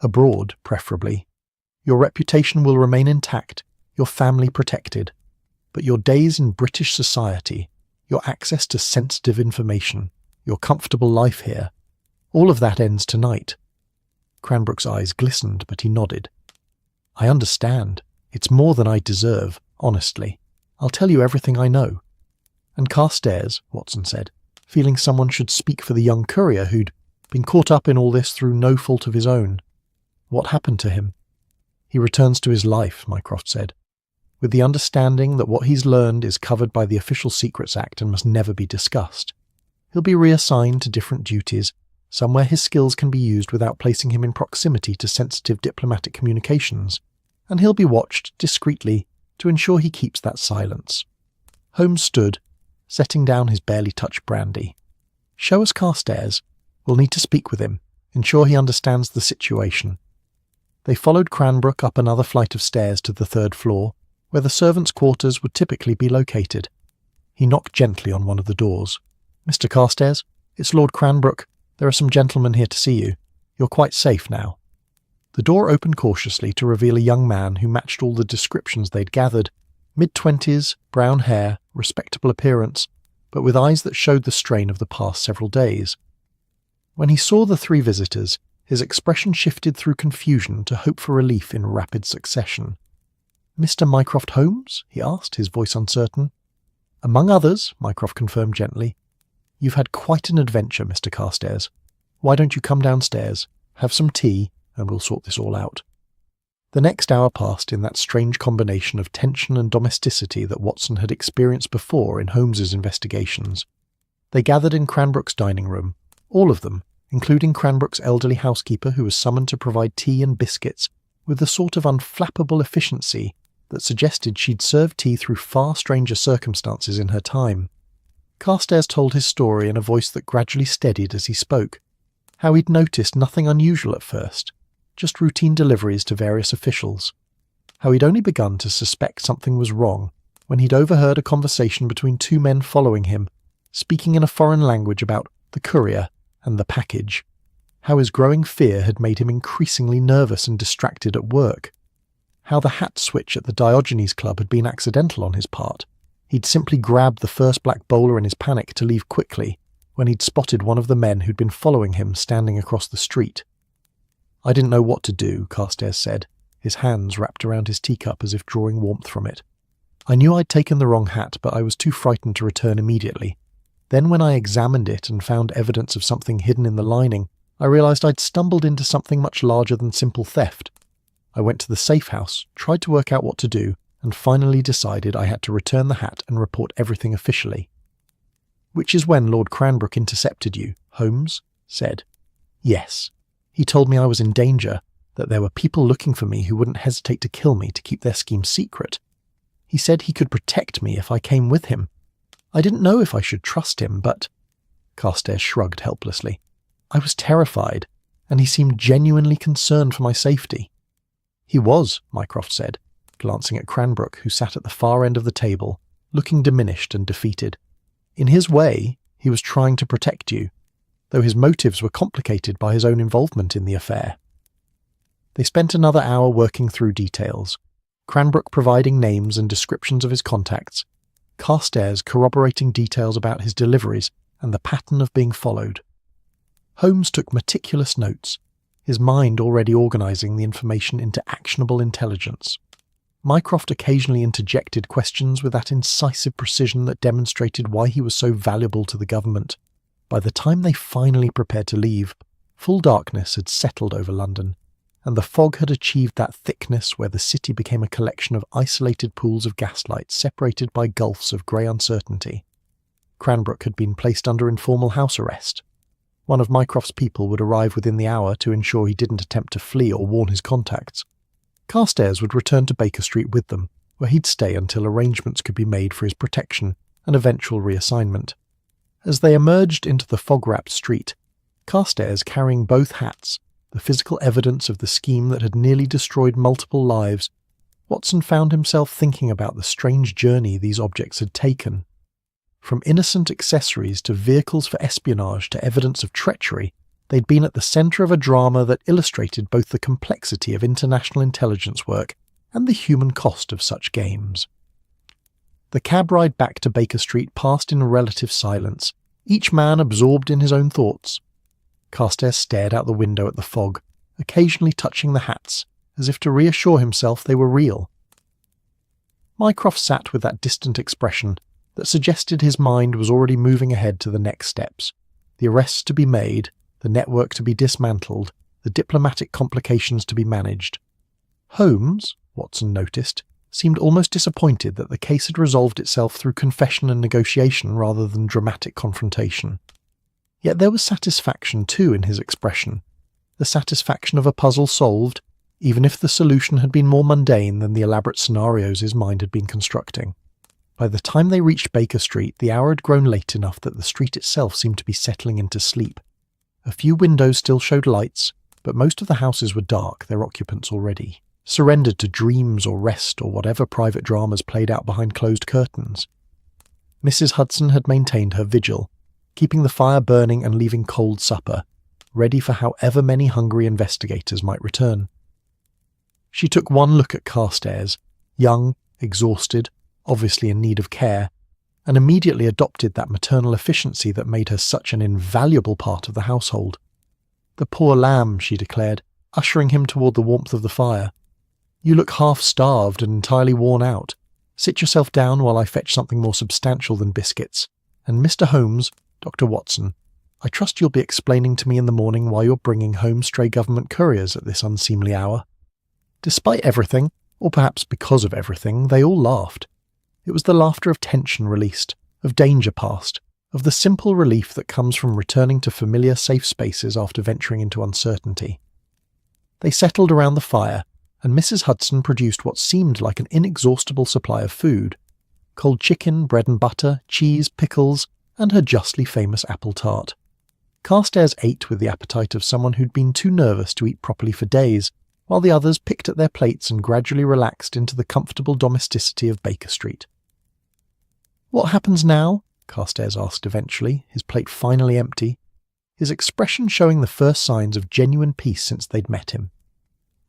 Speaker 1: "Abroad, preferably. Your reputation will remain intact, your family protected. But your days in British society, your access to sensitive information, your comfortable life here, all of that ends tonight." Cranbrook's eyes glistened, but he nodded. "I understand. It's more than I deserve, honestly. I'll tell you everything I know." "And Carstairs," Watson said, feeling someone should speak for the young courier who'd been caught up in all this through no fault of his own. "What happened to him?" "He returns to his life," Mycroft said, "with the understanding that what he's learned is covered by the Official Secrets Act and must never be discussed. He'll be reassigned to different duties, somewhere his skills can be used without placing him in proximity to sensitive diplomatic communications, and he'll be watched discreetly to ensure he keeps that silence." Holmes stood, setting down his barely touched brandy. "Show us Carstairs. We'll need to speak with him, ensure he understands the situation." They followed Cranbrook up another flight of stairs to the third floor, where the servants' quarters would typically be located. He knocked gently on one of the doors. "Mr. Carstairs, it's Lord Cranbrook. There are some gentlemen here to see you. You're quite safe now." The door opened cautiously to reveal a young man who matched all the descriptions they'd gathered. Mid-20s, brown hair, respectable appearance, but with eyes that showed the strain of the past several days. When he saw the three visitors, his expression shifted through confusion to hope for relief in rapid succession. "Mr. Mycroft Holmes?" he asked, his voice uncertain. "Among others," Mycroft confirmed gently. "You've had quite an adventure, Mr. Carstairs. Why don't you come downstairs, have some tea, and we'll sort this all out." The next hour passed in that strange combination of tension and domesticity that Watson had experienced before in Holmes's investigations. They gathered in Cranbrook's dining room, all of them, including Cranbrook's elderly housekeeper who was summoned to provide tea and biscuits with the sort of unflappable efficiency that suggested she'd served tea through far stranger circumstances in her time. Carstairs told his story in a voice that gradually steadied as he spoke, how he'd noticed nothing unusual at first, just routine deliveries to various officials, how he'd only begun to suspect something was wrong when he'd overheard a conversation between two men following him, speaking in a foreign language about the courier and the package, how his growing fear had made him increasingly nervous and distracted at work, how the hat switch at the Diogenes Club had been accidental on his part. He'd simply grabbed the first black bowler in his panic to leave quickly when he'd spotted one of the men who'd been following him standing across the street. "I didn't know what to do," Carstairs said, his hands wrapped around his teacup as if drawing warmth from it. I knew I'd taken the wrong hat, but I was too frightened to return immediately. Then when I examined it and found evidence of something hidden in the lining, I realised I'd stumbled into something much larger than simple theft. I went to the safe house, tried to work out what to do, and finally decided I had to return the hat and report everything officially. Which is when Lord Cranbrook intercepted you, Holmes said. Yes. He told me I was in danger, that there were people looking for me who wouldn't hesitate to kill me to keep their scheme secret. He said he could protect me if I came with him. I didn't know if I should trust him, but... Carstairs shrugged helplessly. I was terrified, and he seemed genuinely concerned for my safety. He was, Mycroft said, glancing at Cranbrook, who sat at the far end of the table, looking diminished and defeated. In his way, he was trying to protect you, though his motives were complicated by his own involvement in the affair. They spent another hour working through details, Cranbrook providing names and descriptions of his contacts, Carstairs corroborating details about his deliveries and the pattern of being followed. Holmes took meticulous notes, his mind already organising the information into actionable intelligence. Mycroft occasionally interjected questions with that incisive precision that demonstrated why he was so valuable to the government. By the time they finally prepared to leave, full darkness had settled over London, and the fog had achieved that thickness where the city became a collection of isolated pools of gaslight separated by gulfs of grey uncertainty. Cranbrook had been placed under informal house arrest. One of Mycroft's people would arrive within the hour to ensure he didn't attempt to flee or warn his contacts. Carstairs would return to Baker Street with them, where he'd stay until arrangements could be made for his protection and eventual reassignment. As they emerged into the fog-wrapped street, Carstairs carrying both hats, the physical evidence of the scheme that had nearly destroyed multiple lives, Watson found himself thinking about the strange journey these objects had taken. From innocent accessories to vehicles for espionage to evidence of treachery, they'd been at the centre of a drama that illustrated both the complexity of international intelligence work and the human cost of such games. The cab ride back to Baker Street passed in relative silence, each man absorbed in his own thoughts. Carstairs stared out the window at the fog, occasionally touching the hats, as if to reassure himself they were real. Mycroft sat with that distant expression that suggested his mind was already moving ahead to the next steps, the arrests to be made, the network to be dismantled, the diplomatic complications to be managed. Holmes, Watson noticed, seemed almost disappointed that the case had resolved itself through confession and negotiation rather than dramatic confrontation. Yet there was satisfaction too in his expression, the satisfaction of a puzzle solved, even if the solution had been more mundane than the elaborate scenarios his mind had been constructing. By the time they reached Baker Street, the hour had grown late enough that the street itself seemed to be settling into sleep. A few windows still showed lights, but most of the houses were dark, their occupants already surrendered to dreams or rest or whatever private dramas played out behind closed curtains. Mrs. Hudson had maintained her vigil, keeping the fire burning and leaving cold supper, ready for however many hungry investigators might return. She took one look at Carstairs, young, exhausted, obviously in need of care, and immediately adopted that maternal efficiency that made her such an invaluable part of the household. "The poor lamb," she declared, ushering him toward the warmth of the fire. "You look half-starved and entirely worn out. Sit yourself down while I fetch something more substantial than biscuits. And Mr. Holmes, Dr. Watson, I trust you'll be explaining to me in the morning why you're bringing home stray government couriers at this unseemly hour." Despite everything, or perhaps because of everything, they all laughed. It was the laughter of tension released, of danger past, of the simple relief that comes from returning to familiar safe spaces after venturing into uncertainty. They settled around the fire, and Mrs. Hudson produced what seemed like an inexhaustible supply of food: cold chicken, bread and butter, cheese, pickles, and her justly famous apple tart. Carstairs ate with the appetite of someone who'd been too nervous to eat properly for days, while the others picked at their plates and gradually relaxed into the comfortable domesticity of Baker Street. "What happens now?" Carstairs asked eventually, his plate finally empty, his expression showing the first signs of genuine peace since they'd met him.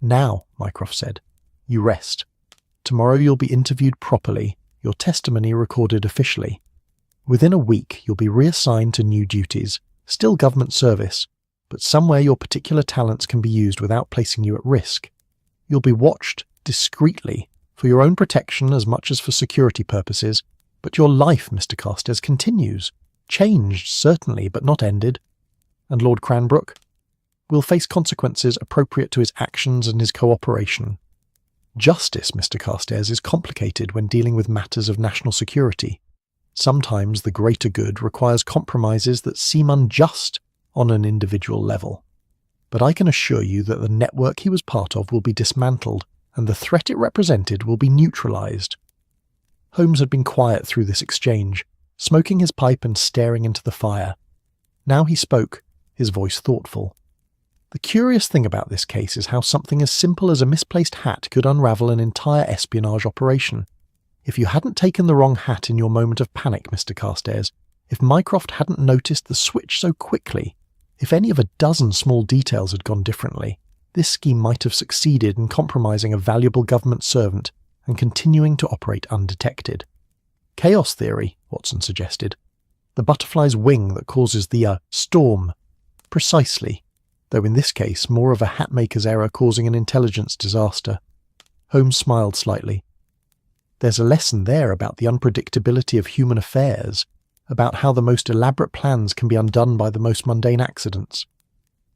Speaker 1: "Now," Mycroft said, "you rest. Tomorrow you'll be interviewed properly, your testimony recorded officially. Within a week you'll be reassigned to new duties, still government service, but somewhere your particular talents can be used without placing you at risk. You'll be watched discreetly, For your own protection as much as for security purposes, but your life, Mr. Carstairs, continues. Changed, certainly, but not ended. And Lord Cranbrook will face consequences appropriate to his actions and his cooperation. Justice, Mr. Carstairs, is complicated when dealing with matters of national security. Sometimes the greater good requires compromises that seem unjust on an individual level. But I can assure you that the network he was part of will be dismantled, and the threat it represented will be neutralized. Holmes had been quiet through this exchange, smoking his pipe and staring into the fire. Now he spoke, his voice thoughtful. The curious thing about this case is how something as simple as a misplaced hat could unravel an entire espionage operation. If you hadn't taken the wrong hat in your moment of panic, Mr. Carstairs, if Mycroft hadn't noticed the switch so quickly, if any of a dozen small details had gone differently, this scheme might have succeeded in compromising a valuable government servant and continuing to operate undetected. Chaos theory, Watson suggested. The butterfly's wing that causes the storm. Precisely, though in this case more of a hatmaker's error causing an intelligence disaster. Holmes smiled slightly. There's a lesson there about the unpredictability of human affairs, about how the most elaborate plans can be undone by the most mundane accidents.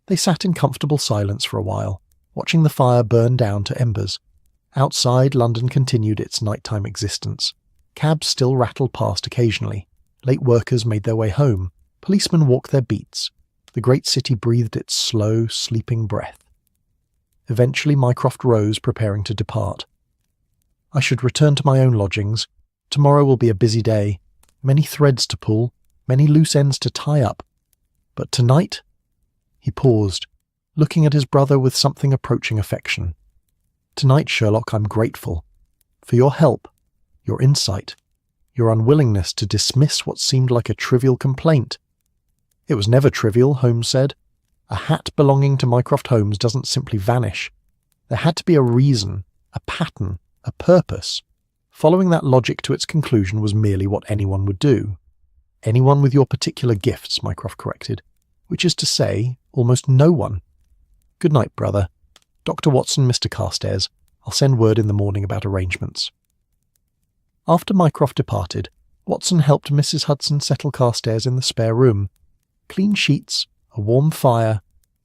Speaker 1: They sat in comfortable silence for a while, watching the fire burn down to embers. Outside, London continued its nighttime existence. Cabs still rattled past occasionally. Late workers made their way home. Policemen walked their beats. The great city breathed its slow, sleeping breath. Eventually Mycroft rose, preparing to depart. I should return to my own lodgings. Tomorrow will be a busy day. Many threads to pull, many loose ends to tie up. But tonight? He paused, looking at his brother with something approaching affection. Tonight, Sherlock, I'm grateful. For your help, your insight, your unwillingness to dismiss what seemed like a trivial complaint. It was never trivial, Holmes said. A hat belonging to Mycroft Holmes doesn't simply vanish. There had to be a reason, a pattern, a purpose. Following that logic to its conclusion was merely what anyone would do. Anyone with your particular gifts, Mycroft corrected, which is to say, almost no one. Good night, brother. Dr. Watson, Mr. Carstairs. I'll send word in the morning about arrangements. After Mycroft departed, Watson helped Mrs. Hudson settle Carstairs in the spare room. Clean sheets, a warm fire,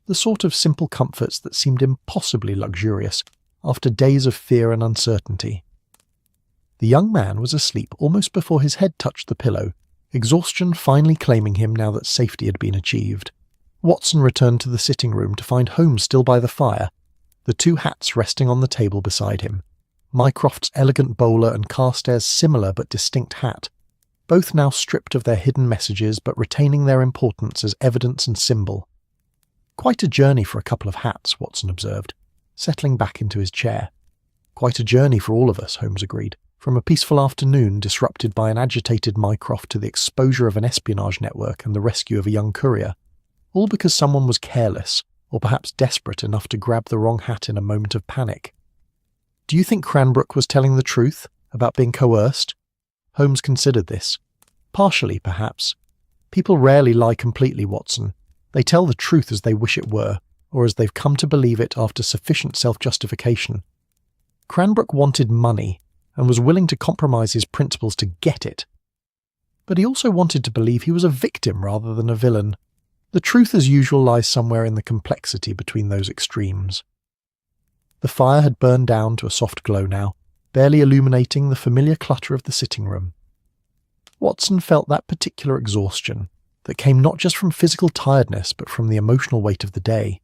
Speaker 1: the sort of simple comforts that seemed impossibly luxurious after days of fear and uncertainty. The young man was asleep almost before his head touched the pillow, exhaustion finally claiming him now that safety had been achieved. Watson returned to the sitting room to find Holmes still by the fire, the two hats resting on the table beside him, Mycroft's elegant bowler and Carstairs' similar but distinct hat, both now stripped of their hidden messages but retaining their importance as evidence and symbol. Quite a journey for a couple of hats, Watson observed, settling back into his chair. Quite a journey for all of us, Holmes agreed, from a peaceful afternoon disrupted by an agitated Mycroft to the exposure of an espionage network and the rescue of a young courier, all because someone was careless, or perhaps desperate enough to grab the wrong hat in a moment of panic. Do you think Cranbrook was telling the truth about being coerced? Holmes considered this. Partially, perhaps. People rarely lie completely, Watson. They tell the truth as they wish it were, or as they've come to believe it after sufficient self-justification. Cranbrook wanted money, and was willing to compromise his principles to get it. But he also wanted to believe he was a victim rather than a villain. The truth as usual lies somewhere in the complexity between those extremes. The fire had burned down to a soft glow now, barely illuminating the familiar clutter of the sitting room. Watson felt that particular exhaustion, that came not just from physical tiredness but from the emotional weight of the day,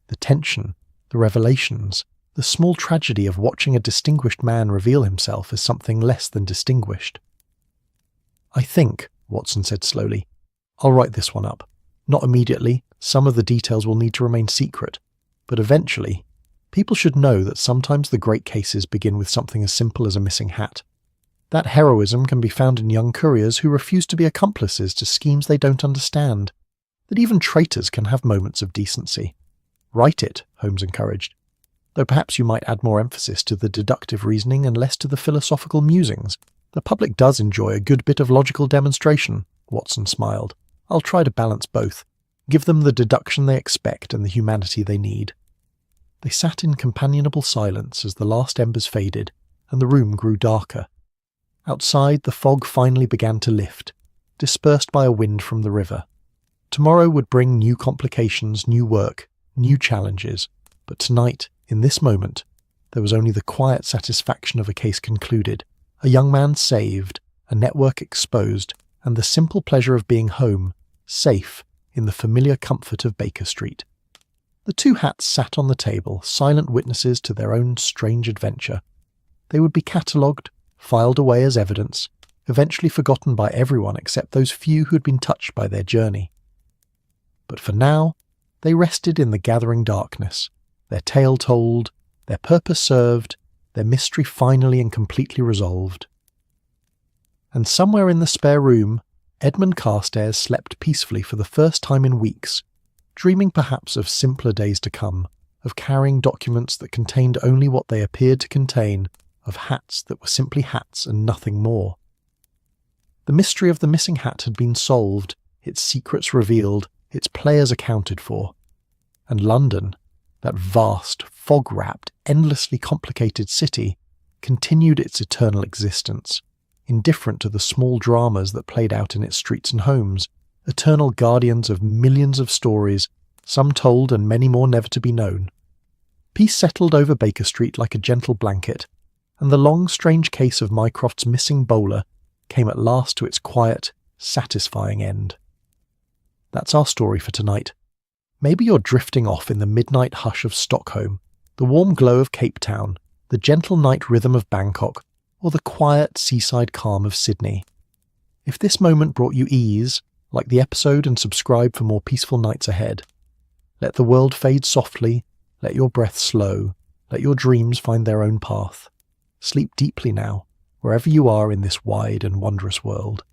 Speaker 1: the tension, the revelations, the small tragedy of watching a distinguished man reveal himself as something less than distinguished. I think, Watson said slowly, I'll write this one up. Not immediately, some of the details will need to remain secret, but eventually, people should know that sometimes the great cases begin with something as simple as a missing hat. That heroism can be found in young couriers who refuse to be accomplices to schemes they don't understand, that even traitors can have moments of decency. Write it, Holmes encouraged, though perhaps you might add more emphasis to the deductive reasoning and less to the philosophical musings. The public does enjoy a good bit of logical demonstration, Watson smiled. I'll try to balance both, give them the deduction they expect and the humanity they need. They sat in companionable silence as the last embers faded, and the room grew darker. Outside, the fog finally began to lift, dispersed by a wind from the river. Tomorrow would bring new complications, new work, new challenges, but tonight, in this moment, there was only the quiet satisfaction of a case concluded, a young man saved, a network exposed, and the simple pleasure of being home, safe, in the familiar comfort of Baker Street. The two hats sat on the table, silent witnesses to their own strange adventure. They would be catalogued, filed away as evidence, eventually forgotten by everyone except those few who had been touched by their journey. But for now, they rested in the gathering darkness, their tale told, their purpose served, their mystery finally and completely resolved. And somewhere in the spare room, Edmund Carstairs slept peacefully for the first time in weeks, dreaming perhaps of simpler days to come, of carrying documents that contained only what they appeared to contain, of hats that were simply hats and nothing more. The mystery of the missing hat had been solved, its secrets revealed, its players accounted for. And London, that vast, fog-wrapped, endlessly complicated city, continued its eternal existence, indifferent to the small dramas that played out in its streets and homes, eternal guardians of millions of stories, some told and many more never to be known. Peace settled over Baker Street like a gentle blanket, and the long, strange case of Mycroft's missing bowler came at last to its quiet, satisfying end. That's our story for tonight. Maybe you're drifting off in the midnight hush of Stockholm, the warm glow of Cape Town, the gentle night rhythm of Bangkok, or the quiet seaside calm of Sydney. If this moment brought you ease, like the episode and subscribe for more peaceful nights ahead. Let the world fade softly, let your breath slow, let your dreams find their own path. Sleep deeply now, wherever you are in this wide and wondrous world.